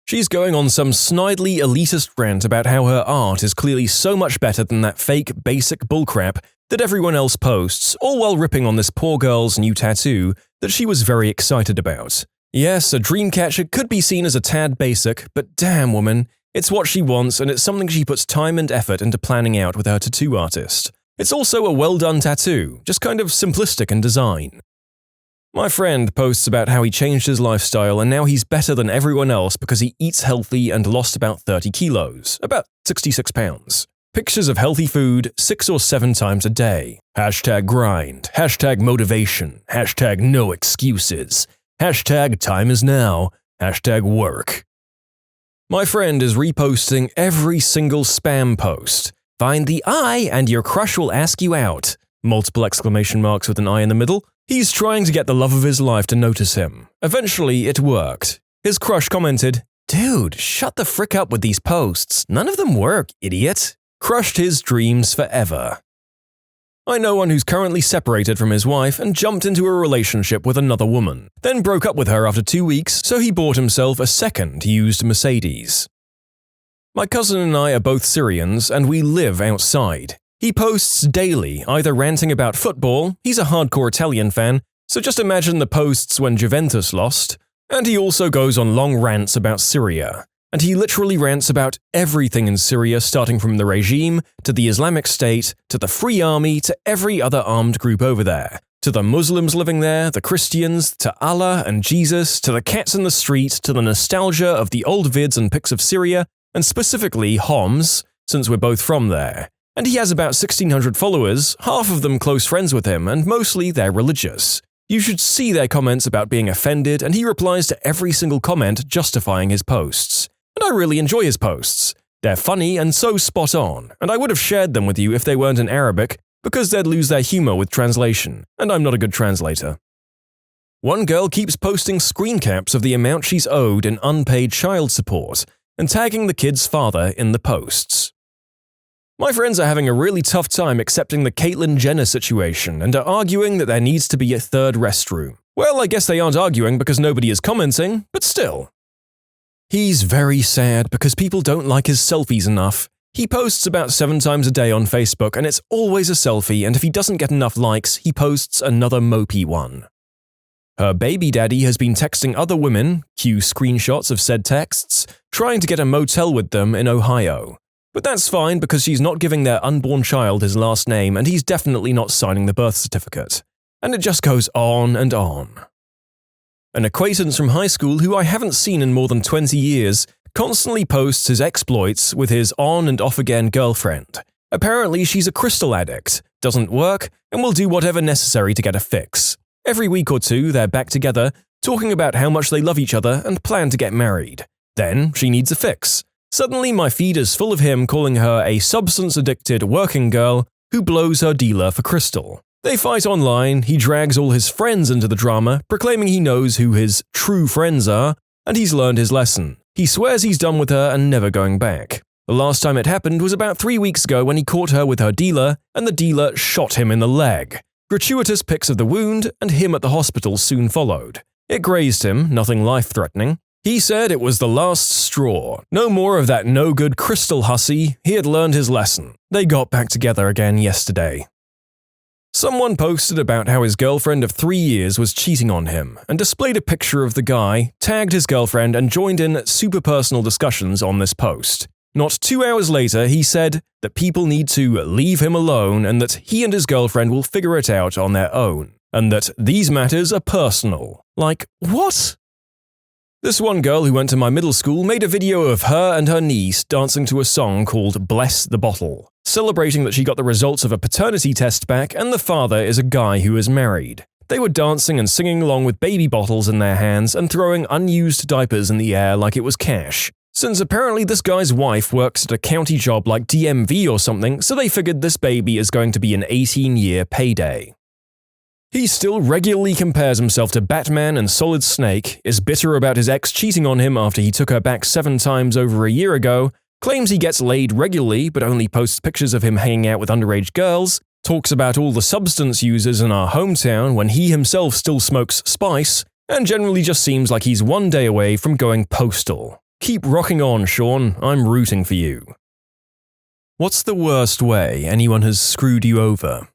[SPEAKER 1] She's going on some snidely elitist rant about how her art is clearly so much better than that fake basic bullcrap that everyone else posts, all while ripping on this poor girl's new tattoo that she was very excited about. Yes, a dreamcatcher could be seen as a tad basic, but damn woman, it's what she wants and it's something she puts time and effort into planning out with her tattoo artist. It's also a well-done tattoo, just kind of simplistic in design. My friend posts about how he changed his lifestyle and now he's better than everyone else because he eats healthy and lost about 30 kilos, about 66 pounds. Pictures of healthy food 6 or 7 times a day. Hashtag grind, hashtag motivation, hashtag no excuses, hashtag time is now, hashtag work. My friend is reposting every single spam post. Find the I and your crush will ask you out. Multiple exclamation marks with an I in the middle. He's trying to get the love of his life to notice him. Eventually, it worked. His crush commented, "Dude, shut the frick up with these posts. None of them work, idiot." Crushed his dreams forever. I know one who's currently separated from his wife and jumped into a relationship with another woman, then broke up with her after 2 weeks, so he bought himself a second used Mercedes. My cousin and I are both Syrians, and we live outside. He posts daily, either ranting about football, he's a hardcore Italian fan, so just imagine the posts when Juventus lost, and he also goes on long rants about Syria. And he literally rants about everything in Syria, starting from the regime, to the Islamic State, to the Free Army, to every other armed group over there, to the Muslims living there, the Christians, to Allah and Jesus, to the cats in the street, to the nostalgia of the old vids and pics of Syria, and specifically Homs, since we're both from there. And he has about 1,600 followers, half of them close friends with him, and mostly they're religious. You should see their comments about being offended, and he replies to every single comment justifying his posts. And I really enjoy his posts. They're funny and so spot on, and I would have shared them with you if they weren't in Arabic, because they'd lose their humor with translation, and I'm not a good translator. One girl keeps posting screen caps of the amount she's owed in unpaid child support, and tagging the kid's father in the posts. My friends are having a really tough time accepting the Caitlyn Jenner situation and are arguing that there needs to be a third restroom. Well, I guess they aren't arguing because nobody is commenting, but still. He's very sad because people don't like his selfies enough. He posts about 7 times a day on Facebook and it's always a selfie, and if he doesn't get enough likes, he posts another mopey one. Her baby daddy has been texting other women, cue screenshots of said texts, trying to get a motel with them in Ohio. But that's fine because she's not giving their unborn child his last name and he's definitely not signing the birth certificate. And it just goes on and on. An acquaintance from high school who I haven't seen in more than 20 years constantly posts his exploits with his on and off again girlfriend. Apparently she's a crystal addict, doesn't work, and will do whatever necessary to get a fix. Every week or two they're back together, talking about how much they love each other and plan to get married. Then she needs a fix. Suddenly my feed is full of him calling her a substance-addicted working girl who blows her dealer for crystal. They fight online, he drags all his friends into the drama, proclaiming he knows who his true friends are, and he's learned his lesson. He swears he's done with her and never going back. The last time it happened was about 3 weeks ago when he caught her with her dealer, and the dealer shot him in the leg. Gratuitous pics of the wound, and him at the hospital soon followed. It grazed him, nothing life-threatening. He said it was the last straw. No more of that no-good crystal hussy, he had learned his lesson. They got back together again yesterday. Someone posted about how his girlfriend of 3 years was cheating on him, and displayed a picture of the guy, tagged his girlfriend and joined in super personal discussions on this post. Not 2 hours later, he said that people need to leave him alone and that he and his girlfriend will figure it out on their own, and that these matters are personal. Like, what? This one girl who went to my middle school made a video of her and her niece dancing to a song called Bless the Bottle, celebrating that she got the results of a paternity test back and the father is a guy who is married. They were dancing and singing along with baby bottles in their hands and throwing unused diapers in the air like it was cash. Since apparently this guy's wife works at a county job like DMV or something, so they figured this baby is going to be an 18-year payday. He still regularly compares himself to Batman and Solid Snake, is bitter about his ex cheating on him after he took her back 7 times over a year ago, claims he gets laid regularly but only posts pictures of him hanging out with underage girls, talks about all the substance users in our hometown when he himself still smokes spice, and generally just seems like he's one day away from going postal. Keep rocking on, Sean. I'm rooting for you. What's the worst way anyone has screwed you over?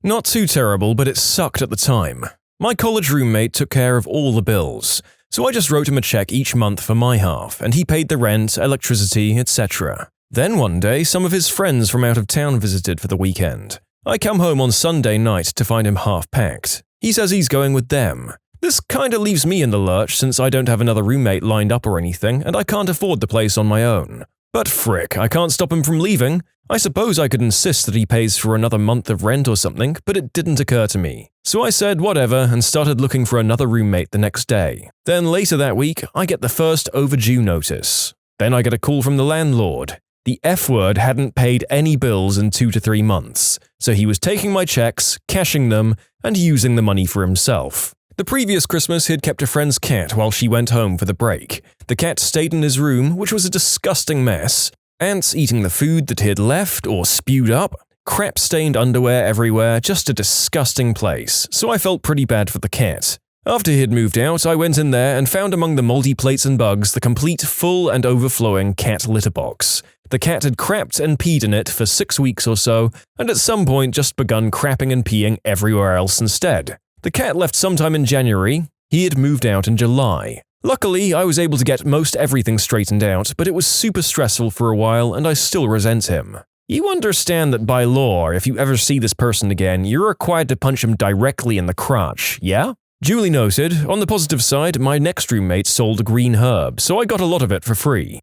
[SPEAKER 1] Not too terrible, but it sucked at the time. My college roommate took care of all the bills, so I just wrote him a check each month for my half, and he paid the rent, electricity, etc. Then one day, some of his friends from out of town visited for the weekend. I come home on Sunday night to find him half-packed. He says he's going with them. This kinda leaves me in the lurch since I don't have another roommate lined up or anything, and I can't afford the place on my own. But frick, I can't stop him from leaving. I suppose I could insist that he pays for another month of rent or something, but it didn't occur to me. So I said whatever and started looking for another roommate the next day. Then later that week, I get the first overdue notice. Then I get a call from the landlord. The F-word hadn't paid any bills in 2 to 3 months, so he was taking my checks, cashing them, and using the money for himself. The previous Christmas, he'd kept a friend's cat while she went home for the break. The cat stayed in his room, which was a disgusting mess. Ants eating the food that he'd left or spewed up, crap-stained underwear everywhere, just a disgusting place, so I felt pretty bad for the cat. After he'd moved out, I went in there and found among the moldy plates and bugs the complete, full and overflowing cat litter box. The cat had crapped and peed in it for 6 weeks or so, and at some point just begun crapping and peeing everywhere else instead. The cat left sometime in January. He had moved out in July. Luckily, I was able to get most everything straightened out, but it was super stressful for a while and I still resent him. You understand that by law, if you ever see this person again, you're required to punch him directly in the crotch, yeah? Duly noted. On the positive side, my next roommate sold green herb, so I got a lot of it for free.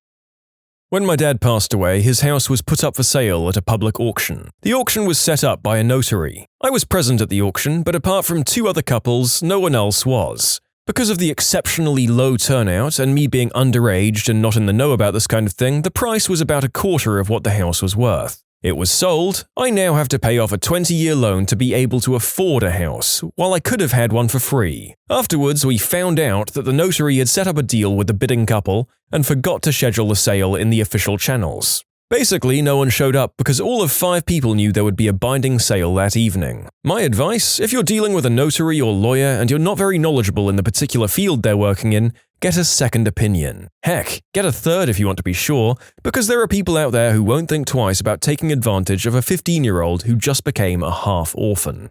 [SPEAKER 1] When my dad passed away, his house was put up for sale at a public auction. The auction was set up by a notary. I was present at the auction, but apart from 2 other couples, no one else was. Because of the exceptionally low turnout and me being underage and not in the know about this kind of thing, the price was about a quarter of what the house was worth. It was sold. I now have to pay off a 20-year loan to be able to afford a house, while I could have had one for free. Afterwards, we found out that the notary had set up a deal with the bidding couple and forgot to schedule the sale in the official channels. Basically, no one showed up because all of 5 people knew there would be a binding sale that evening. My advice, if you're dealing with a notary or lawyer and you're not very knowledgeable in the particular field they're working in, get a second opinion. Heck, get a third if you want to be sure, because there are people out there who won't think twice about taking advantage of a 15-year-old who just became a half-orphan.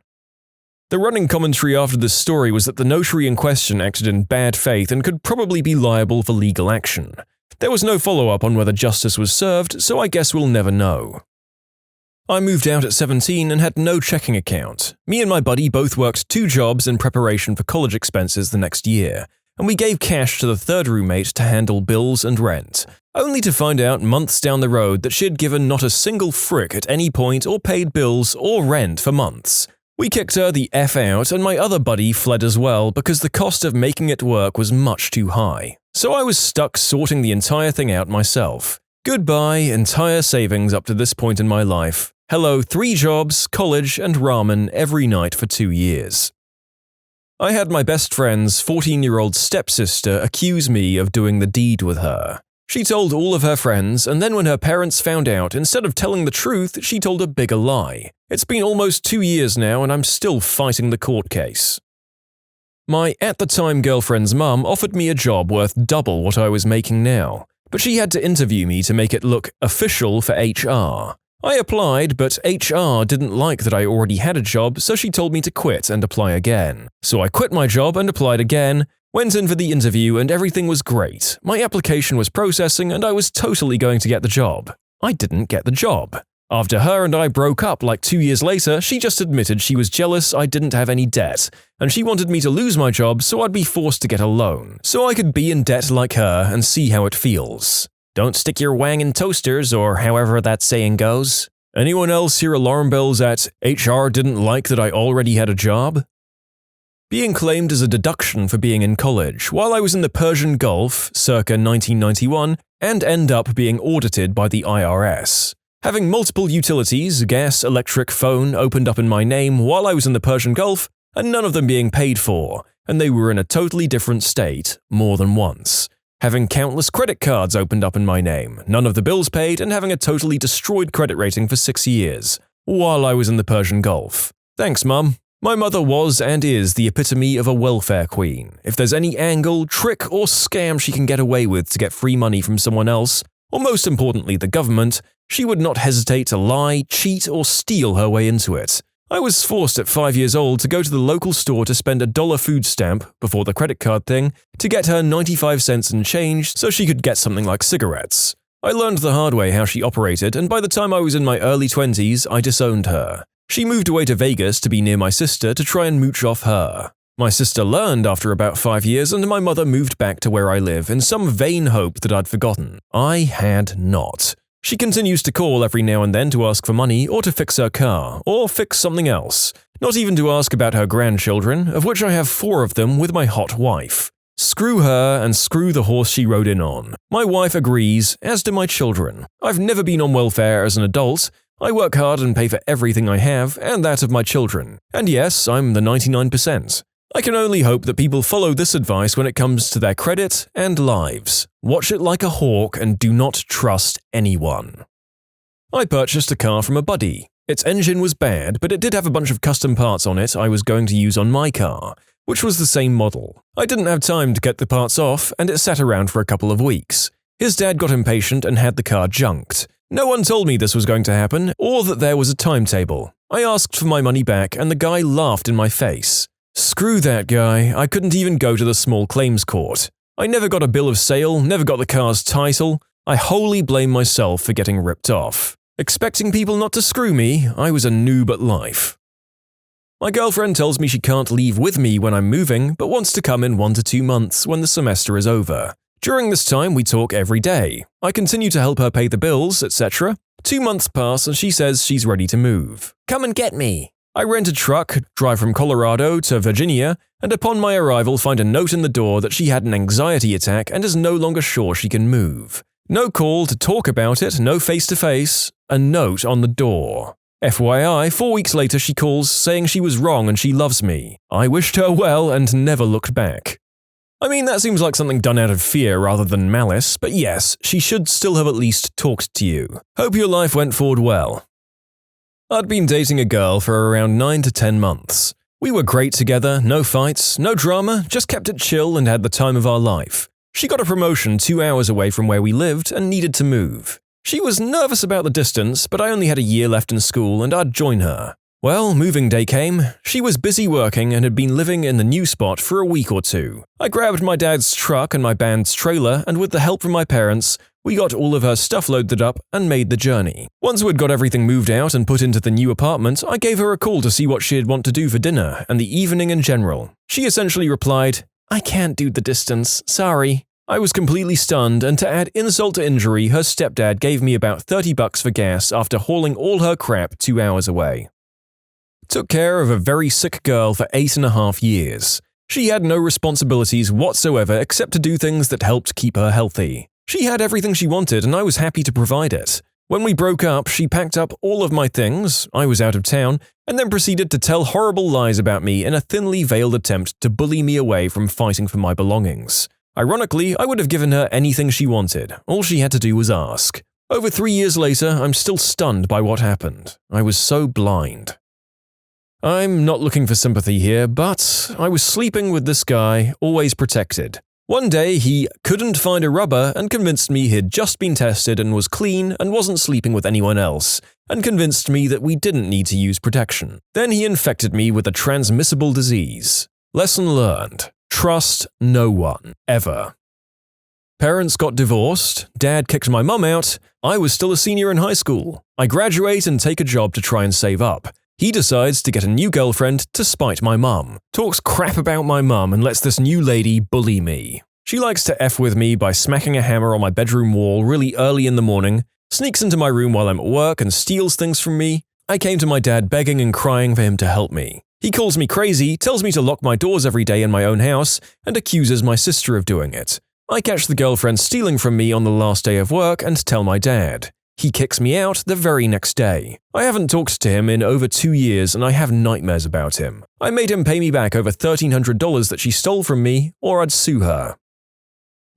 [SPEAKER 1] The running commentary after this story was that the notary in question acted in bad faith and could probably be liable for legal action. There was no follow-up on whether justice was served, so I guess we'll never know. I moved out at 17 and had no checking account. Me and my buddy both worked 2 jobs in preparation for college expenses the next year, and we gave cash to the third roommate to handle bills and rent, only to find out months down the road that she had given not a single frick at any point or paid bills or rent for months. We kicked her the F out and my other buddy fled as well because the cost of making it work was much too high. So I was stuck sorting the entire thing out myself. Goodbye, entire savings up to this point in my life. Hello, 3 jobs, college, and ramen every night for 2 years. I had my best friend's 14-year-old stepsister accuse me of doing the deed with her. She told all of her friends, and then when her parents found out, instead of telling the truth, she told a bigger lie. It's been almost 2 years now, and I'm still fighting the court case. My at-the-time girlfriend's mum offered me a job worth double what I was making now, but she had to interview me to make it look official for HR. I applied, but HR didn't like that I already had a job, so she told me to quit and apply again. So I quit my job and applied again, went in for the interview, and everything was great. My application was processing and I was totally going to get the job. I didn't get the job. After her and I broke up like 2 years later, she just admitted she was jealous I didn't have any debt, and she wanted me to lose my job so I'd be forced to get a loan, so I could be in debt like her and see how it feels. Don't stick your wang in toasters, or however that saying goes. Anyone else hear alarm bells at HR didn't like that I already had a job? Being claimed as a deduction for being in college while I was in the Persian Gulf, circa 1991, and end up being audited by the IRS. Having multiple utilities, gas, electric, phone, opened up in my name while I was in the Persian Gulf, and none of them being paid for, and they were in a totally different state more than once. Having countless credit cards opened up in my name, none of the bills paid, and having a totally destroyed credit rating for 6 years, while I was in the Persian Gulf. Thanks, Mum. My mother was and is the epitome of a welfare queen. If there's any angle, trick, or scam she can get away with to get free money from someone else, or most importantly the government, she would not hesitate to lie, cheat, or steal her way into it. I was forced at 5 years old to go to the local store to spend $1 food stamp, before the credit card thing, to get her 95 cents in change so she could get something like cigarettes. I learned the hard way how she operated, and by the time I was in my early 20s, I disowned her. She moved away to Vegas to be near my sister to try and mooch off her. My sister learned after about 5 years, and my mother moved back to where I live in some vain hope that I'd forgotten. I had not. She continues to call every now and then to ask for money or to fix her car, or fix something else. Not even to ask about her grandchildren, of which I have 4 of them with my hot wife. Screw her and screw the horse she rode in on. My wife agrees, as do my children. I've never been on welfare as an adult. I work hard and pay for everything I have, and that of my children. And yes, I'm the 99%. I can only hope that people follow this advice when it comes to their credit and lives. Watch it like a hawk and do not trust anyone. I purchased a car from a buddy. Its engine was bad, but it did have a bunch of custom parts on it I was going to use on my car, which was the same model. I didn't have time to get the parts off, and it sat around for a couple of weeks. His dad got impatient and had the car junked. No one told me this was going to happen, or that there was a timetable. I asked for my money back, and the guy laughed in my face. Screw that guy, I couldn't even go to the small claims court. I never got a bill of sale, never got the car's title. I wholly blame myself for getting ripped off. Expecting people not to screw me, I was a noob at life. My girlfriend tells me she can't leave with me when I'm moving, but wants to come in 1 to 2 months when the semester is over. During this time, we talk every day. I continue to help her pay the bills, etc. 2 months pass and she says she's ready to move. Come and get me. I rent a truck, drive from Colorado to Virginia, and upon my arrival find a note in the door that she had an anxiety attack and is no longer sure she can move. No call to talk about it, no face-to-face, a note on the door. FYI, 4 weeks later she calls saying she was wrong and she loves me. I wished her well and never looked back. I mean, that seems like something done out of fear rather than malice, but yes, she should still have at least talked to you. Hope your life went forward well. I'd been dating a girl for around 9 to 10 months. We were great together, no fights, no drama, just kept it chill and had the time of our life. She got a promotion 2 hours away from where we lived and needed to move. She was nervous about the distance, but I only had a year left in school and I'd join her. Well, moving day came. She was busy working and had been living in the new spot for a week or 2. I grabbed my dad's truck and my band's trailer, and with the help from my parents, we got all of her stuff loaded up and made the journey. Once we'd got everything moved out and put into the new apartment, I gave her a call to see what she'd want to do for dinner and the evening in general. She essentially replied, "I can't do the distance, sorry." I was completely stunned, and to add insult to injury, her stepdad gave me about $30 for gas after hauling all her crap 2 hours away. Took care of a very sick girl for 8.5 years. She had no responsibilities whatsoever except to do things that helped keep her healthy. She had everything she wanted and I was happy to provide it. When we broke up, she packed up all of my things, I was out of town, and then proceeded to tell horrible lies about me in a thinly veiled attempt to bully me away from fighting for my belongings. Ironically, I would have given her anything she wanted. All she had to do was ask. Over 3 years later, I'm still stunned by what happened. I was so blind. I'm not looking for sympathy here, but I was sleeping with this guy, always protected. One day, he couldn't find a rubber and convinced me he'd just been tested and was clean and wasn't sleeping with anyone else, and convinced me that we didn't need to use protection. Then he infected me with a transmissible disease. Lesson learned. Trust no one, ever. Parents got divorced, dad kicked my mum out, I was still a senior in high school. I graduate and take a job to try and save up. He decides to get a new girlfriend to spite my mum. Talks crap about my mum and lets this new lady bully me. She likes to F with me by smacking a hammer on my bedroom wall really early in the morning, sneaks into my room while I'm at work and steals things from me. I came to my dad begging and crying for him to help me. He calls me crazy, tells me to lock my doors every day in my own house, and accuses my sister of doing it. I catch the girlfriend stealing from me on the last day of work and tell my dad. He kicks me out the very next day. I haven't talked to him in over 2 years and I have nightmares about him. I made him pay me back over $1,300 that she stole from me, or I'd sue her.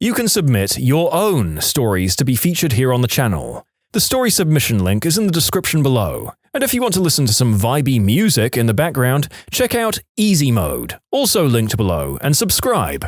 [SPEAKER 1] You can submit your own stories to be featured here on the channel. The story submission link is in the description below. And if you want to listen to some vibey music in the background, check out easymode, also linked below, and subscribe.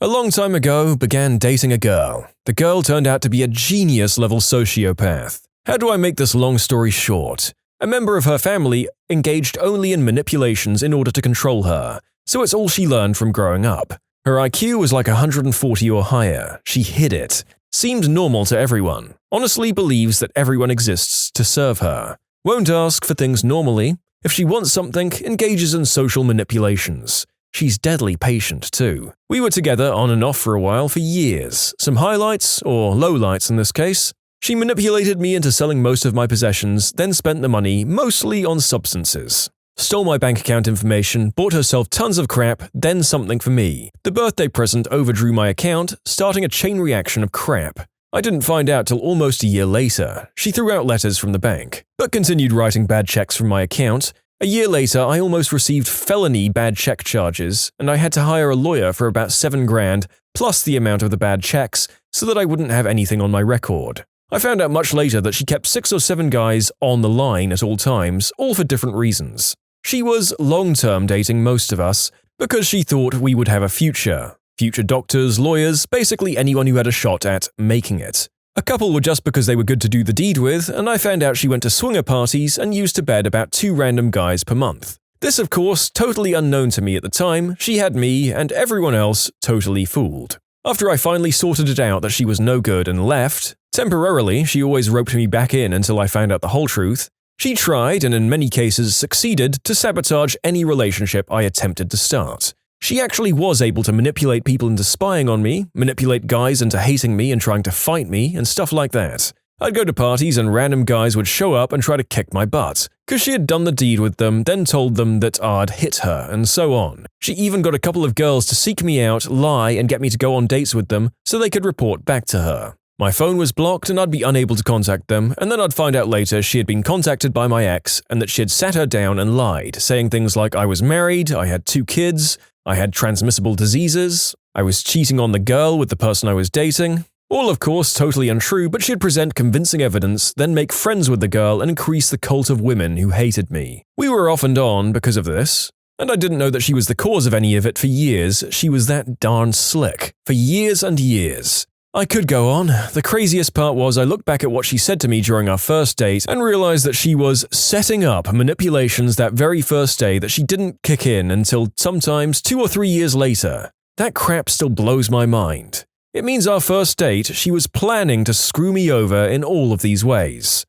[SPEAKER 1] A long time ago, began dating a girl. The girl turned out to be a genius-level sociopath. How do I make this long story short? A member of her family engaged only in manipulations in order to control her, so it's all she learned from growing up. Her IQ was like 140 or higher. She hid it. Seemed normal to everyone. Honestly believes that everyone exists to serve her. Won't ask for things normally. If she wants something, engages in social manipulations. She's deadly patient, too. We were together on and off for a while for years. Some highlights, or lowlights in this case. She manipulated me into selling most of my possessions, then spent the money mostly on substances. Stole my bank account information, bought herself tons of crap, then something for me. The birthday present overdrew my account, starting a chain reaction of crap. I didn't find out till almost a year later. She threw out letters from the bank, but continued writing bad checks from my account. A year later, I almost received felony bad check charges, and I had to hire a lawyer for about $7,000 plus the amount of the bad checks so that I wouldn't have anything on my record. I found out much later that she kept 6 or 7 guys on the line at all times, all for different reasons. She was long-term dating most of us because she thought we would have a future. Future doctors, lawyers, basically anyone who had a shot at making it. A couple were just because they were good to do the deed with, and I found out she went to swinger parties and used to bed about 2 random guys per month. This, of course, totally unknown to me at the time. She had me and everyone else totally fooled. After I finally sorted it out that she was no good and left, temporarily she always roped me back in until I found out the whole truth. She tried, and in many cases succeeded, to sabotage any relationship I attempted to start. She actually was able to manipulate people into spying on me, manipulate guys into hating me and trying to fight me, and stuff like that. I'd go to parties and random guys would show up and try to kick my butt, because she had done the deed with them, then told them that I'd hit her, and so on. She even got a couple of girls to seek me out, lie, and get me to go on dates with them so they could report back to her. My phone was blocked and I'd be unable to contact them, and then I'd find out later she had been contacted by my ex and that she had sat her down and lied, saying things like I was married, I had 2 kids, I had transmissible diseases, I was cheating on the girl with the person I was dating. All of course totally untrue, but she'd present convincing evidence, then make friends with the girl and increase the cult of women who hated me. We were off and on because of this, and I didn't know that she was the cause of any of it for years. She was that darn slick. For years and years. I could go on. The craziest part was I looked back at what she said to me during our first date and realized that she was setting up manipulations that very first day that she didn't kick in until sometimes 2 or 3 years later. That crap still blows my mind. It means our first date, she was planning to screw me over in all of these ways.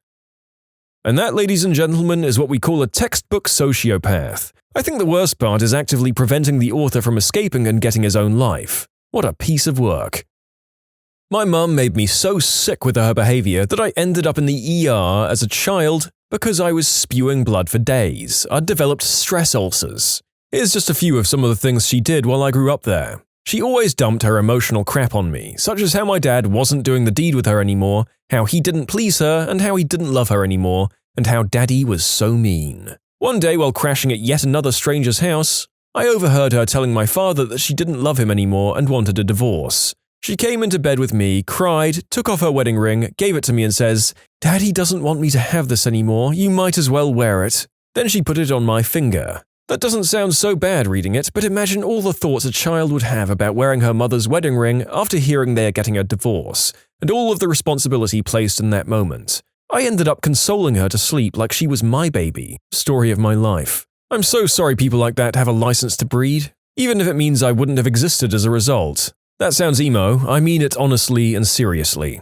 [SPEAKER 1] And that, ladies and gentlemen, is what we call a textbook sociopath. I think the worst part is actively preventing the author from escaping and getting his own life. What a piece of work. My mum made me so sick with her behavior that I ended up in the ER as a child because I was spewing blood for days. I'd developed stress ulcers. Here's just a few of some of the things she did while I grew up there. She always dumped her emotional crap on me, such as how my dad wasn't doing the deed with her anymore, how he didn't please her, and how he didn't love her anymore, and how daddy was so mean. One day while crashing at yet another stranger's house, I overheard her telling my father that she didn't love him anymore and wanted a divorce. She came into bed with me, cried, took off her wedding ring, gave it to me and says, "Daddy doesn't want me to have this anymore, you might as well wear it." Then she put it on my finger. That doesn't sound so bad reading it, but imagine all the thoughts a child would have about wearing her mother's wedding ring after hearing they are getting a divorce, and all of the responsibility placed in that moment. I ended up consoling her to sleep like she was my baby. Story of my life. I'm so sorry people like that have a license to breed, even if it means I wouldn't have existed as a result. That sounds emo, I mean it honestly and seriously.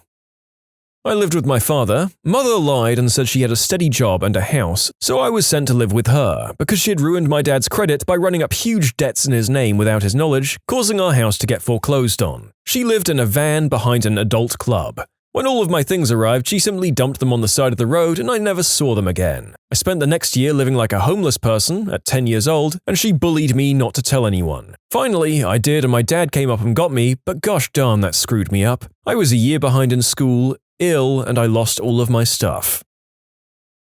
[SPEAKER 1] I lived with my father. Mother lied and said she had a steady job and a house, so I was sent to live with her because she had ruined my dad's credit by running up huge debts in his name without his knowledge, causing our house to get foreclosed on. She lived in a van behind an adult club. When all of my things arrived, she simply dumped them on the side of the road and I never saw them again. I spent the next year living like a homeless person at 10 years old, and she bullied me not to tell anyone. Finally, I did, and my dad came up and got me, but gosh darn that screwed me up. I was a year behind in school, ill, and I lost all of my stuff.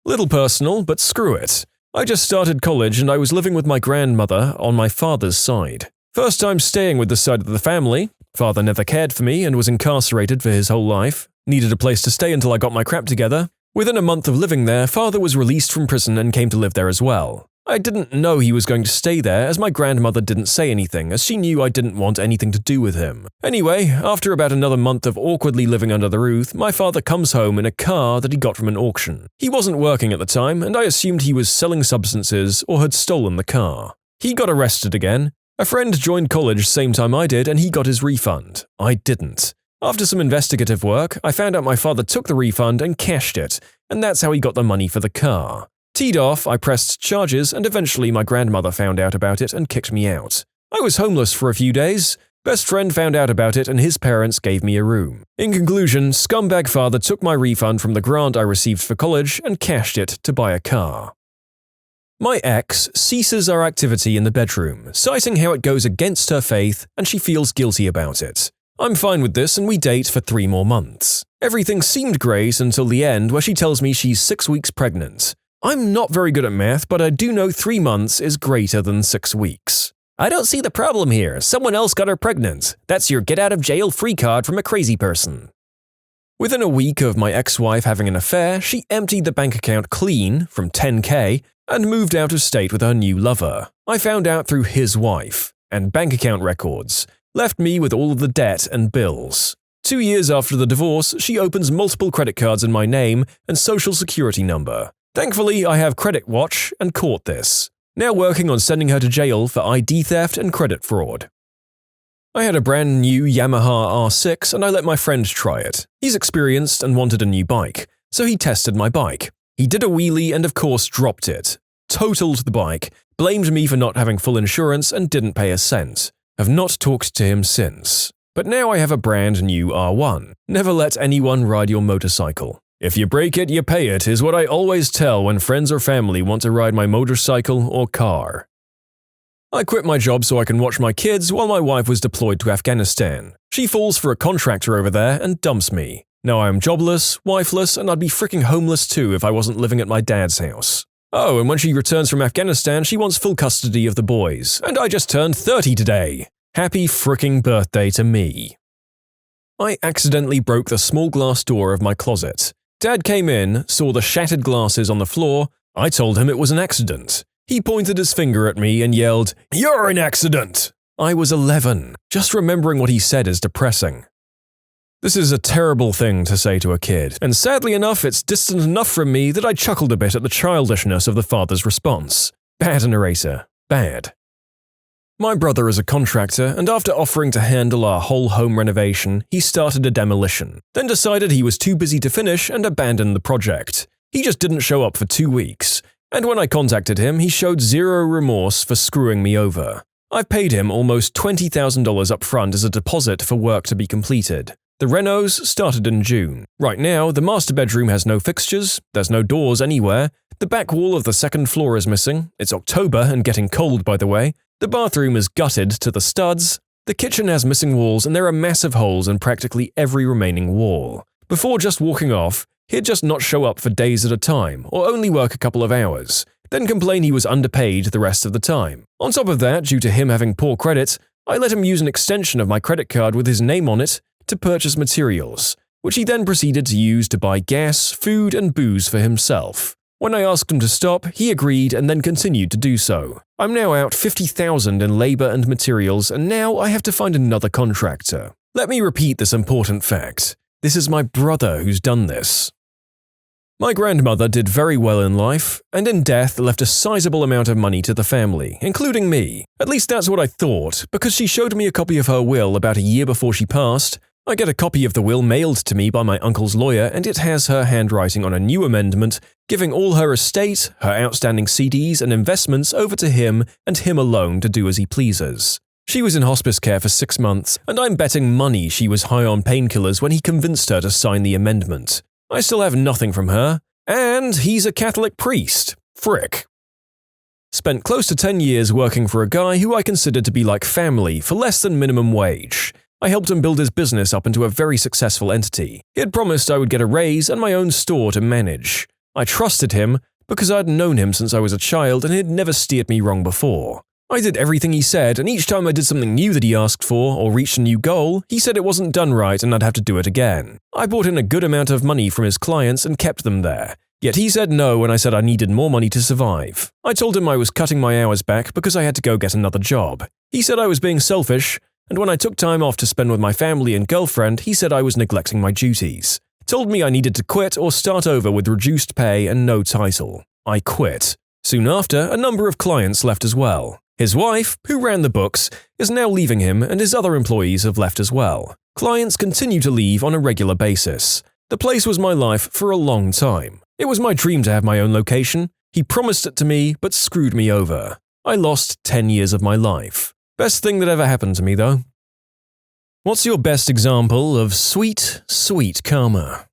[SPEAKER 1] Little personal, but screw it. I just started college and I was living with my grandmother on my father's side. First time staying with this side of the family. Father never cared for me and was incarcerated for his whole life. Needed a place to stay until I got my crap together. Within a month of living there, father was released from prison and came to live there as well. I didn't know he was going to stay there as my grandmother didn't say anything as she knew I didn't want anything to do with him. Anyway, after about another month of awkwardly living under the roof, my father comes home in a car that he got from an auction. He wasn't working at the time and I assumed he was selling substances or had stolen the car. He got arrested again. A friend joined college same time I did and he got his refund. I didn't. After some investigative work, I found out my father took the refund and cashed it, and that's how he got the money for the car. Teed off, I pressed charges and eventually my grandmother found out about it and kicked me out. I was homeless for a few days. Best friend found out about it and his parents gave me a room. In conclusion, scumbag father took my refund from the grant I received for college and cashed it to buy a car. My ex ceases our activity in the bedroom, citing how it goes against her faith and she feels guilty about it. I'm fine with this and we date for 3 more months. Everything seemed great until the end where she tells me she's 6 weeks pregnant. I'm not very good at math, but I do know 3 months is greater than 6 weeks.
[SPEAKER 2] I don't see the problem here. Someone else got her pregnant. That's your get-out-of-jail-free card from a crazy person.
[SPEAKER 1] Within a week of my ex-wife having an affair, she emptied the bank account clean from $10,000 and moved out of state with her new lover. I found out through his wife, and bank account records, left me with all of the debt and bills. 2 years after the divorce, she opens multiple credit cards in my name and social security number. Thankfully, I have Credit Watch and caught this. Now working on sending her to jail for ID theft and credit fraud. I had a brand new Yamaha R6 and I let my friend try it. He's experienced and wanted a new bike, so he tested my bike. He did a wheelie and of course dropped it. Totaled the bike, blamed me for not having full insurance and didn't pay a cent. Have not talked to him since. But now I have a brand new R1. Never let anyone ride your motorcycle. If you break it, you pay it, is what I always tell when friends or family want to ride my motorcycle or car. I quit my job so I can watch my kids while my wife was deployed to Afghanistan. She falls for a contractor over there and dumps me. Now I am jobless, wifeless, and I'd be freaking homeless too if I wasn't living at my dad's house. Oh, and when she returns from Afghanistan, she wants full custody of the boys, and I just turned 30 today. Happy fricking birthday to me. I accidentally broke the small glass door of my closet. Dad came in, saw the shattered glasses on the floor. I told him it was an accident. He pointed his finger at me and yelled, "You're an accident!" I was 11. Just remembering what he said is depressing. This is a terrible thing to say to a kid, and sadly enough, it's distant enough from me that I chuckled a bit at the childishness of the father's response. Bad narrator. Bad. My brother is a contractor, and after offering to handle our whole home renovation, he started a demolition, then decided he was too busy to finish and abandoned the project. He just didn't show up for 2 weeks, and when I contacted him, he showed zero remorse for screwing me over. I paid him almost $20,000 up front as a deposit for work to be completed. The renos started in June. Right now, the master bedroom has no fixtures, there's no doors anywhere, the back wall of the second floor is missing, it's October and getting cold by the way, the bathroom is gutted to the studs, the kitchen has missing walls and there are massive holes in practically every remaining wall. Before just walking off, he'd just not show up for days at a time or only work a couple of hours, then complain he was underpaid the rest of the time. On top of that, due to him having poor credit, I let him use an extension of my credit card with his name on it to purchase materials, which he then proceeded to use to buy gas, food and booze for himself. When I asked him to stop, he agreed and then continued to do so. I'm now out $50,000 in labor and materials and now I have to find another contractor. Let me repeat this important fact. This is my brother who's done this. My grandmother did very well in life, and in death left a sizable amount of money to the family, including me. At least that's what I thought, because she showed me a copy of her will about a year before she passed. I get a copy of the will mailed to me by my uncle's lawyer and it has her handwriting on a new amendment, giving all her estate, her outstanding CDs and investments over to him and him alone to do as he pleases. She was in hospice care for 6 months, and I'm betting money she was high on painkillers when he convinced her to sign the amendment. I still have nothing from her, and he's a Catholic priest. Frick. Spent close to 10 years working for a guy who I considered to be like family for less than minimum wage. I helped him build his business up into a very successful entity. He had promised I would get a raise and my own store to manage. I trusted him because I had known him since I was a child and he had never steered me wrong before. I did everything he said, and each time I did something new that he asked for or reached a new goal, he said it wasn't done right and I'd have to do it again. I brought in a good amount of money from his clients and kept them there. Yet he said no when I said I needed more money to survive. I told him I was cutting my hours back because I had to go get another job. He said I was being selfish, and when I took time off to spend with my family and girlfriend, he said I was neglecting my duties. Told me I needed to quit or start over with reduced pay and no title. I quit. Soon after, a number of clients left as well. His wife, who ran the books, is now leaving him and his other employees have left as well. Clients continue to leave on a regular basis. The place was my life for a long time. It was my dream to have my own location. He promised it to me, but screwed me over. I lost 10 years of my life. Best thing that ever happened to me, though. What's your best example of sweet, sweet karma?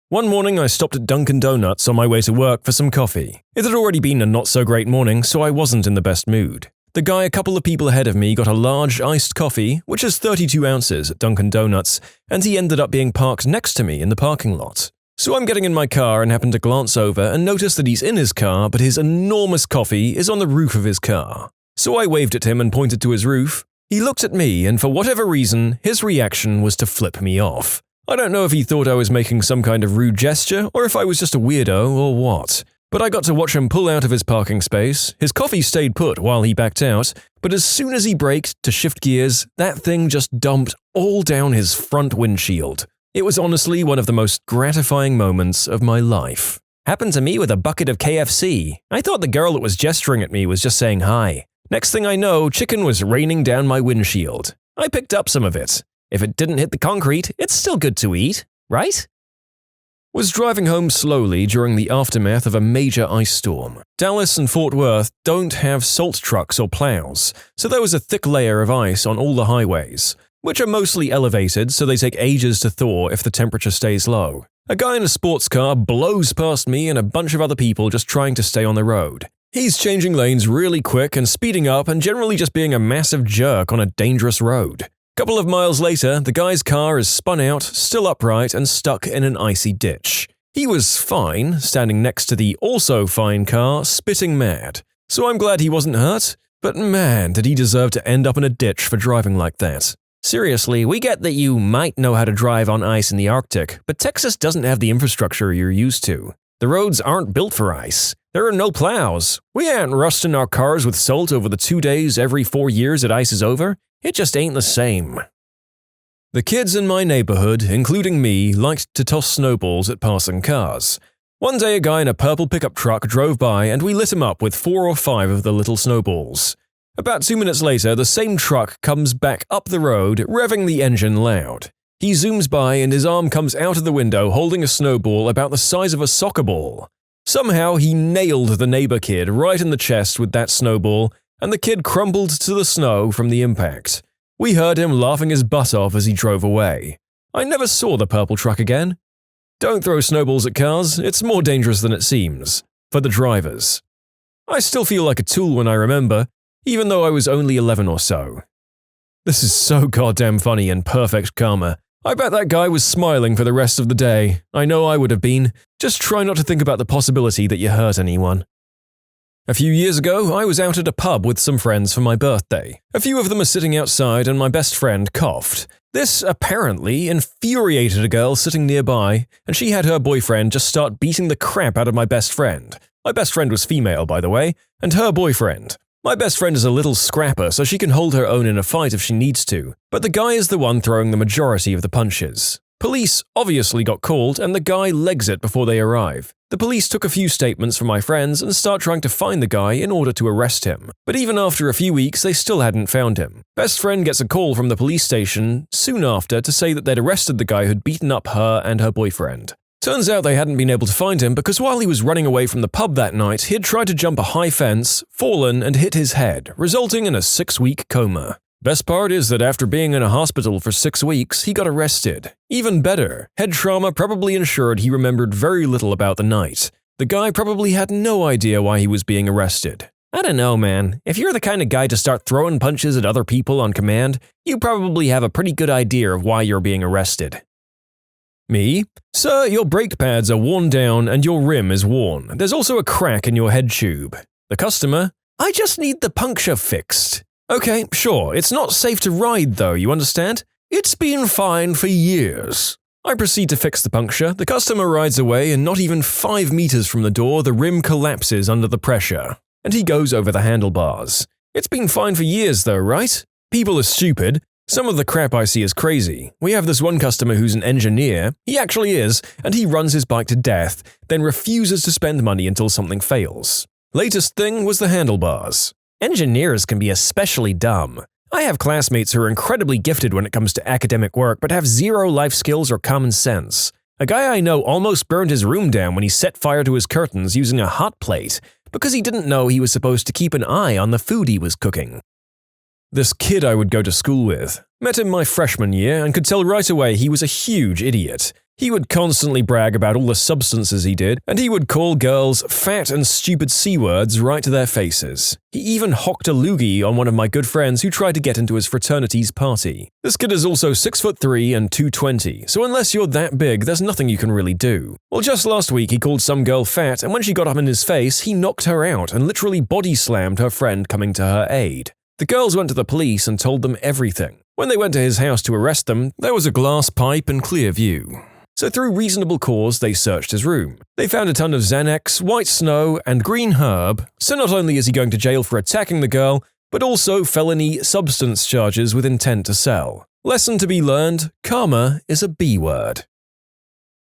[SPEAKER 1] One morning I stopped at Dunkin' Donuts on my way to work for some coffee. It had already been a not-so-great morning, so I wasn't in the best mood. The guy a couple of people ahead of me got a large iced coffee, which is 32 ounces at Dunkin' Donuts, and he ended up being parked next to me in the parking lot. So I'm getting in my car and happen to glance over and notice that he's in his car, but his enormous coffee is on the roof of his car. So I waved at him and pointed to his roof. He looked at me, and for whatever reason, his reaction was to flip me off. I don't know if he thought I was making some kind of rude gesture or if I was just a weirdo or what. But I got to watch him pull out of his parking space. His coffee stayed put while he backed out, but as soon as he braked to shift gears, that thing just dumped all down his front windshield. It was honestly one of the most gratifying moments of my life. Happened to me with a bucket of KFC. I thought the girl that was gesturing at me was just saying hi. Next thing I know, chicken was raining down my windshield. I picked up some of it. If it didn't hit the concrete, it's still good to eat, right? Was driving home slowly during the aftermath of a major ice storm. Dallas and Fort Worth don't have salt trucks or plows, so there was a thick layer of ice on all the highways, which are mostly elevated so they take ages to thaw if the temperature stays low. A guy in a sports car blows past me and a bunch of other people just trying to stay on the road. He's changing lanes really quick and speeding up and generally just being a massive jerk on a dangerous road. Couple of miles later, the guy's car is spun out, still upright, and stuck in an icy ditch. He was fine, standing next to the also fine car, spitting mad. So I'm glad he wasn't hurt, but man, did he deserve to end up in a ditch for driving like that. Seriously, we get that you might know how to drive on ice in the Arctic, but Texas doesn't have the infrastructure you're used to. The roads aren't built for ice. There are no plows. We aren't rusting our cars with salt over the 2 days every 4 years that ice is over. It just ain't the same. The kids in my neighborhood, including me, liked to toss snowballs at passing cars. One day a guy in a purple pickup truck drove by and we lit him up with 4 or 5 of the little snowballs. About 2 minutes later, the same truck comes back up the road, revving the engine loud. He zooms by and his arm comes out of the window holding a snowball about the size of a soccer ball. Somehow he nailed the neighbor kid right in the chest with that snowball, and the kid crumbled to the snow from the impact. We heard him laughing his butt off as he drove away. I never saw the purple truck again. Don't throw snowballs at cars, it's more dangerous than it seems. For the drivers. I still feel like a tool when I remember, even though I was only 11 or so. This is so goddamn funny and perfect karma. I bet that guy was smiling for the rest of the day. I know I would have been. Just try not to think about the possibility that you hurt anyone. A few years ago, I was out at a pub with some friends for my birthday. A few of them are sitting outside and my best friend coughed. This apparently infuriated a girl sitting nearby, and she had her boyfriend just start beating the crap out of my best friend. My best friend was female, by the way, and her boyfriend. My best friend is a little scrapper, so she can hold her own in a fight if she needs to, but the guy is the one throwing the majority of the punches. Police obviously got called, and the guy legs it before they arrive. The police took a few statements from my friends and start trying to find the guy in order to arrest him. But even after a few weeks, they still hadn't found him. Best friend gets a call from the police station soon after to say that they'd arrested the guy who'd beaten up her and her boyfriend. Turns out they hadn't been able to find him because while he was running away from the pub that night, he'd tried to jump a high fence, fallen, and hit his head, resulting in a 6-week coma. Best part is that after being in a hospital for 6 weeks, he got arrested. Even better, head trauma probably ensured he remembered very little about the night. The guy probably had no idea why he was being arrested.
[SPEAKER 2] I don't know, man. If you're the kind of guy to start throwing punches at other people on command, you probably have a pretty good idea of why you're being arrested.
[SPEAKER 1] Me? Sir, your brake pads are worn down and your rim is worn. There's also a crack in your head tube. The customer? I just need the puncture fixed. Okay, sure, it's not safe to ride though, you understand? It's been fine for years. I proceed to fix the puncture, the customer rides away, and not even 5 meters from the door, the rim collapses under the pressure, and he goes over the handlebars. It's been fine for years though, right? People are stupid. Some of the crap I see is crazy. We have this one customer who's an engineer, he actually is, and he runs his bike to death, then refuses to spend money until something fails. Latest thing was the handlebars.
[SPEAKER 2] Engineers can be especially dumb. I have classmates who are incredibly gifted when it comes to academic work but have zero life skills or common sense. A guy I know almost burned his room down when he set fire to his curtains using a hot plate because he didn't know he was supposed to keep an eye on the food he was cooking.
[SPEAKER 1] This kid I would go to school with. Met him my freshman year and could tell right away he was a huge idiot. He would constantly brag about all the substances he did, and he would call girls fat and stupid C-words right to their faces. He even hocked a loogie on one of my good friends who tried to get into his fraternity's party. This kid is also 6'3" and 220, so unless you're that big, there's nothing you can really do. Well, just last week he called some girl fat, and when she got up in his face, he knocked her out and literally body slammed her friend coming to her aid. The girls went to the police and told them everything. When they went to his house to arrest them, there was a glass pipe and clear view. So through reasonable cause, they searched his room. They found a ton of Xanax, white snow, and green herb, so not only is he going to jail for attacking the girl, but also felony substance charges with intent to sell. Lesson to be learned, karma is a B word.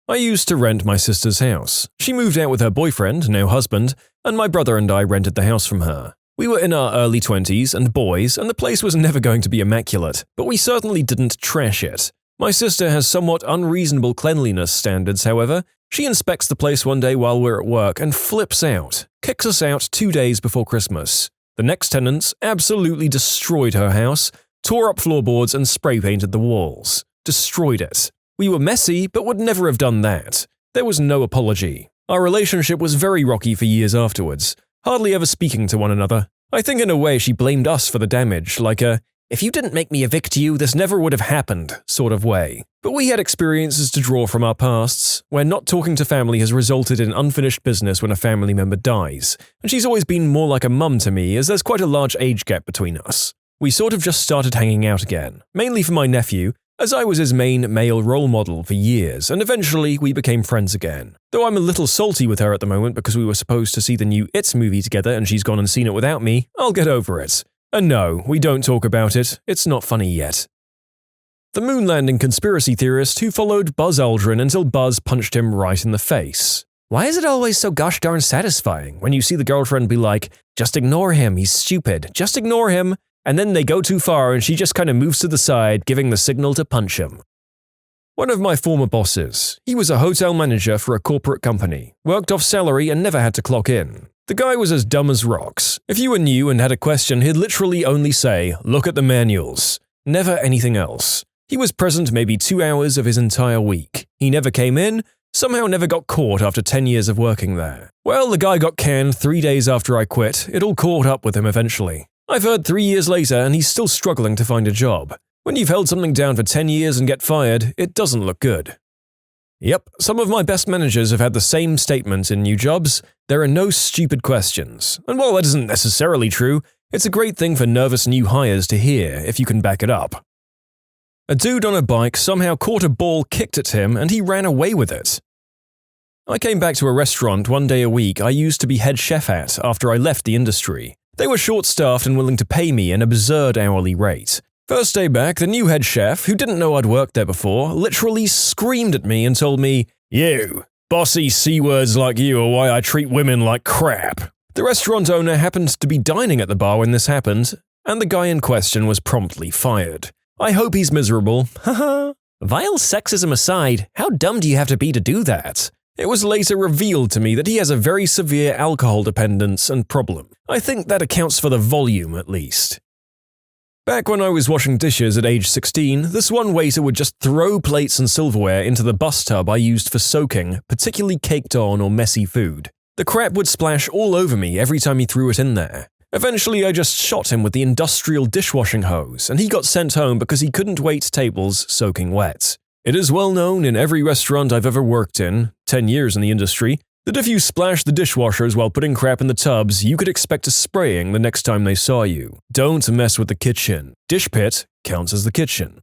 [SPEAKER 1] I used to rent my sister's house. She moved out with her boyfriend, now husband, and my brother and I rented the house from her. We were in our early 20s and boys, and the place was never going to be immaculate, but we certainly didn't trash it. My sister has somewhat unreasonable cleanliness standards, however. She inspects the place one day while we're at work and flips out, kicks us out 2 days before Christmas. The next tenants absolutely destroyed her house, tore up floorboards and spray painted the walls. Destroyed it. We were messy, but would never have done that. There was no apology. Our relationship was very rocky for years afterwards, hardly ever speaking to one another. I think in a way she blamed us for the damage, like a "if you didn't make me evict you, this never would have happened" sort of way. But we had experiences to draw from our pasts, where not talking to family has resulted in unfinished business when a family member dies, and she's always been more like a mum to me as there's quite a large age gap between us. We sort of just started hanging out again, mainly for my nephew, as I was his main male role model for years, and eventually we became friends again. Though I'm a little salty with her at the moment because we were supposed to see the new It movie together and she's gone and seen it without me, I'll get over it. And no, we don't talk about it, it's not funny yet. The moon landing conspiracy theorist who followed Buzz Aldrin until Buzz punched him right in the face. Why is it always so gosh darn satisfying when you see the girlfriend be like, "Just ignore him, he's stupid, just ignore him," and then they go too far and she just kind of moves to the side, giving the signal to punch him. One of my former bosses, he was a hotel manager for a corporate company, worked off salary and never had to clock in. The guy was as dumb as rocks. If you were new and had a question, he'd literally only say, "Look at the manuals." Never anything else. He was present maybe 2 hours of his entire week. He never came in, somehow never got caught after 10 years of working there. Well, the guy got canned 3 days after I quit. It all caught up with him eventually. I've heard 3 years later and he's still struggling to find a job. When you've held something down for 10 years and get fired, it doesn't look good. Yep, some of my best managers have had the same statement in new jobs: there are no stupid questions. And while that isn't necessarily true, it's a great thing for nervous new hires to hear if you can back it up. A dude on a bike somehow caught a ball kicked at him and he ran away with it. I came back to a restaurant one day a week I used to be head chef at after I left the industry. They were short-staffed and willing to pay me an absurd hourly rate. First day back, the new head chef, who didn't know I'd worked there before, literally screamed at me and told me, "You, bossy C-words like you are why I treat women like crap." The restaurant owner happened to be dining at the bar when this happened, and the guy in question was promptly fired. I hope he's miserable. Haha.
[SPEAKER 2] Vile sexism aside, how dumb do you have to be to do that?
[SPEAKER 1] It was later revealed to me that he has a very severe alcohol dependence and problem. I think that accounts for the volume, at least. Back when I was washing dishes at age 16, this one waiter would just throw plates and silverware into the bus tub I used for soaking, particularly caked on or messy food. The crap would splash all over me every time he threw it in there. Eventually, I just shot him with the industrial dishwashing hose, and he got sent home because he couldn't wait tables soaking wet. It is well known in every restaurant I've ever worked in, 10 years in the industry, that if you splash the dishwashers while putting crap in the tubs, you could expect a spraying the next time they saw you. Don't mess with the kitchen. Dish pit counts as the kitchen.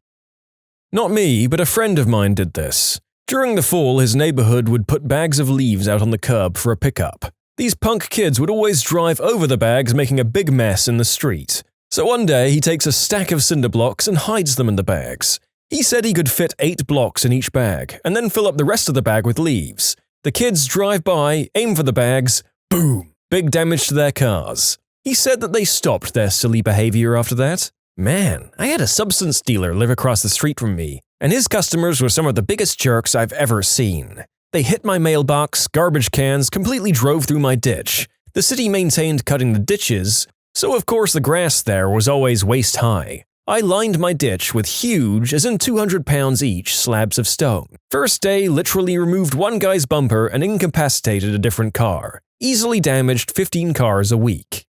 [SPEAKER 1] Not me, but a friend of mine did this. During the fall, his neighborhood would put bags of leaves out on the curb for a pickup. These punk kids would always drive over the bags, making a big mess in the street. So one day, he takes a stack of cinder blocks and hides them in the bags. He said he could fit 8 blocks in each bag, and then fill up the rest of the bag with leaves. The kids drive by, aim for the bags, boom, big damage to their cars. He said that they stopped their silly behavior after that. Man, I had a substance dealer live across the street from me, and his customers were some of the biggest jerks I've ever seen. They hit my mailbox, garbage cans, completely drove through my ditch. The city maintained cutting the ditches, so of course the grass there was always waist high. I lined my ditch with huge, as in 200 pounds each, slabs of stone. First day literally removed one guy's bumper and incapacitated a different car. Easily damaged 15 cars a week.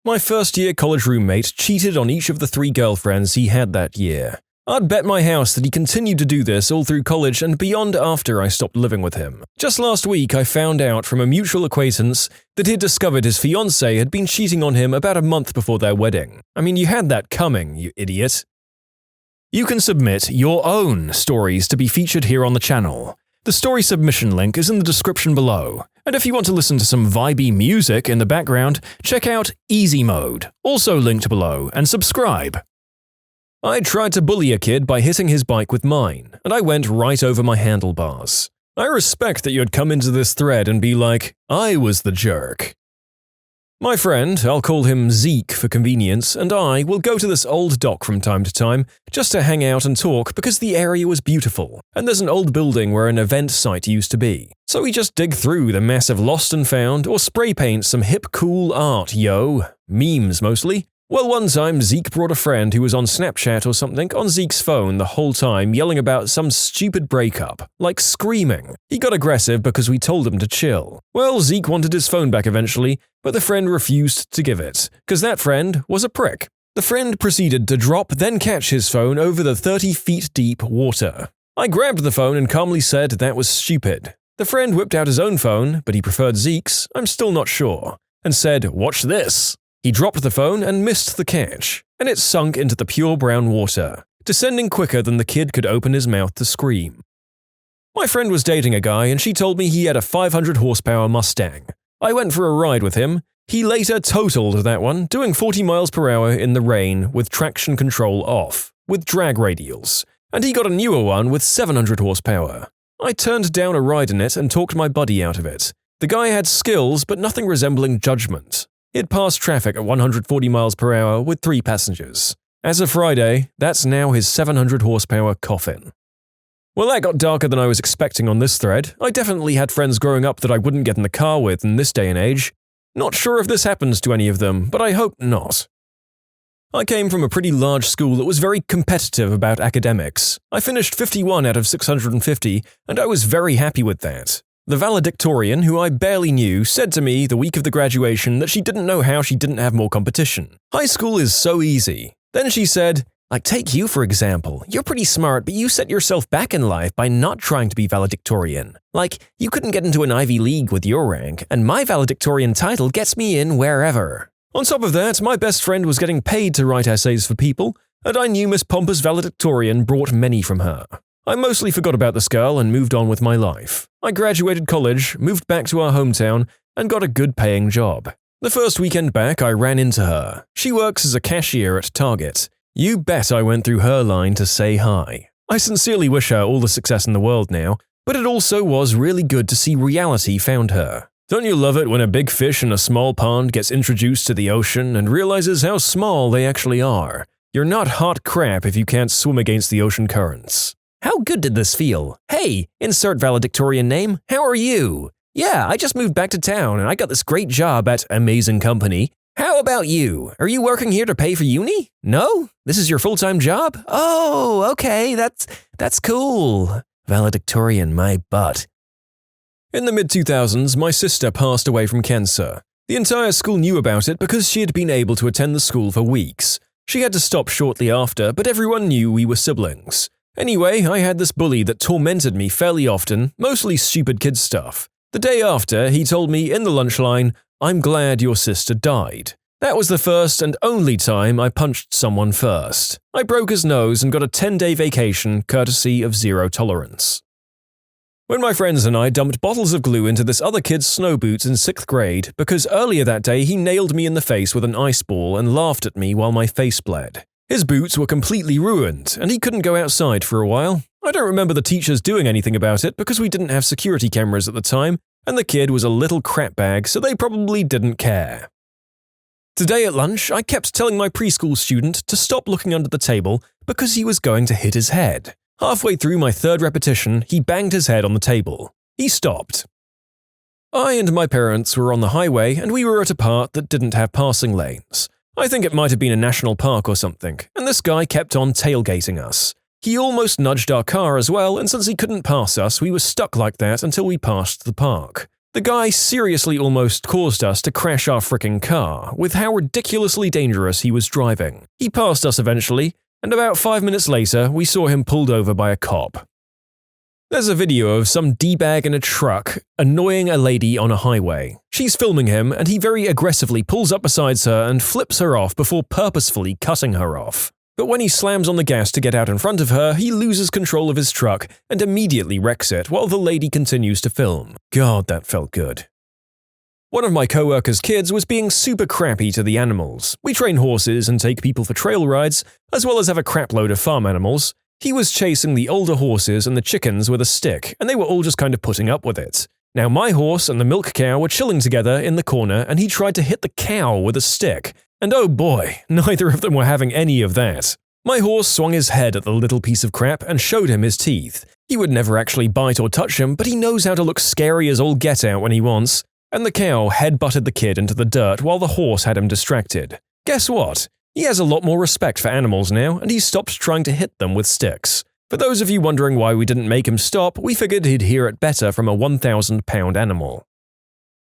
[SPEAKER 1] My first-year college roommate cheated on each of the 3 girlfriends he had that year. I'd bet my house that he continued to do this all through college and beyond after I stopped living with him. Just last week, I found out from a mutual acquaintance that he'd discovered his fiancée had been cheating on him about a month before their wedding. I mean, you had that coming, you idiot. You can submit your own stories to be featured here on the channel. The story submission link is in the description below. And if you want to listen to some vibey music in the background, check out easymode, also linked below, and subscribe. I tried to bully a kid by hitting his bike with mine, and I went right over my handlebars. I respect that you'd come into this thread and be like, I was the jerk. My friend, I'll call him Zeke for convenience, and I will go to this old dock from time to time just to hang out and talk because the area was beautiful, and there's an old building where an event site used to be. So we just dig through the massive lost and found or spray paint some hip cool art, yo. Memes mostly. Well, one time Zeke brought a friend who was on Snapchat or something on Zeke's phone the whole time yelling about some stupid breakup, like screaming. He got aggressive because we told him to chill. Well, Zeke wanted his phone back eventually, but the friend refused to give it, because that friend was a prick. The friend proceeded to drop then catch his phone over the 30 feet deep water. I grabbed the phone and calmly said that was stupid. The friend whipped out his own phone, but he preferred Zeke's, I'm still not sure, and said, watch this. He dropped the phone and missed the catch, and it sunk into the pure brown water, descending quicker than the kid could open his mouth to scream. My friend was dating a guy and she told me he had a 500 horsepower Mustang. I went for a ride with him. He later totaled that one, doing 40 miles per hour in the rain with traction control off, with drag radials, and he got a newer one with 700 horsepower. I turned down a ride in it and talked my buddy out of it. The guy had skills but nothing resembling judgment. It passed traffic at 140 miles per hour with 3 passengers. As of Friday, that's now his 700 horsepower coffin. Well, that got darker than I was expecting on this thread. I definitely had friends growing up that I wouldn't get in the car with in this day and age. Not sure if this happens to any of them, but I hope not. I came from a pretty large school that was very competitive about academics. I finished 51 out of 650, and I was very happy with that. The valedictorian, who I barely knew, said to me the week of the graduation that she didn't know how she didn't have more competition. High school is so easy. Then she said, like, take you for example. You're pretty smart, but you set yourself back in life by not trying to be valedictorian. Like, you couldn't get into an Ivy League with your rank, and my valedictorian title gets me in wherever. On top of that, my best friend was getting paid to write essays for people, and I knew Miss Pompous valedictorian brought many from her. I mostly forgot about this girl and moved on with my life. I graduated college, moved back to our hometown, and got a good-paying job. The first weekend back, I ran into her. She works as a cashier at Target. You bet I went through her line to say hi. I sincerely wish her all the success in the world now, but it also was really good to see reality found her. Don't you love it when a big fish in a small pond gets introduced to the ocean and realizes how small they actually are? You're not hot crap if you can't swim against the ocean currents. How good did this feel? Hey, insert valedictorian name, how are you? Yeah, I just moved back to town and I got this great job at amazing company. How about you? Are you working here to pay for uni? No? This is your full-time job? Oh, okay, that's cool. Valedictorian, my butt. In the mid-2000s, my sister passed away from cancer. The entire school knew about it because she had been able to attend the school for weeks. She had to stop shortly after, but everyone knew we were siblings. Anyway, I had this bully that tormented me fairly often, mostly stupid kid stuff. The day after, he told me in the lunch line, "I'm glad your sister died." That was the first and only time I punched someone first. I broke his nose and got a 10-day vacation courtesy of zero tolerance. When my friends and I dumped bottles of glue into this other kid's snow boots in 6th grade because earlier that day he nailed me in the face with an ice ball and laughed at me while my face bled. His boots were completely ruined, and he couldn't go outside for a while. I don't remember the teachers doing anything about it because we didn't have security cameras at the time, and the kid was a little crapbag, so they probably didn't care. Today at lunch, I kept telling my preschool student to stop looking under the table because he was going to hit his head. Halfway through my 3rd repetition, he banged his head on the table. He stopped. I and my parents were on the highway, and we were at a part that didn't have passing lanes. I think it might have been a national park or something, and this guy kept on tailgating us. He almost nudged our car as well, and since he couldn't pass us, we were stuck like that until we passed the park. The guy seriously almost caused us to crash our fricking car, with how ridiculously dangerous he was driving. He passed us eventually, and about 5 minutes later, we saw him pulled over by a cop. There's a video of some D-bag in a truck annoying a lady on a highway. She's filming him, and he very aggressively pulls up beside her and flips her off before purposefully cutting her off. But when he slams on the gas to get out in front of her, he loses control of his truck and immediately wrecks it while the lady continues to film. God, that felt good. One of my co-workers' kids was being super crappy to the animals. We train horses and take people for trail rides, as well as have a crapload of farm animals. He was chasing the older horses and the chickens with a stick, and they were all just kind of putting up with it. Now my horse and the milk cow were chilling together in the corner, and he tried to hit the cow with a stick. And oh boy, neither of them were having any of that. My horse swung his head at the little piece of crap and showed him his teeth. He would never actually bite or touch him, but he knows how to look scary as all get out when he wants. And the cow head-butted the kid into the dirt while the horse had him distracted. Guess what? He has a lot more respect for animals now, and he stopped trying to hit them with sticks. For those of you wondering why we didn't make him stop, we figured he'd hear it better from a 1,000-pound animal.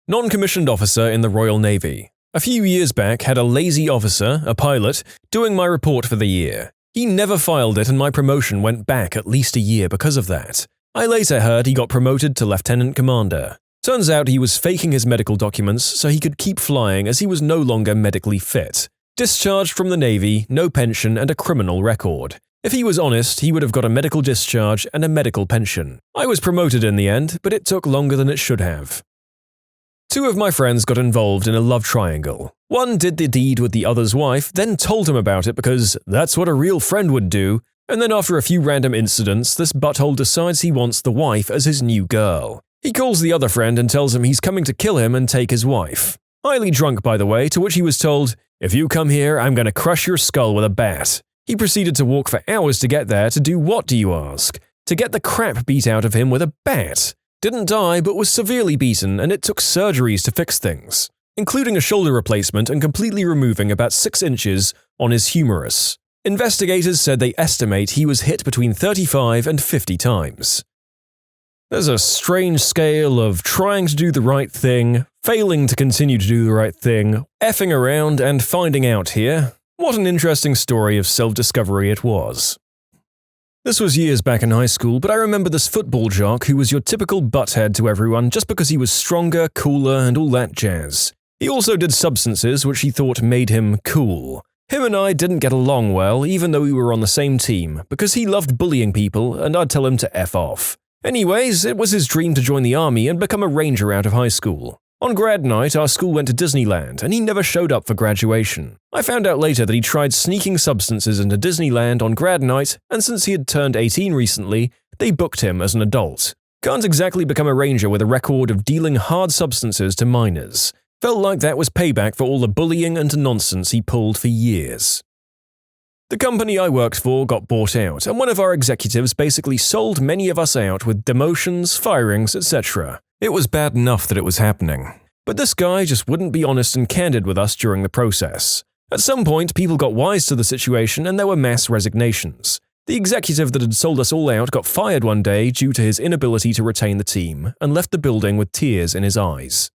[SPEAKER 1] Non-commissioned officer in the Royal Navy. A few years back, had a lazy officer, a pilot, doing my report for the year. He never filed it, and my promotion went back at least a year because of that. I later heard he got promoted to lieutenant commander. Turns out he was faking his medical documents so he could keep flying as he was no longer medically fit. Discharged from the Navy, no pension, and a criminal record. If he was honest, he would have got a medical discharge and a medical pension. I was promoted in the end, but it took longer than it should have. 2 of my friends got involved in a love triangle. One did the deed with the other's wife, then told him about it because that's what a real friend would do, and then after a few random incidents, this butthole decides he wants the wife as his new girl. He calls the other friend and tells him he's coming to kill him and take his wife. Highly drunk, by the way, to which he was told, "If you come here, I'm going to crush your skull with a bat." He proceeded to walk for hours to get there to do what, do you ask? To get the crap beat out of him with a bat. Didn't die, but was severely beaten, and it took surgeries to fix things, including a shoulder replacement and completely removing about 6 inches on his humerus. Investigators said they estimate he was hit between 35 and 50 times. There's a strange scale of trying to do the right thing, failing to continue to do the right thing, effing around and finding out here. What an interesting story of self-discovery it was. This was years back in high school, but I remember this football jock who was your typical butthead to everyone just because he was stronger, cooler, and all that jazz. He also did substances which he thought made him cool. Him and I didn't get along well, even though we were on the same team, because he loved bullying people and I'd tell him to F off. Anyways, it was his dream to join the army and become a ranger out of high school. On grad night, our school went to Disneyland, and he never showed up for graduation. I found out later that he tried sneaking substances into Disneyland on grad night, and since he had turned 18 recently, they booked him as an adult. Can't exactly become a ranger with a record of dealing hard substances to minors. Felt like that was payback for all the bullying and nonsense he pulled for years. The company I worked for got bought out, and one of our executives basically sold many of us out with demotions, firings, etc. It was bad enough that it was happening. But this guy just wouldn't be honest and candid with us during the process. At some point, people got wise to the situation and there were mass resignations. The executive that had sold us all out got fired one day due to his inability to retain the team and left the building with tears in his eyes.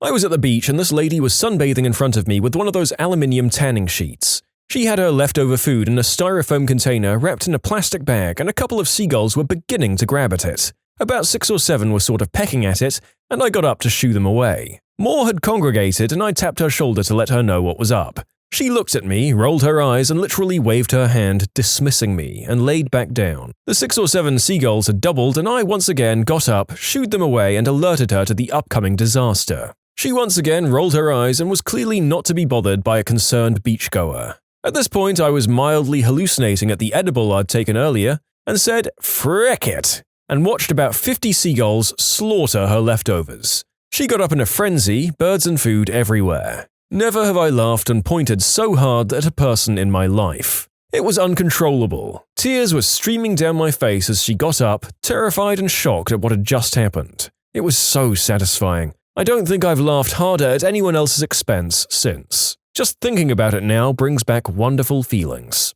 [SPEAKER 1] I was at the beach and this lady was sunbathing in front of me with one of those aluminium tanning sheets. She had her leftover food in a styrofoam container wrapped in a plastic bag, and a couple of seagulls were beginning to grab at it. About 6 or 7 were sort of pecking at it, and I got up to shoo them away. More had congregated, and I tapped her shoulder to let her know what was up. She looked at me, rolled her eyes, and literally waved her hand, dismissing me, and laid back down. The 6 or 7 seagulls had doubled, and I once again got up, shooed them away, and alerted her to the upcoming disaster. She once again rolled her eyes and was clearly not to be bothered by a concerned beachgoer. At this point, I was mildly hallucinating at the edible I'd taken earlier, and said, "Frick it," and watched about 50 seagulls slaughter her leftovers. She got up in a frenzy, birds and food everywhere. Never have I laughed and pointed so hard at a person in my life. It was uncontrollable. Tears were streaming down my face as she got up, terrified and shocked at what had just happened. It was so satisfying. I don't think I've laughed harder at anyone else's expense since. Just thinking about it now brings back wonderful feelings.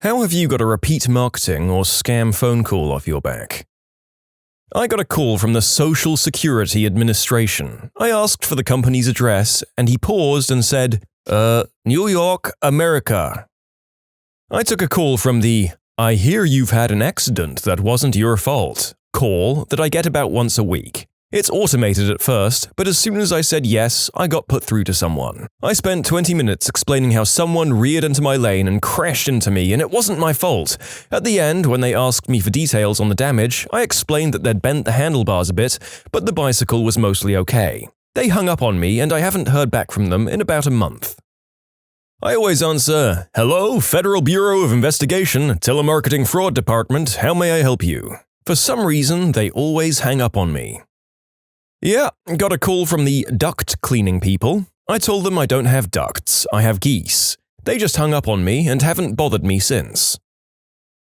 [SPEAKER 1] How have you got a repeat marketing or scam phone call off your back? I got a call from the Social Security Administration. I asked for the company's address, and he paused and said, New York, America. I took a call from the "I hear you've had an accident that wasn't your fault" call that I get about once a week. It's automated at first, but as soon as I said yes, I got put through to someone. I spent 20 minutes explaining how someone reared into my lane and crashed into me, and it wasn't my fault. At the end, when they asked me for details on the damage, I explained that they'd bent the handlebars a bit, but the bicycle was mostly okay. They hung up on me, and I haven't heard back from them in about a month. I always answer, "Hello, Federal Bureau of Investigation, Telemarketing Fraud Department, how may I help you?" For some reason, they always hang up on me. Yeah, got a call from the duct cleaning people. I told them I don't have ducts, I have geese. They just hung up on me and haven't bothered me since.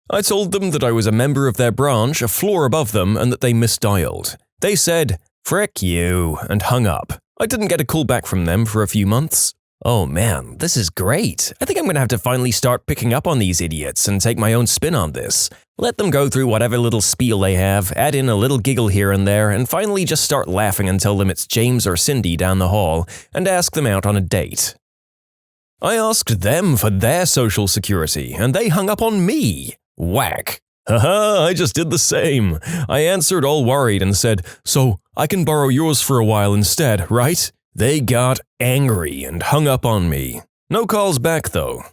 [SPEAKER 1] I told them that I was a member of their branch, a floor above them, and that they misdialed. They said, "Frick you," and hung up. I didn't get a call back from them for a few months. Oh man, this is great. I think I'm going to have to finally start picking up on these idiots and take my own spin on this. Let them go through whatever little spiel they have, add in a little giggle here and there, and finally just start laughing and tell them it's James or Cindy down the hall, and ask them out on a date. I asked them for their social security, and they hung up on me. Whack. Haha, I just did the same. I answered all worried and said, "So, I can borrow yours for a while instead, right?" They got angry and hung up on me. No calls back though.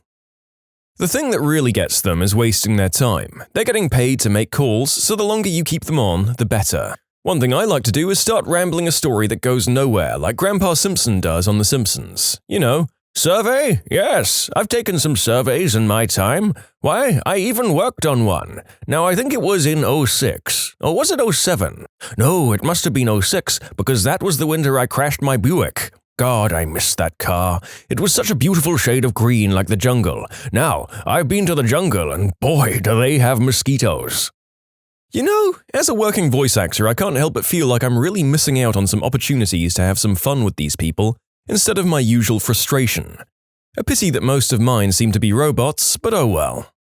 [SPEAKER 1] The thing that really gets them is wasting their time. They're getting paid to make calls, so the longer you keep them on, the better. One thing I like to do is start rambling a story that goes nowhere, like Grandpa Simpson does on The Simpsons. You know, "Survey? Yes, I've taken some surveys in my time. Why, I even worked on one. Now I think it was in '06. Or was it '07? No, it must have been '06, because that was the winter I crashed my Buick. God, I missed that car. It was such a beautiful shade of green like the jungle. Now, I've been to the jungle, and boy, do they have mosquitoes." You know, as a working voice actor, I can't help but feel like I'm really missing out on some opportunities to have some fun with these people, instead of my usual frustration. A pity that most of mine seem to be robots, but oh well.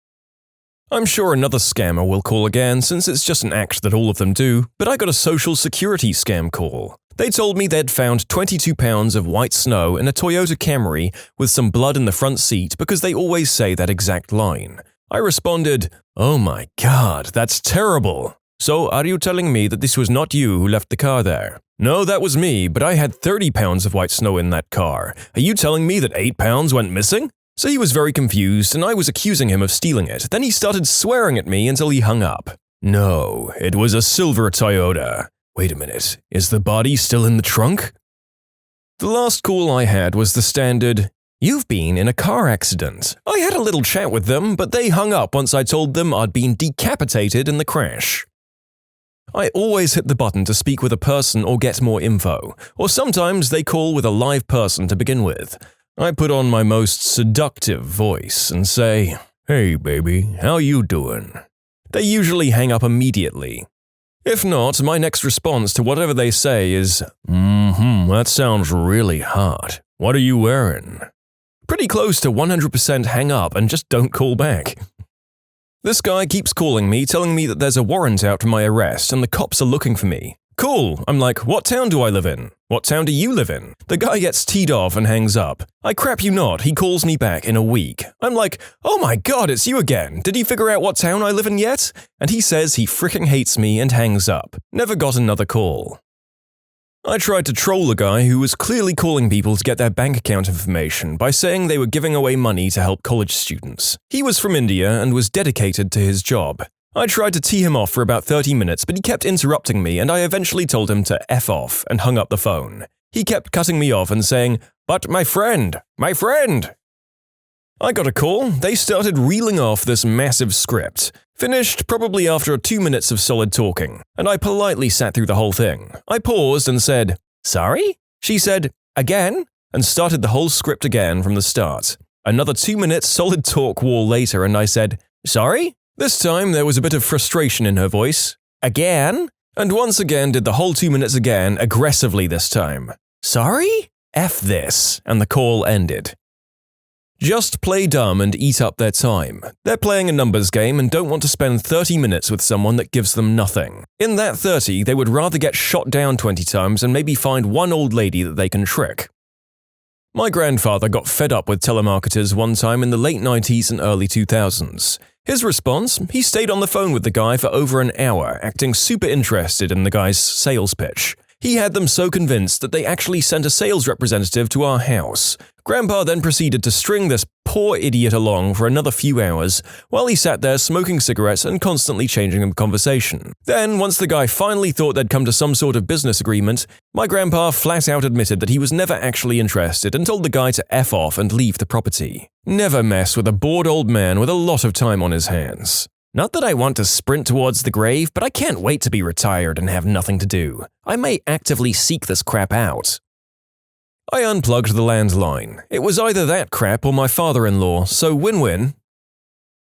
[SPEAKER 1] I'm sure another scammer will call again, since it's just an act that all of them do, but I got a social security scam call. They told me they'd found 22 pounds of white snow in a Toyota Camry with some blood in the front seat because they always say that exact line. I responded, "Oh my god, that's terrible. So are you telling me that this was not you who left the car there?" "No, that was me, but I had 30 pounds of white snow in that car. Are you telling me that 8 pounds went missing?" So he was very confused, and I was accusing him of stealing it. Then he started swearing at me until he hung up. No, it was a silver Toyota. Wait a minute, is the body still in the trunk? The last call I had was the standard, "You've been in a car accident." I had a little chat with them, but they hung up once I told them I'd been decapitated in the crash. I always hit the button to speak with a person or get more info, or sometimes they call with a live person to begin with. I put on my most seductive voice and say, "Hey baby, how you doing?" They usually hang up immediately. If not, my next response to whatever they say is, that sounds really hot. What are you wearing?" Pretty close to 100% hang up and just don't call back. This guy keeps calling me, telling me that there's a warrant out for my arrest and the cops are looking for me. Cool. I'm like, what town do I live in? What town do you live in? The guy gets teed off and hangs up. I crap you not, he calls me back in a week. I'm like, oh my god, it's you again. Did you figure out what town I live in yet? And he says he fricking hates me and hangs up. Never got another call. I tried to troll a guy who was clearly calling people to get their bank account information by saying they were giving away money to help college students. He was from India and was dedicated to his job. I tried to tee him off for about 30 minutes, but he kept interrupting me and I eventually told him to F off and hung up the phone. He kept cutting me off and saying, "But my friend! My friend!" I got a call. They started reeling off this massive script. Finished probably after 2 minutes of solid talking, and I politely sat through the whole thing. I paused and said, "Sorry?" She said, "Again?" and started the whole script again from the start. Another 2 minutes solid talk wall later and I said, "Sorry?" This time there was a bit of frustration in her voice. "Again?" And once again did the whole 2 minutes again, aggressively this time. "Sorry? F this," and the call ended. Just play dumb and eat up their time. They're playing a numbers game and don't want to spend 30 minutes with someone that gives them nothing. In that 30, they would rather get shot down 20 times and maybe find one old lady that they can trick. My grandfather got fed up with telemarketers one time in the late 90s and early 2000s. His response? He stayed on the phone with the guy for over an hour, acting super interested in the guy's sales pitch. He had them so convinced that they actually sent a sales representative to our house. Grandpa then proceeded to string this poor idiot along for another few hours while he sat there smoking cigarettes and constantly changing the conversation. Then, once the guy finally thought they'd come to some sort of business agreement, my grandpa flat out admitted that he was never actually interested and told the guy to F off and leave the property. Never mess with a bored old man with a lot of time on his hands. Not that I want to sprint towards the grave, but I can't wait to be retired and have nothing to do. I may actively seek this crap out. I unplugged the landline. It was either that crap or my father-in-law, so win-win.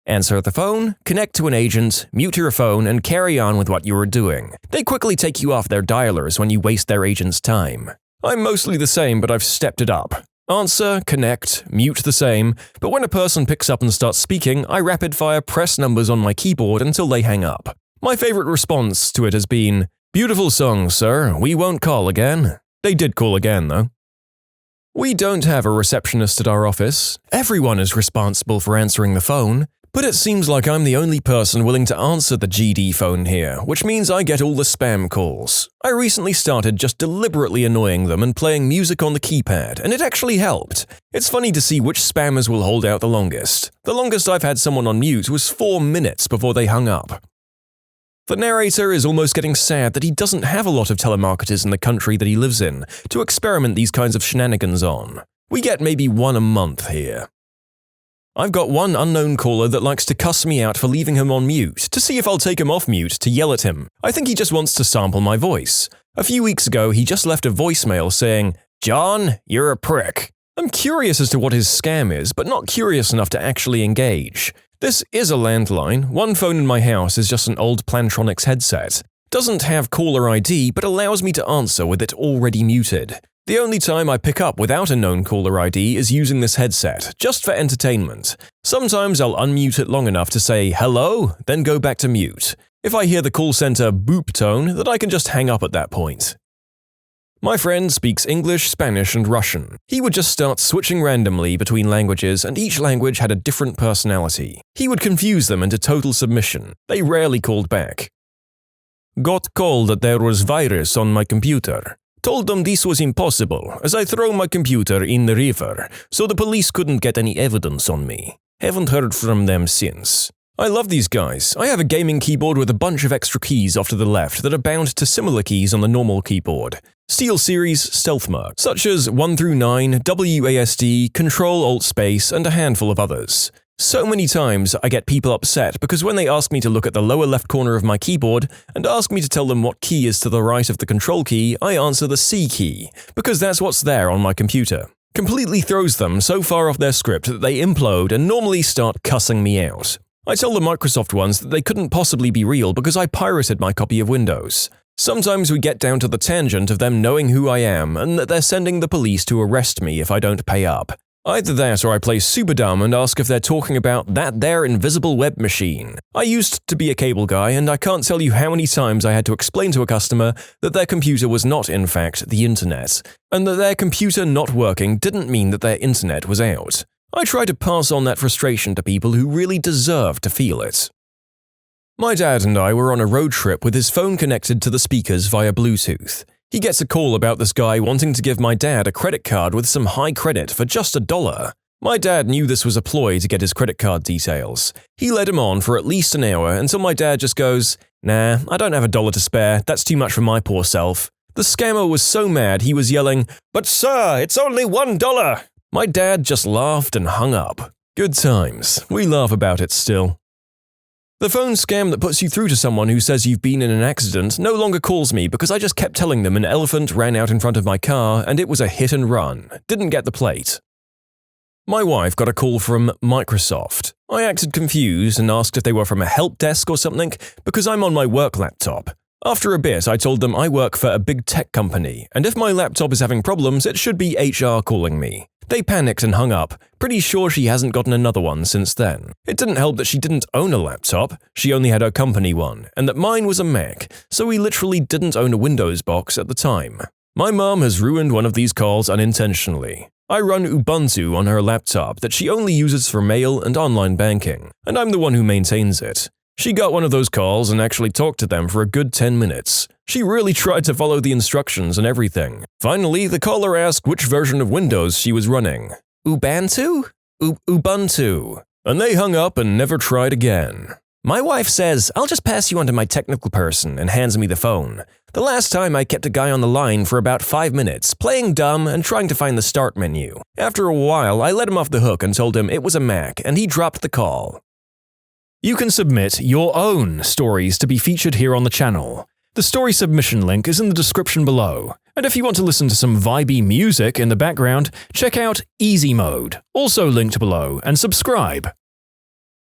[SPEAKER 1] Answer the phone, connect to an agent, mute your phone, and carry on with what you were doing. They quickly take you off their dialers when you waste their agent's time. I'm mostly the same, but I've stepped it up. Answer, connect, mute the same, but when a person picks up and starts speaking, I rapid-fire press numbers on my keyboard until they hang up. My favorite response to it has been, "Beautiful song, sir. We won't call again." They did call again, though. We don't have a receptionist at our office. Everyone is responsible for answering the phone, but it seems like I'm the only person willing to answer the GD phone here, which means I get all the spam calls. I recently started just deliberately annoying them and playing music on the keypad, and it actually helped. It's funny to see which spammers will hold out the longest. The longest I've had someone on mute was 4 minutes before they hung up. The narrator is almost getting sad that he doesn't have a lot of telemarketers in the country that he lives in to experiment these kinds of shenanigans on. We get maybe one a month here. I've got one unknown caller that likes to cuss me out for leaving him on mute, to see if I'll take him off mute to yell at him. I think he just wants to sample my voice. A few weeks ago, he just left a voicemail saying, "John, you're a prick." I'm curious as to what his scam is, but not curious enough to actually engage. This is a landline. One phone in my house is just an old Plantronics headset. Doesn't have caller ID, but allows me to answer with it already muted. The only time I pick up without a known caller ID is using this headset, just for entertainment. Sometimes I'll unmute it long enough to say hello, then go back to mute. If I hear the call center boop tone, then I can just hang up at that point. My friend speaks English, Spanish, and Russian. He would just start switching randomly between languages, and each language had a different personality. He would confuse them into total submission. They rarely called back. Got called that there was virus on my computer. Told them this was impossible, as I throw my computer in the river, so the police couldn't get any evidence on me. Haven't heard from them since. I love these guys. I have a gaming keyboard with a bunch of extra keys off to the left that are bound to similar keys on the normal keyboard. SteelSeries stealth mode, such as 1 through 9, WASD, Control-Alt-Space, and a handful of others. So many times I get people upset because when they ask me to look at the lower left corner of my keyboard and ask me to tell them what key is to the right of the control key, I answer the C key, because that's what's there on my computer. Completely throws them so far off their script that they implode and normally start cussing me out. I tell the Microsoft ones that they couldn't possibly be real because I pirated my copy of Windows. Sometimes we get down to the tangent of them knowing who I am and that they're sending the police to arrest me if I don't pay up. Either that or I play super dumb and ask if they're talking about that there invisible web machine. I used to be a cable guy, and I can't tell you how many times I had to explain to a customer that their computer was not in fact the internet, and that their computer not working didn't mean that their internet was out. I try to pass on that frustration to people who really deserve to feel it. My dad and I were on a road trip with his phone connected to the speakers via Bluetooth. He gets a call about this guy wanting to give my dad a credit card with some high credit for just $1. My dad knew this was a ploy to get his credit card details. He led him on for at least an hour until my dad just goes, "Nah, I don't have $1 to spare, that's too much for my poor self." The scammer was so mad he was yelling, "But sir, it's only $1! My dad just laughed and hung up. Good times, we laugh about it still. The phone scam that puts you through to someone who says you've been in an accident no longer calls me because I just kept telling them an elephant ran out in front of my car and it was a hit and run, didn't get the plate. My wife got a call from Microsoft. I acted confused and asked if they were from a help desk or something because I'm on my work laptop. After a bit, I told them I work for a big tech company, and if my laptop is having problems, it should be HR calling me. They panicked and hung up, pretty sure she hasn't gotten another one since then. It didn't help that she didn't own a laptop, she only had her company one, and that mine was a Mac, so we literally didn't own a Windows box at the time. My mom has ruined one of these calls unintentionally. I run Ubuntu on her laptop that she only uses for mail and online banking, and I'm the one who maintains it. She got one of those calls and actually talked to them for a good 10 minutes. She really tried to follow the instructions and everything. Finally, the caller asked which version of Windows she was running. Ubuntu? Ubuntu. And they hung up and never tried again. My wife says, "I'll just pass you on to my technical person," and hands me the phone. The last time I kept a guy on the line for about 5 minutes, playing dumb and trying to find the start menu. After a while, I let him off the hook and told him it was a Mac, and he dropped the call. You can submit your own stories to be featured here on the channel. The story submission link is in the description below. And if you want to listen to some vibey music in the background, check out easymode, also linked below, and subscribe.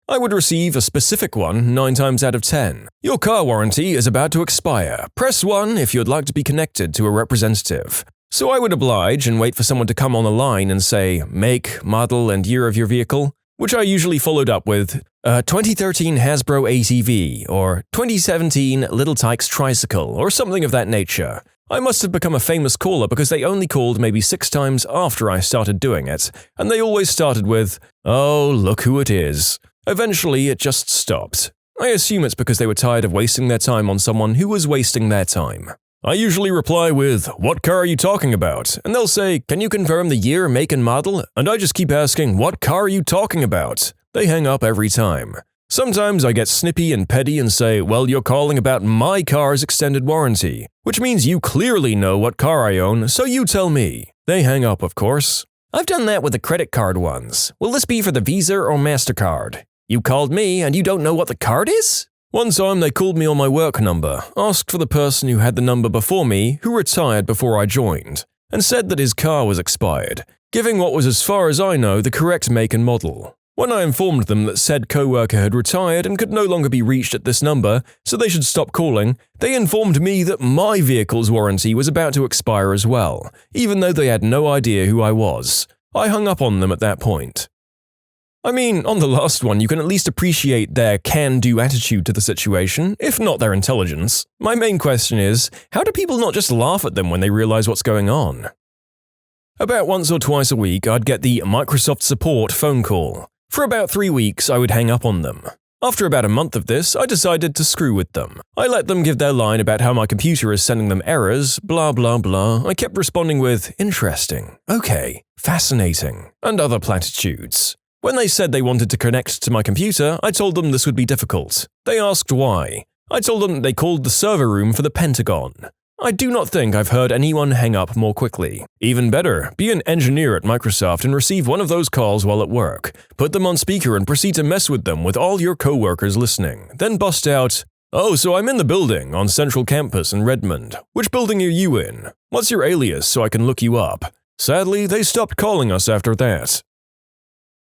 [SPEAKER 1] I would receive a specific one 9 times out of 10. Your car warranty is about to expire. Press 1 if you'd like to be connected to a representative. So I would oblige and wait for someone to come on the line and say, make, model, and year of your vehicle, which I usually followed up with 2013 Hasbro ATV, or 2017 Little Tykes Tricycle, or something of that nature. I must have become a famous caller because they only called maybe 6 times after I started doing it, and they always started with, "Oh, look who it is." Eventually, it just stopped. I assume it's because they were tired of wasting their time on someone who was wasting their time. I usually reply with, "What car are you talking about?" And they'll say, "Can you confirm the year, make, and model?" And I just keep asking, "What car are you talking about?" They hang up every time. Sometimes I get snippy and petty and say, "Well, you're calling about my car's extended warranty," which means you clearly know what car I own, so you tell me. They hang up, of course. I've done that with the credit card ones. Will this be for the Visa or MasterCard? You called me and you don't know what the card is? One time they called me on my work number, asked for the person who had the number before me, who retired before I joined, and said that his car was expired, giving what was as far as I know the correct make and model. When I informed them that said coworker had retired and could no longer be reached at this number, so they should stop calling, they informed me that my vehicle's warranty was about to expire as well, even though they had no idea who I was. I hung up on them at that point. I mean, on the last one, you can at least appreciate their can-do attitude to the situation, if not their intelligence. My main question is, how do people not just laugh at them when they realize what's going on? About once or twice a week, I'd get the Microsoft support phone call. For about 3 weeks, I would hang up on them. After about a month of this, I decided to screw with them. I let them give their line about how my computer is sending them errors, blah blah blah. I kept responding with, "Interesting, okay, fascinating," and other platitudes. When they said they wanted to connect to my computer, I told them this would be difficult. They asked why. I told them they called the server room for the Pentagon. I do not think I've heard anyone hang up more quickly. Even better, be an engineer at Microsoft and receive one of those calls while at work. Put them on speaker and proceed to mess with them with all your coworkers listening. Then bust out, "Oh, so I'm in the building on Central Campus in Redmond. Which building are you in? What's your alias so I can look you up?" Sadly, they stopped calling us after that.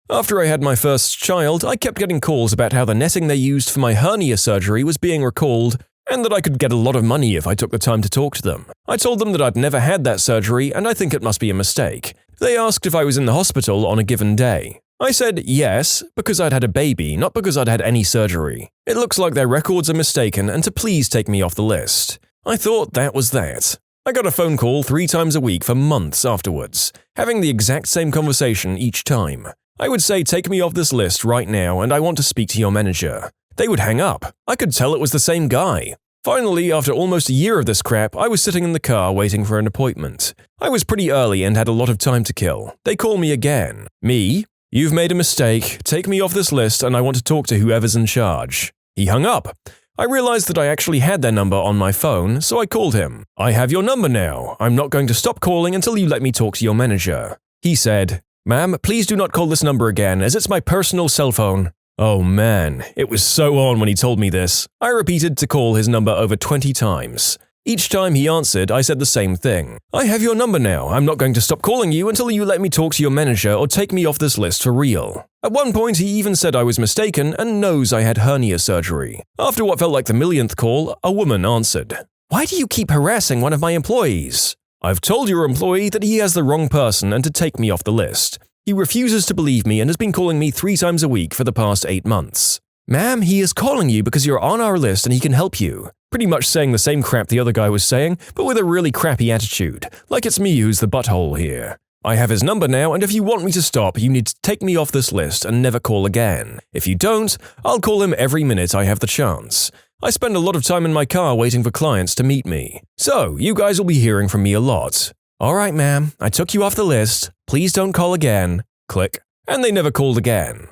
[SPEAKER 1] After I had my first child, I kept getting calls about how the netting they used for my hernia surgery was being recalled, and that I could get a lot of money if I took the time to talk to them. I told them that I'd never had that surgery and I think it must be a mistake. They asked if I was in the hospital on a given day. I said yes, because I'd had a baby, not because I'd had any surgery. It looks like their records are mistaken and to please take me off the list. I thought that was that. I got a phone call 3 times a week for months afterwards, having the exact same conversation each time. I would say, take me off this list right now and I want to speak to your manager. They would hang up. I could tell it was the same guy. Finally, after almost a year of this crap, I was sitting in the car waiting for an appointment. I was pretty early and had a lot of time to kill. They call me again. Me? You've made a mistake. Take me off this list and I want to talk to whoever's in charge. He hung up. I realized that I actually had their number on my phone, so I called him. I have your number now. I'm not going to stop calling until you let me talk to your manager. He said, "Ma'am, please do not call this number again, as it's my personal cell phone." Oh man, it was so on when he told me this. I repeated to call his number over 20 times. Each time he answered, I said the same thing. I have your number now. I'm not going to stop calling you until you let me talk to your manager or take me off this list for real. At one point, he even said I was mistaken and knows I had hernia surgery. After what felt like the millionth call, a woman answered. "Why do you keep harassing one of my employees?" "I've told your employee that he has the wrong person and to take me off the list. He refuses to believe me and has been calling me 3 times a week for the past 8 months. "Ma'am, he is calling you because you're on our list and he can help you." Pretty much saying the same crap the other guy was saying, but with a really crappy attitude, like it's me who's the butthole here. I have his number now, and if you want me to stop, you need to take me off this list and never call again. If you don't, I'll call him every minute I have the chance. I spend a lot of time in my car waiting for clients to meet me. So, you guys will be hearing from me a lot. "Alright, ma'am, I took you off the list. Please don't call again." Click. And they never called again.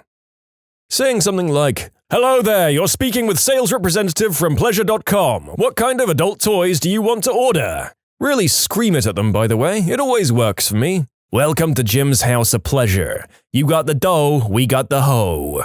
[SPEAKER 1] Saying something like, "Hello there, you're speaking with sales representative from pleasure.com. What kind of adult toys do you want to order?" Really scream it at them, by the way. It always works for me. "Welcome to Jim's House of Pleasure. You got the dough, we got the hoe."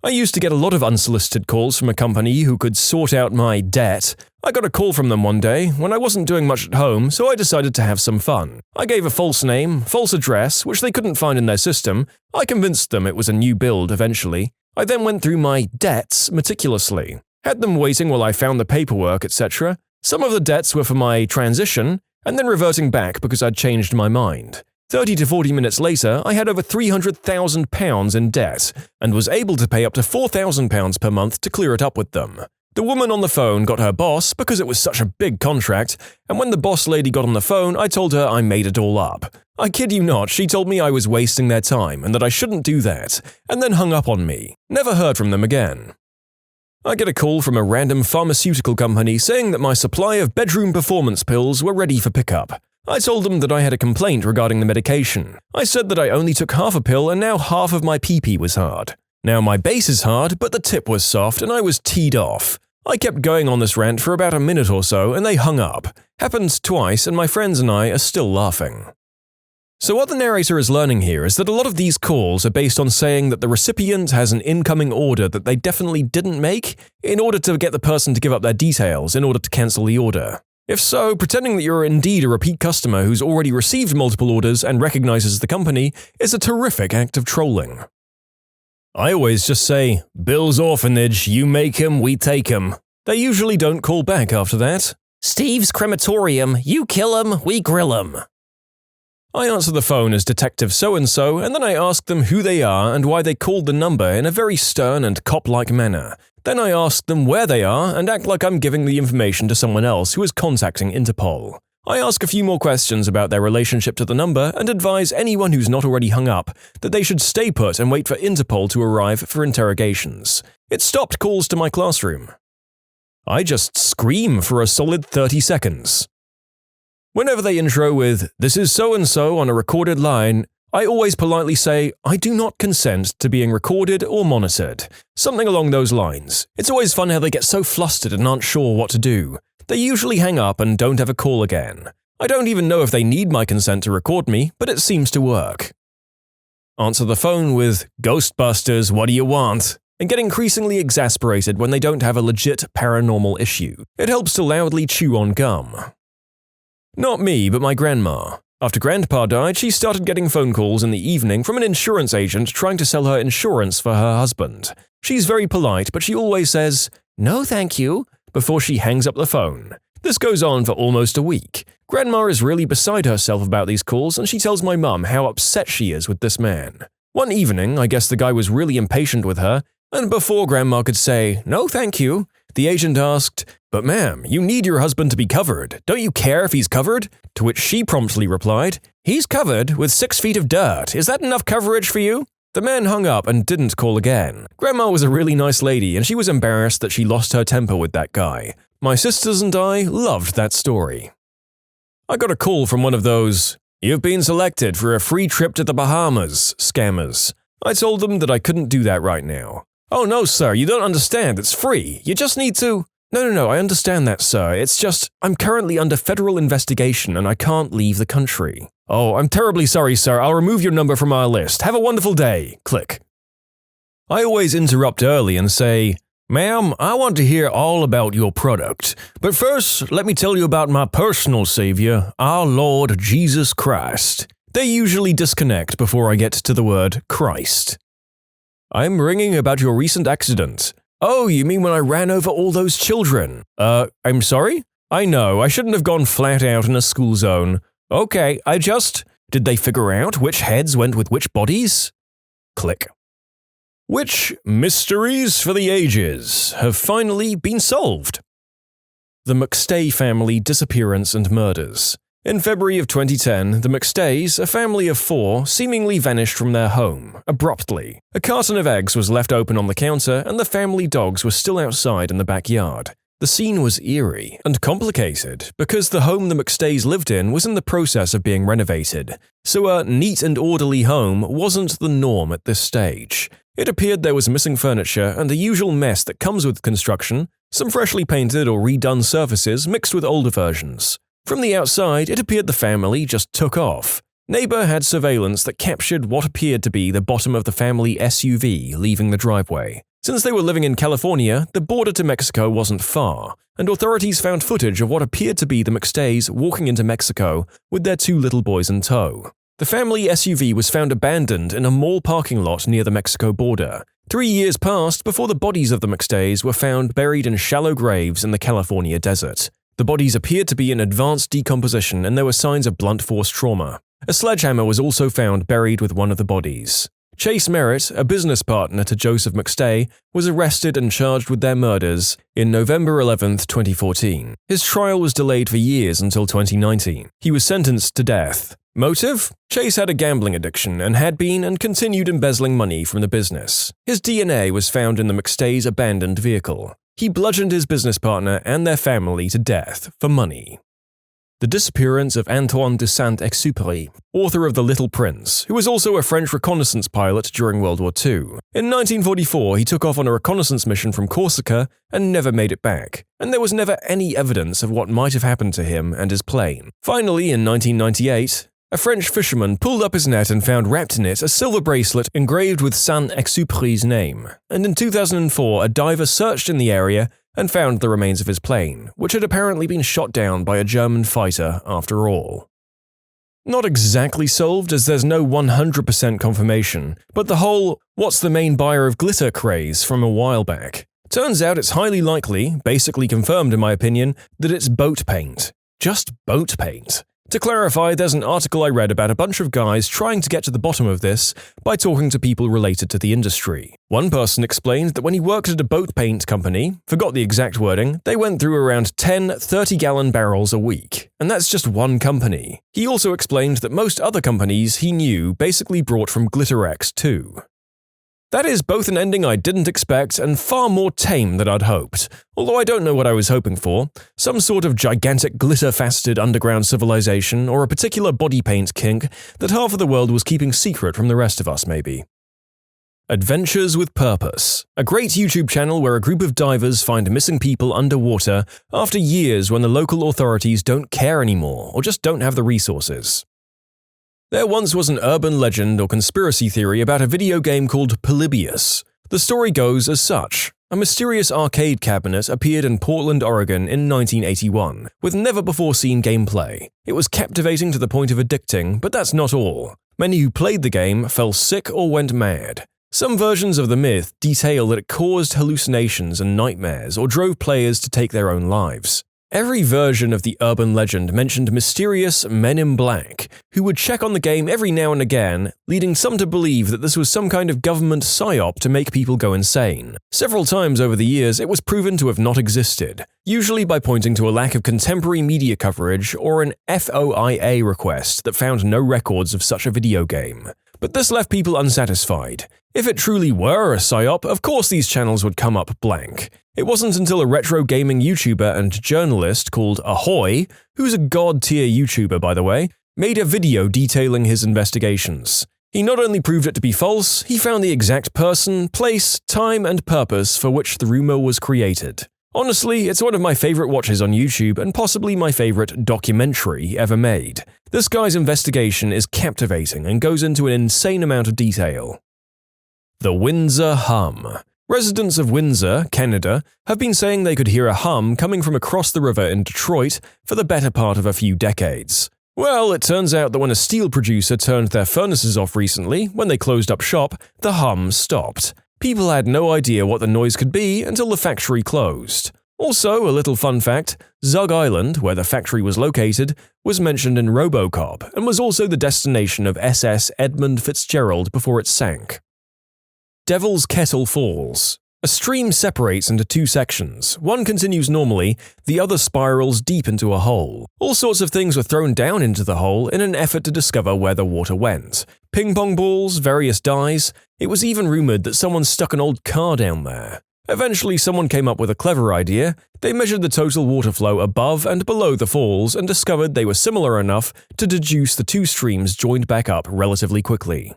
[SPEAKER 1] I used to get a lot of unsolicited calls from a company who could sort out my debt. I got a call from them one day when I wasn't doing much at home, so I decided to have some fun. I gave a false name, false address, which they couldn't find in their system. I convinced them it was a new build eventually. I then went through my debts meticulously, had them waiting while I found the paperwork, etc. Some of the debts were for my transition, and then reverting back because I'd changed my mind. 30 to 40 minutes later, I had over £300,000 in debt, and was able to pay up to £4,000 per month to clear it up with them. The woman on the phone got her boss because it was such a big contract, and when the boss lady got on the phone, I told her I made it all up. I kid you not, she told me I was wasting their time and that I shouldn't do that, and then hung up on me. Never heard from them again. I get a call from a random pharmaceutical company saying that my supply of bedroom performance pills were ready for pickup. I told them that I had a complaint regarding the medication. I said that I only took half a pill and now half of my pee-pee was hard. Now my base is hard, but the tip was soft and I was teed off. I kept going on this rant for about a minute or so and they hung up. Happened twice and my friends and I are still laughing. So what the narrator is learning here is that a lot of these calls are based on saying that the recipient has an incoming order that they definitely didn't make in order to get the person to give up their details in order to cancel the order. If so, pretending that you're indeed a repeat customer who's already received multiple orders and recognizes the company is a terrific act of trolling. I always just say, "Bill's orphanage, you make 'em, we take 'em." They usually don't call back after that.
[SPEAKER 2] "Steve's crematorium, you kill 'em, we grill 'em."
[SPEAKER 1] I answer the phone as Detective So-and-so, and then I ask them who they are and why they called the number in a very stern and cop-like manner. Then I ask them where they are and act like I'm giving the information to someone else who is contacting Interpol. I ask a few more questions about their relationship to the number and advise anyone who's not already hung up that they should stay put and wait for Interpol to arrive for interrogations. It stopped calls to my classroom. I just scream for a solid 30 seconds. Whenever they intro with, "This is so-and-so on a recorded line," I always politely say, "I do not consent to being recorded or monitored." Something along those lines. It's always fun how they get so flustered and aren't sure what to do. They usually hang up and don't ever call again. I don't even know if they need my consent to record me, but it seems to work. Answer the phone with, "Ghostbusters, what do you want?" and get increasingly exasperated when they don't have a legit paranormal issue. It helps to loudly chew on gum. Not me, but my grandma. After Grandpa died, she started getting phone calls in the evening from an insurance agent trying to sell her insurance for her husband. She's very polite, but she always says, "No thank you," before she hangs up the phone. This goes on for almost a week. Grandma is really beside herself about these calls, and she tells my mum how upset she is with this man. One evening, I guess the guy was really impatient with her, and before Grandma could say, "No, thank you," the agent asked, "But ma'am, you need your husband to be covered. Don't you care if he's covered?" To which she promptly replied, "He's covered with 6 feet of dirt. Is that enough coverage for you?" The man hung up and didn't call again. Grandma was a really nice lady, and she was embarrassed that she lost her temper with that guy. My sisters and I loved that story. I got a call from one of those, "You've been selected for a free trip to the Bahamas" scammers. I told them that I couldn't do that right now. "Oh no, sir, you don't understand. It's free. You just need to—" No, I understand that, sir. It's just, I'm currently under federal investigation and I can't leave the country. "Oh, I'm terribly sorry, sir. I'll remove your number from our list. Have a wonderful day." Click. I always interrupt early and say, "Ma'am, I want to hear all about your product. But first, let me tell you about my personal savior, our Lord Jesus Christ." They usually disconnect before I get to the word Christ. "I'm ringing about your recent accident." "Oh, you mean when I ran over all those children?" I'm sorry? I know, I shouldn't have gone flat out in a school zone. Okay, Did they figure out which heads went with which bodies? Click. Which mysteries for the ages have finally been solved? The McStay family disappearance and murders. In February of 2010, the McStays, a family of 4, seemingly vanished from their home, abruptly. A carton of eggs was left open on the counter, and the family dogs were still outside in the backyard. The scene was eerie and complicated because the home the McStays lived in was in the process of being renovated, so a neat and orderly home wasn't the norm at this stage. It appeared there was missing furniture and the usual mess that comes with construction, some freshly painted or redone surfaces mixed with older versions. From the outside, it appeared the family just took off. Neighbor had surveillance that captured what appeared to be the bottom of the family SUV leaving the driveway. Since they were living in California, the border to Mexico wasn't far, and authorities found footage of what appeared to be the McStays walking into Mexico with their 2 little boys in tow. The family SUV was found abandoned in a mall parking lot near the Mexico border. 3 years passed before the bodies of the McStays were found buried in shallow graves in the California desert. The bodies appeared to be in advanced decomposition and there were signs of blunt force trauma. A sledgehammer was also found buried with one of the bodies. Chase Merritt, a business partner to Joseph McStay, was arrested and charged with their murders in November 11, 2014. His trial was delayed for years until 2019. He was sentenced to death. Motive? Chase had a gambling addiction and had been and continued embezzling money from the business. His DNA was found in the McStays' abandoned vehicle. He bludgeoned his business partner and their family to death for money. The disappearance of Antoine de Saint-Exupéry, author of The Little Prince, who was also a French reconnaissance pilot during World War II. In 1944, he took off on a reconnaissance mission from Corsica and never made it back, and there was never any evidence of what might have happened to him and his plane. Finally, in 1998, a French fisherman pulled up his net and found wrapped in it a silver bracelet engraved with Saint-Exupéry's name, and in 2004 a diver searched in the area and found the remains of his plane, which had apparently been shot down by a German fighter after all. Not exactly solved as there's no 100% confirmation, but the whole "what's the main buyer of glitter" craze from a while back. Turns out it's highly likely, basically confirmed in my opinion, that it's boat paint. Just boat paint. To clarify, there's an article I read about a bunch of guys trying to get to the bottom of this by talking to people related to the industry. One person explained that when he worked at a boat paint company, forgot the exact wording, they went through around 10 30-gallon barrels a week. And that's just one company. He also explained that most other companies he knew basically brought from Glitterex too. That is both an ending I didn't expect and far more tame than I'd hoped, although I don't know what I was hoping for. Some sort of gigantic glitter-faceted underground civilization or a particular body paint kink that half of the world was keeping secret from the rest of us maybe. Adventures with Purpose, a great YouTube channel where a group of divers find missing people underwater after years when the local authorities don't care anymore or just don't have the resources. There once was an urban legend or conspiracy theory about a video game called Polybius. The story goes as such. A mysterious arcade cabinet appeared in Portland, Oregon in 1981, with never-before-seen gameplay. It was captivating to the point of addicting, but that's not all. Many who played the game fell sick or went mad. Some versions of the myth detail that it caused hallucinations and nightmares or drove players to take their own lives. Every version of the urban legend mentioned mysterious men in black who would check on the game every now and again, leading some to believe that this was some kind of government psyop to make people go insane. Several times over the years, it was proven to have not existed, usually by pointing to a lack of contemporary media coverage or an FOIA request that found no records of such a video game. But this left people unsatisfied. If it truly were a psyop, of course these channels would come up blank. It wasn't until a retro gaming YouTuber and journalist called Ahoy, who's a god-tier YouTuber by the way, made a video detailing his investigations. He not only proved it to be false, he found the exact person, place, time, and purpose for which the rumor was created. Honestly, it's one of my favorite watches on YouTube and possibly my favorite documentary ever made. This guy's investigation is captivating and goes into an insane amount of detail. The Windsor Hum. Residents of Windsor, Canada, have been saying they could hear a hum coming from across the river in Detroit for the better part of a few decades. Well, it turns out that when a steel producer turned their furnaces off recently, when they closed up shop, the hum stopped. People had no idea what the noise could be until the factory closed. Also, a little fun fact, Zug Island, where the factory was located, was mentioned in RoboCop and was also the destination of SS Edmund Fitzgerald before it sank. Devil's Kettle Falls. A stream separates into two sections. One continues normally, the other spirals deep into a hole. All sorts of things were thrown down into the hole in an effort to discover where the water went. Ping pong balls, various dyes. It was even rumored that someone stuck an old car down there. Eventually, someone came up with a clever idea. They measured the total water flow above and below the falls and discovered they were similar enough to deduce the two streams joined back up relatively quickly.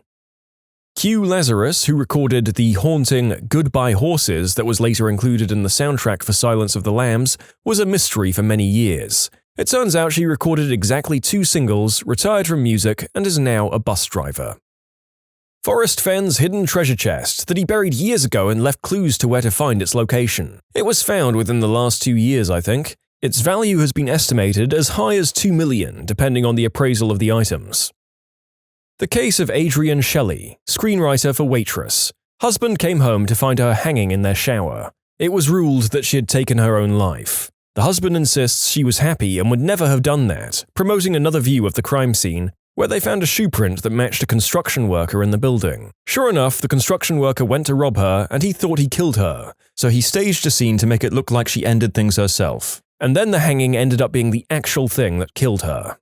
[SPEAKER 1] Q Lazarus, who recorded the haunting Goodbye Horses that was later included in the soundtrack for Silence of the Lambs, was a mystery for many years. It turns out she recorded exactly 2 singles, retired from music, and is now a bus driver. Forrest Fenn's hidden treasure chest that he buried years ago and left clues to where to find its location. It was found within the last 2 years, I think. Its value has been estimated as high as $2 million, depending on the appraisal of the items. The case of Adrienne Shelley, screenwriter for Waitress. Husband came home to find her hanging in their shower. It was ruled that she had taken her own life. The husband insists she was happy and would never have done that, promoting another view of the crime scene, where they found a shoe print that matched a construction worker in the building. Sure enough, the construction worker went to rob her and he thought he killed her, so he staged a scene to make it look like she ended things herself. And then the hanging ended up being the actual thing that killed her.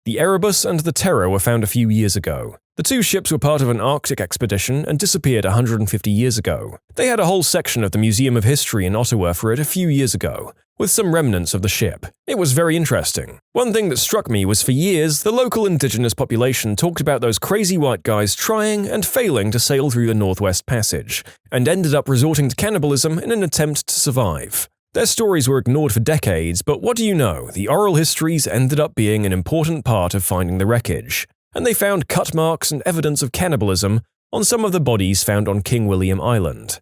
[SPEAKER 1] The Erebus and the Terror were found a few years ago. The 2 ships were part of an Arctic expedition and disappeared 150 years ago. They had a whole section of the Museum of History in Ottawa for it a few years ago, with some remnants of the ship. It was very interesting. One thing that struck me was for years, the local indigenous population talked about those crazy white guys trying and failing to sail through the Northwest Passage, and ended up resorting to cannibalism in an attempt to survive. Their stories were ignored for decades, but what do you know, the oral histories ended up being an important part of finding the wreckage, and they found cut marks and evidence of cannibalism on some of the bodies found on King William Island.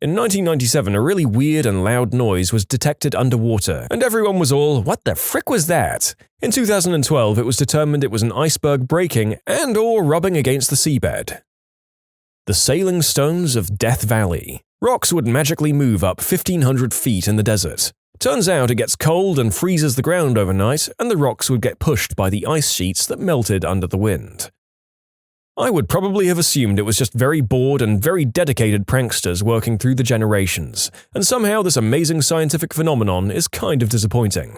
[SPEAKER 1] In 1997, a really weird and loud noise was detected underwater, and everyone was all, "What the frick was that?" In 2012, it was determined it was an iceberg breaking and/or rubbing against the seabed. The Sailing Stones of Death Valley. Rocks would magically move up 1,500 feet in the desert. Turns out it gets cold and freezes the ground overnight, and the rocks would get pushed by the ice sheets that melted under the wind. I would probably have assumed it was just very bored and very dedicated pranksters working through the generations, and somehow this amazing scientific phenomenon is kind of disappointing.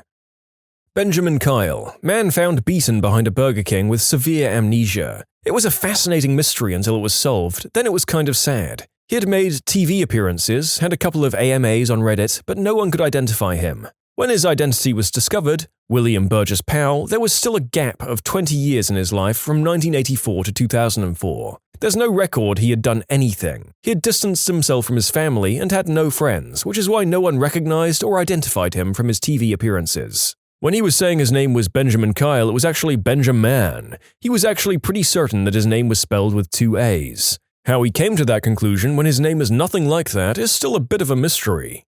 [SPEAKER 1] Benjamin Kyle, man found beaten behind a Burger King with severe amnesia. It was a fascinating mystery until it was solved, then it was kind of sad. He had made TV appearances, had a couple of AMAs on Reddit, but no one could identify him. When his identity was discovered, William Burgess Powell, there was still a gap of 20 years in his life from 1984 to 2004. There's no record he had done anything. He had distanced himself from his family and had no friends, which is why no one recognized or identified him from his TV appearances. When he was saying his name was Benjamin Kyle, it was actually Benjamin. He was actually pretty certain that his name was spelled with 2 A's. How he came to that conclusion when his name is nothing like that is still a bit of a mystery.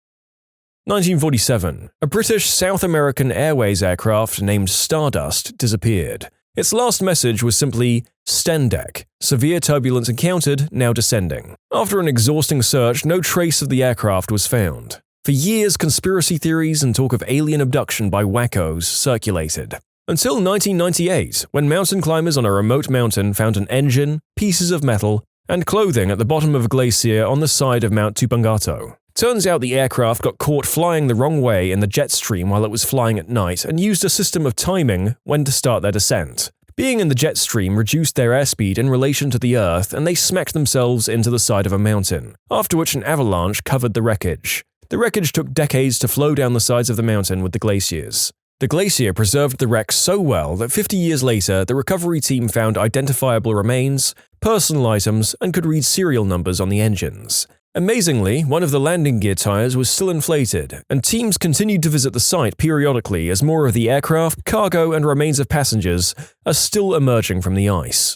[SPEAKER 1] 1947. A British South American Airways aircraft named Stardust disappeared. Its last message was simply, "Stendeck. Severe turbulence encountered, now descending." After an exhausting search, no trace of the aircraft was found. For years, conspiracy theories and talk of alien abduction by wackos circulated. Until 1998, when mountain climbers on a remote mountain found an engine, pieces of metal, and clothing at the bottom of a glacier on the side of Mount Tupungato. Turns out the aircraft got caught flying the wrong way in the jet stream while it was flying at night and used a system of timing when to start their descent. Being in the jet stream reduced their airspeed in relation to the Earth, and they smacked themselves into the side of a mountain, after which an avalanche covered the wreckage. The wreckage took decades to flow down the sides of the mountain with the glaciers. The glacier preserved the wreck so well that 50 years later, the recovery team found identifiable remains, personal items, and could read serial numbers on the engines. Amazingly, one of the landing gear tires was still inflated, and teams continued to visit the site periodically as more of the aircraft, cargo, and remains of passengers are still emerging from the ice.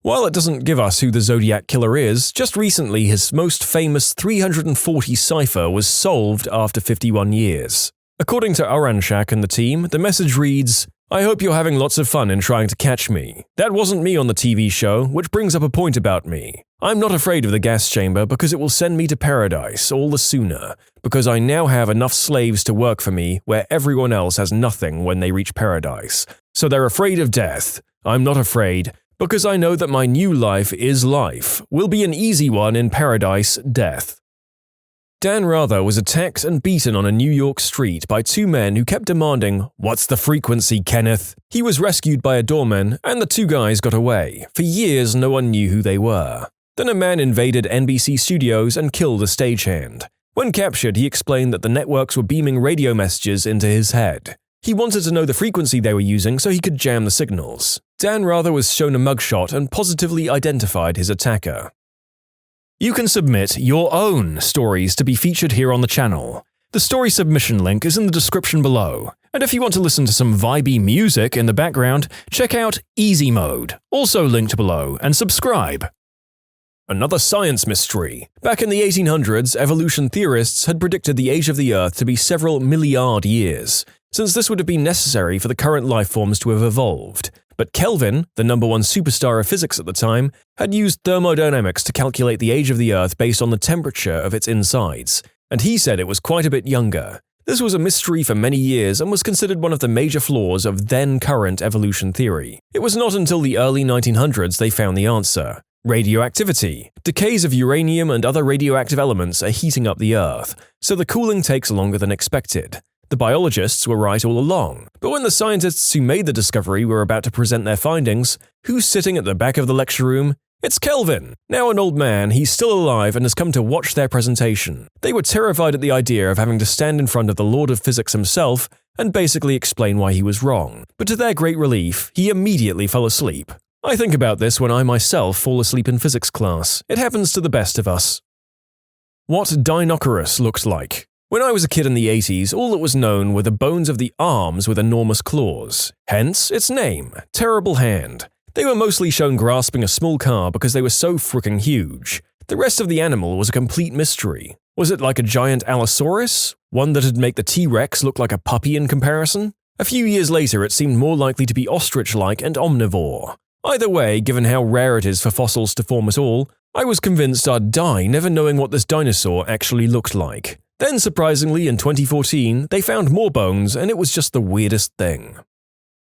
[SPEAKER 1] While it doesn't give us who the Zodiac Killer is, just recently his most famous 340 cipher was solved after 51 years. According to Oranshak and the team, the message reads, "I hope you're having lots of fun in trying to catch me. That wasn't me on the TV show, which brings up a point about me. I'm not afraid of the gas chamber because it will send me to paradise all the sooner, because I now have enough slaves to work for me where everyone else has nothing when they reach paradise. So they're afraid of death. I'm not afraid, because I know that my new life is life, will be an easy one in paradise, death." Dan Rather was attacked and beaten on a New York street by two men who kept demanding, "What's the frequency, Kenneth?" He was rescued by a doorman, and the two guys got away. For years, no one knew who they were. Then a man invaded NBC studios and killed a stagehand. When captured, he explained that the networks were beaming radio messages into his head. He wanted to know the frequency they were using so he could jam the signals. Dan Rather was shown a mugshot and positively identified his attacker. You can submit your own stories to be featured here on the channel. The story submission link is in the description below. And if you want to listen to some vibey music in the background, check out easymode, also linked below, and subscribe. Another science mystery. Back in the 1800s, evolution theorists had predicted the age of the Earth to be several milliard years, since this would have been necessary for the current life forms to have evolved. But Kelvin, the #1 superstar of physics at the time, had used thermodynamics to calculate the age of the Earth based on the temperature of its insides, and he said it was quite a bit younger. This was a mystery for many years and was considered one of the major flaws of then-current evolution theory. It was not until the early 1900s they found the answer. Radioactivity. Decays of uranium and other radioactive elements are heating up the Earth, so the cooling takes longer than expected. The biologists were right all along, but when the scientists who made the discovery were about to present their findings, who's sitting at the back of the lecture room? It's Kelvin! Now an old man, he's still alive and has come to watch their presentation. They were terrified at the idea of having to stand in front of the Lord of Physics himself and basically explain why he was wrong, but to their great relief, he immediately fell asleep. I think about this when I myself fall asleep in physics class. It happens to the best of us. What Dinoceras looks like. When I was a kid in the 80s, all that was known were the bones of the arms with enormous claws. Hence, its name, Terrible Hand. They were mostly shown grasping a small car because they were so fricking huge. The rest of the animal was a complete mystery. Was it like a giant Allosaurus? One that'd make the T-Rex look like a puppy in comparison? A few years later, it seemed more likely to be ostrich-like and omnivore. Either way, given how rare it is for fossils to form at all, I was convinced I'd die never knowing what this dinosaur actually looked like. Then, surprisingly, in 2014, they found more bones, and it was just the weirdest thing.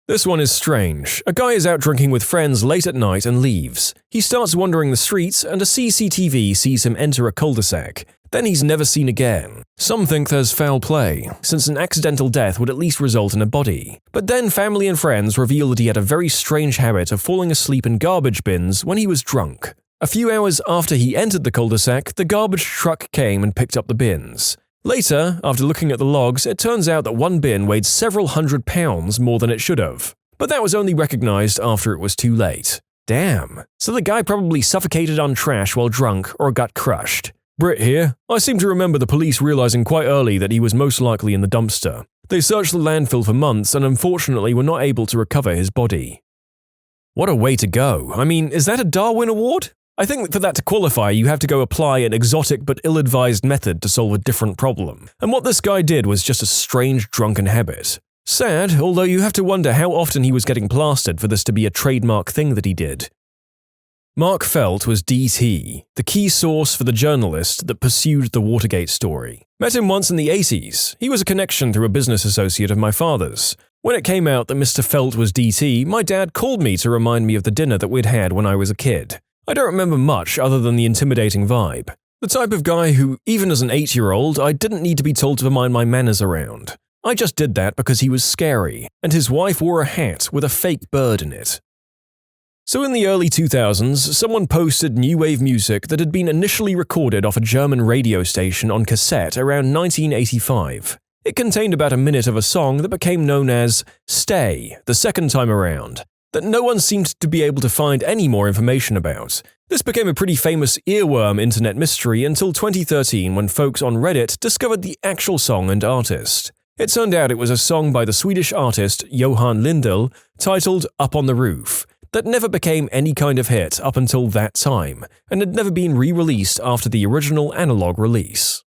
[SPEAKER 1] This one is strange. A guy is out drinking with friends late at night and leaves. He starts wandering the streets, and a CCTV sees him enter a cul-de-sac. Then he's never seen again. Some think there's foul play, since an accidental death would at least result in a body. But then family and friends reveal that he had a very strange habit of falling asleep in garbage bins when he was drunk. A few hours after he entered the cul-de-sac, the garbage truck came and picked up the bins. Later, after looking at the logs, it turns out that one bin weighed several hundred pounds more than it should have. But that was only recognized after it was too late. Damn. So the guy probably suffocated on trash while drunk or got crushed. Britt here. I seem to remember the police realizing quite early that he was most likely in the dumpster. They searched the landfill for months and unfortunately were not able to recover his body. What a way to go. I mean, is that a Darwin Award? I think for that to qualify, you have to go apply an exotic but ill-advised method to solve a different problem. And what this guy did was just a strange drunken habit. Sad, although you have to wonder how often he was getting plastered for this to be a trademark thing that he did. Mark Felt was DT, the key source for the journalist that pursued the Watergate story. Met him once in the 80s. He was a connection through a business associate of my father's. When it came out that Mr. Felt was DT, my dad called me to remind me of the dinner that we'd had when I was a kid. I don't remember much other than the intimidating vibe. The type of guy who, even as an 8-year-old, I didn't need to be told to mind my manners around. I just did that because he was scary, and his wife wore a hat with a fake bird in it. So in the early 2000s, someone posted new wave music that had been initially recorded off a German radio station on cassette around 1985. It contained about a minute of a song that became known as Stay, the second time around, that no one seemed to be able to find any more information about. This became a pretty famous earworm internet mystery until 2013 when folks on Reddit discovered the actual song and artist. It turned out it was a song by the Swedish artist Johan Lindell titled Up on the Roof, that never became any kind of hit up until that time, and had never been re-released after the original analog release.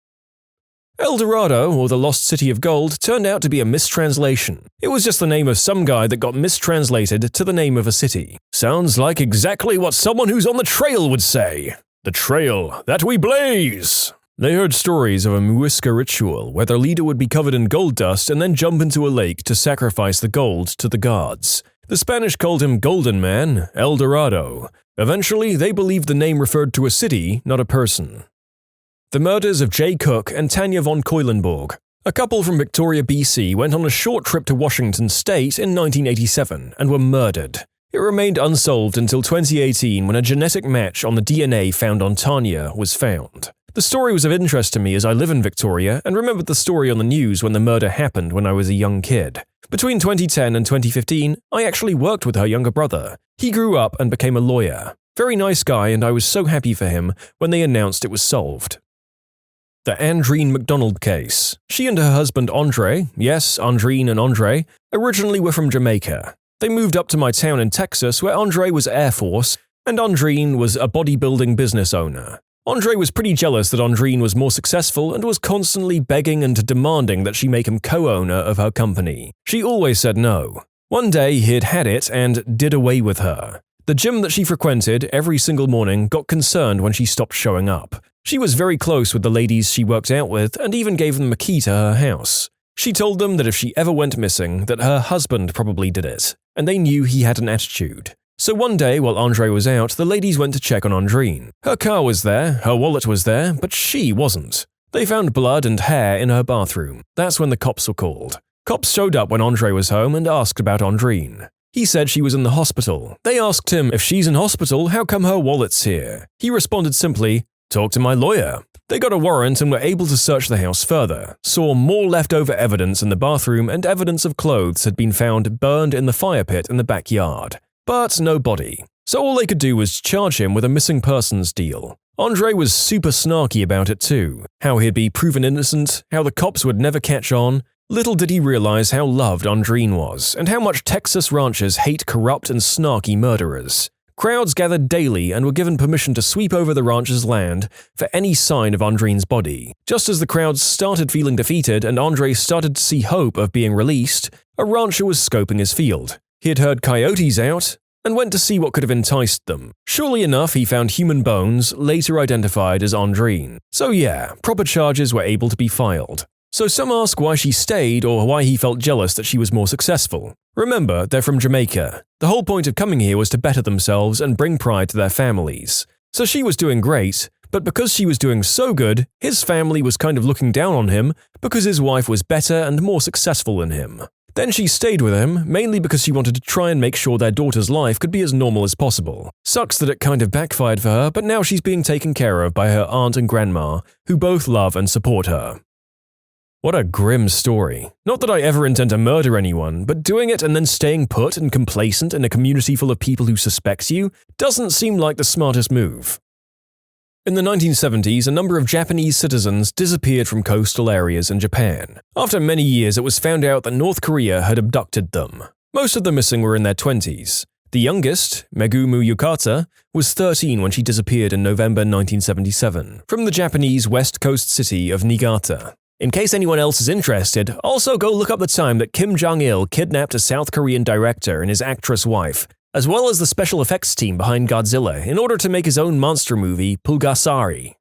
[SPEAKER 1] El Dorado, or the Lost City of Gold, turned out to be a mistranslation. It was just the name of some guy that got mistranslated to the name of a city. Sounds like exactly what someone who's on the trail would say. The trail that we blaze! They heard stories of a Muisca ritual where their leader would be covered in gold dust and then jump into a lake to sacrifice the gold to the gods. The Spanish called him Golden Man, El Dorado. Eventually, they believed the name referred to a city, not a person. The murders of Jay Cook and Tanya von Keulenborg. A couple from Victoria, BC went on a short trip to Washington State in 1987 and were murdered. It remained unsolved until 2018 when a genetic match on the DNA found on Tanya was found. The story was of interest to me as I live in Victoria and remembered the story on the news when the murder happened when I was a young kid. Between 2010 and 2015, I actually worked with her younger brother. He grew up and became a lawyer. Very nice guy, and I was so happy for him when they announced it was solved. The Andreen McDonald case. She and her husband Andre, yes, Andreen and Andre, originally were from Jamaica. They moved up to my town in Texas where Andre was Air Force and Andreen was a bodybuilding business owner. Andre was pretty jealous that Andreen was more successful and was constantly begging and demanding that she make him co-owner of her company. She always said no. One day he'd had it and did away with her. The gym that she frequented every single morning got concerned when she stopped showing up. She was very close with the ladies she worked out with and even gave them a key to her house. She told them that if she ever went missing, that her husband probably did it, and they knew he had an attitude. So one day, while Andre was out, the ladies went to check on Andreen. Her car was there, her wallet was there, but she wasn't. They found blood and hair in her bathroom. That's when the cops were called. Cops showed up when Andre was home and asked about Andreen. He said she was in the hospital. They asked him, if she's in hospital, how come her wallet's here? He responded simply, talk to my lawyer. They got a warrant and were able to search the house further, saw more leftover evidence in the bathroom and evidence of clothes had been found burned in the fire pit in the backyard. But no body. So all they could do was charge him with a missing persons deal. Andre was super snarky about it too. How he'd be proven innocent, how the cops would never catch on. Little did he realize how loved Andreen was, and how much Texas ranchers hate corrupt and snarky murderers. Crowds gathered daily and were given permission to sweep over the rancher's land for any sign of Andreen's body. Just as the crowds started feeling defeated and Andre started to see hope of being released, a rancher was scoping his field. He had heard coyotes out and went to see what could have enticed them. Surely enough, he found human bones, later identified as Andreen. So yeah, proper charges were able to be filed. So some ask why she stayed or why he felt jealous that she was more successful. Remember, they're from Jamaica. The whole point of coming here was to better themselves and bring pride to their families. So she was doing great, but because she was doing so good, his family was kind of looking down on him because his wife was better and more successful than him. Then she stayed with him, mainly because she wanted to try and make sure their daughter's life could be as normal as possible. Sucks that it kind of backfired for her, but now she's being taken care of by her aunt and grandma, who both love and support her. What a grim story. Not that I ever intend to murder anyone, but doing it and then staying put and complacent in a community full of people who suspect you doesn't seem like the smartest move. In the 1970s, a number of Japanese citizens disappeared from coastal areas in Japan. After many years, it was found out that North Korea had abducted them. Most of the missing were in their 20s. The youngest, Megumu Yukata, was 13 when she disappeared in November 1977 from the Japanese west coast city of Niigata. In case anyone else is interested, also go look up the time that Kim Jong-il kidnapped a South Korean director and his actress wife, as well as the special effects team behind Godzilla in order to make his own monster movie, Pulgasari.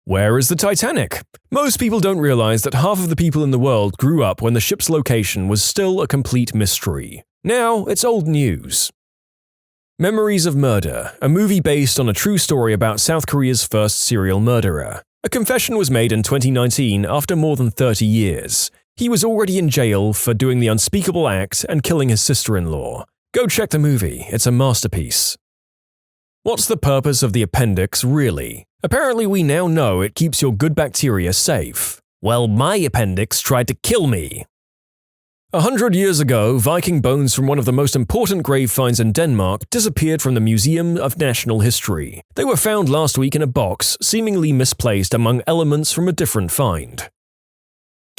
[SPEAKER 1] Where is the Titanic? Most people don't realize that half of the people in the world grew up when the ship's location was still a complete mystery. Now, it's old news. Memories of Murder, a movie based on a true story about South Korea's first serial murderer. A confession was made in 2019 after more than 30 years. He was already in jail for doing the unspeakable act and killing his sister-in-law. Go check the movie, it's a masterpiece. What's the purpose of the appendix, really? Apparently we now know it keeps your good bacteria safe. Well, my appendix tried to kill me. 100 years ago, Viking bones from one of the most important grave finds in Denmark disappeared from the Museum of National History. They were found last week in a box, seemingly misplaced among elements from a different find.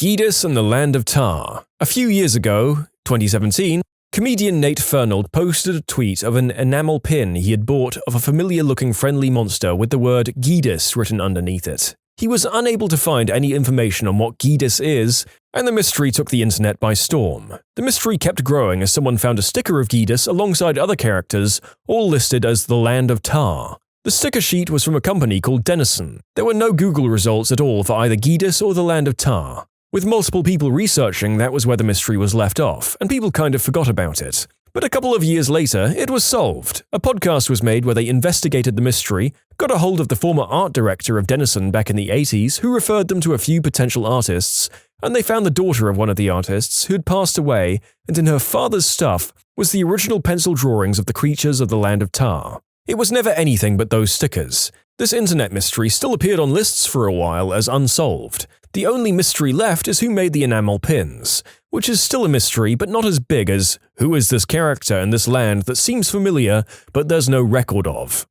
[SPEAKER 1] Gidus and the Land of Tar. A few years ago, 2017, comedian Nate Fernald posted a tweet of an enamel pin he had bought of a familiar-looking friendly monster with the word Gidus written underneath it. He was unable to find any information on what Gidus is, and the mystery took the internet by storm. The mystery kept growing as someone found a sticker of Gidus alongside other characters, all listed as the Land of Tar. The sticker sheet was from a company called Denison. There were no Google results at all for either Gidus or the Land of Tar. With multiple people researching, that was where the mystery was left off, and people kind of forgot about it. But a couple of years later, it was solved. A podcast was made where they investigated the mystery, got a hold of the former art director of Denison back in the 80s, who referred them to a few potential artists, and they found the daughter of one of the artists who had passed away, and in her father's stuff was the original pencil drawings of the creatures of the Land of Tar. It was never anything but those stickers. This internet mystery still appeared on lists for a while as unsolved. The only mystery left is who made the enamel pins, which is still a mystery but not as big as who is this character in this land that seems familiar but there's no record of.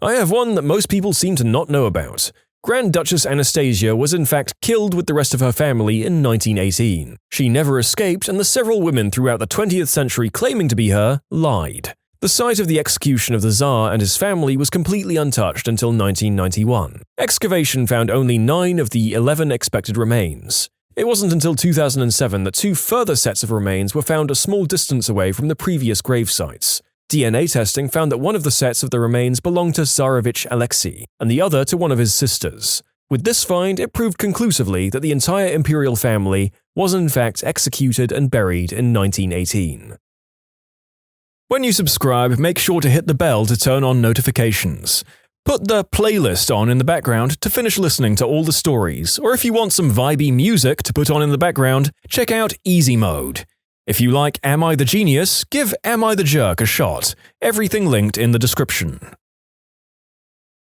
[SPEAKER 1] I have one that most people seem to not know about. Grand Duchess Anastasia was in fact killed with the rest of her family in 1918. She never escaped, and the several women throughout the 20th century claiming to be her lied. The site of the execution of the Tsar and his family was completely untouched until 1991. Excavation found only 9 of the 11 expected remains. It wasn't until 2007 that 2 further sets of remains were found a small distance away from the previous grave sites. DNA testing found that one of the sets of the remains belonged to Tsarevich Alexei, and the other to one of his sisters. With this find, it proved conclusively that the entire imperial family was in fact executed and buried in 1918. When you subscribe, make sure to hit the bell to turn on notifications. Put the playlist on in the background to finish listening to all the stories, or if you want some vibey music to put on in the background, check out easymode. If you like Am I the Genius, give Am I the Jerk a shot. Everything linked in the description.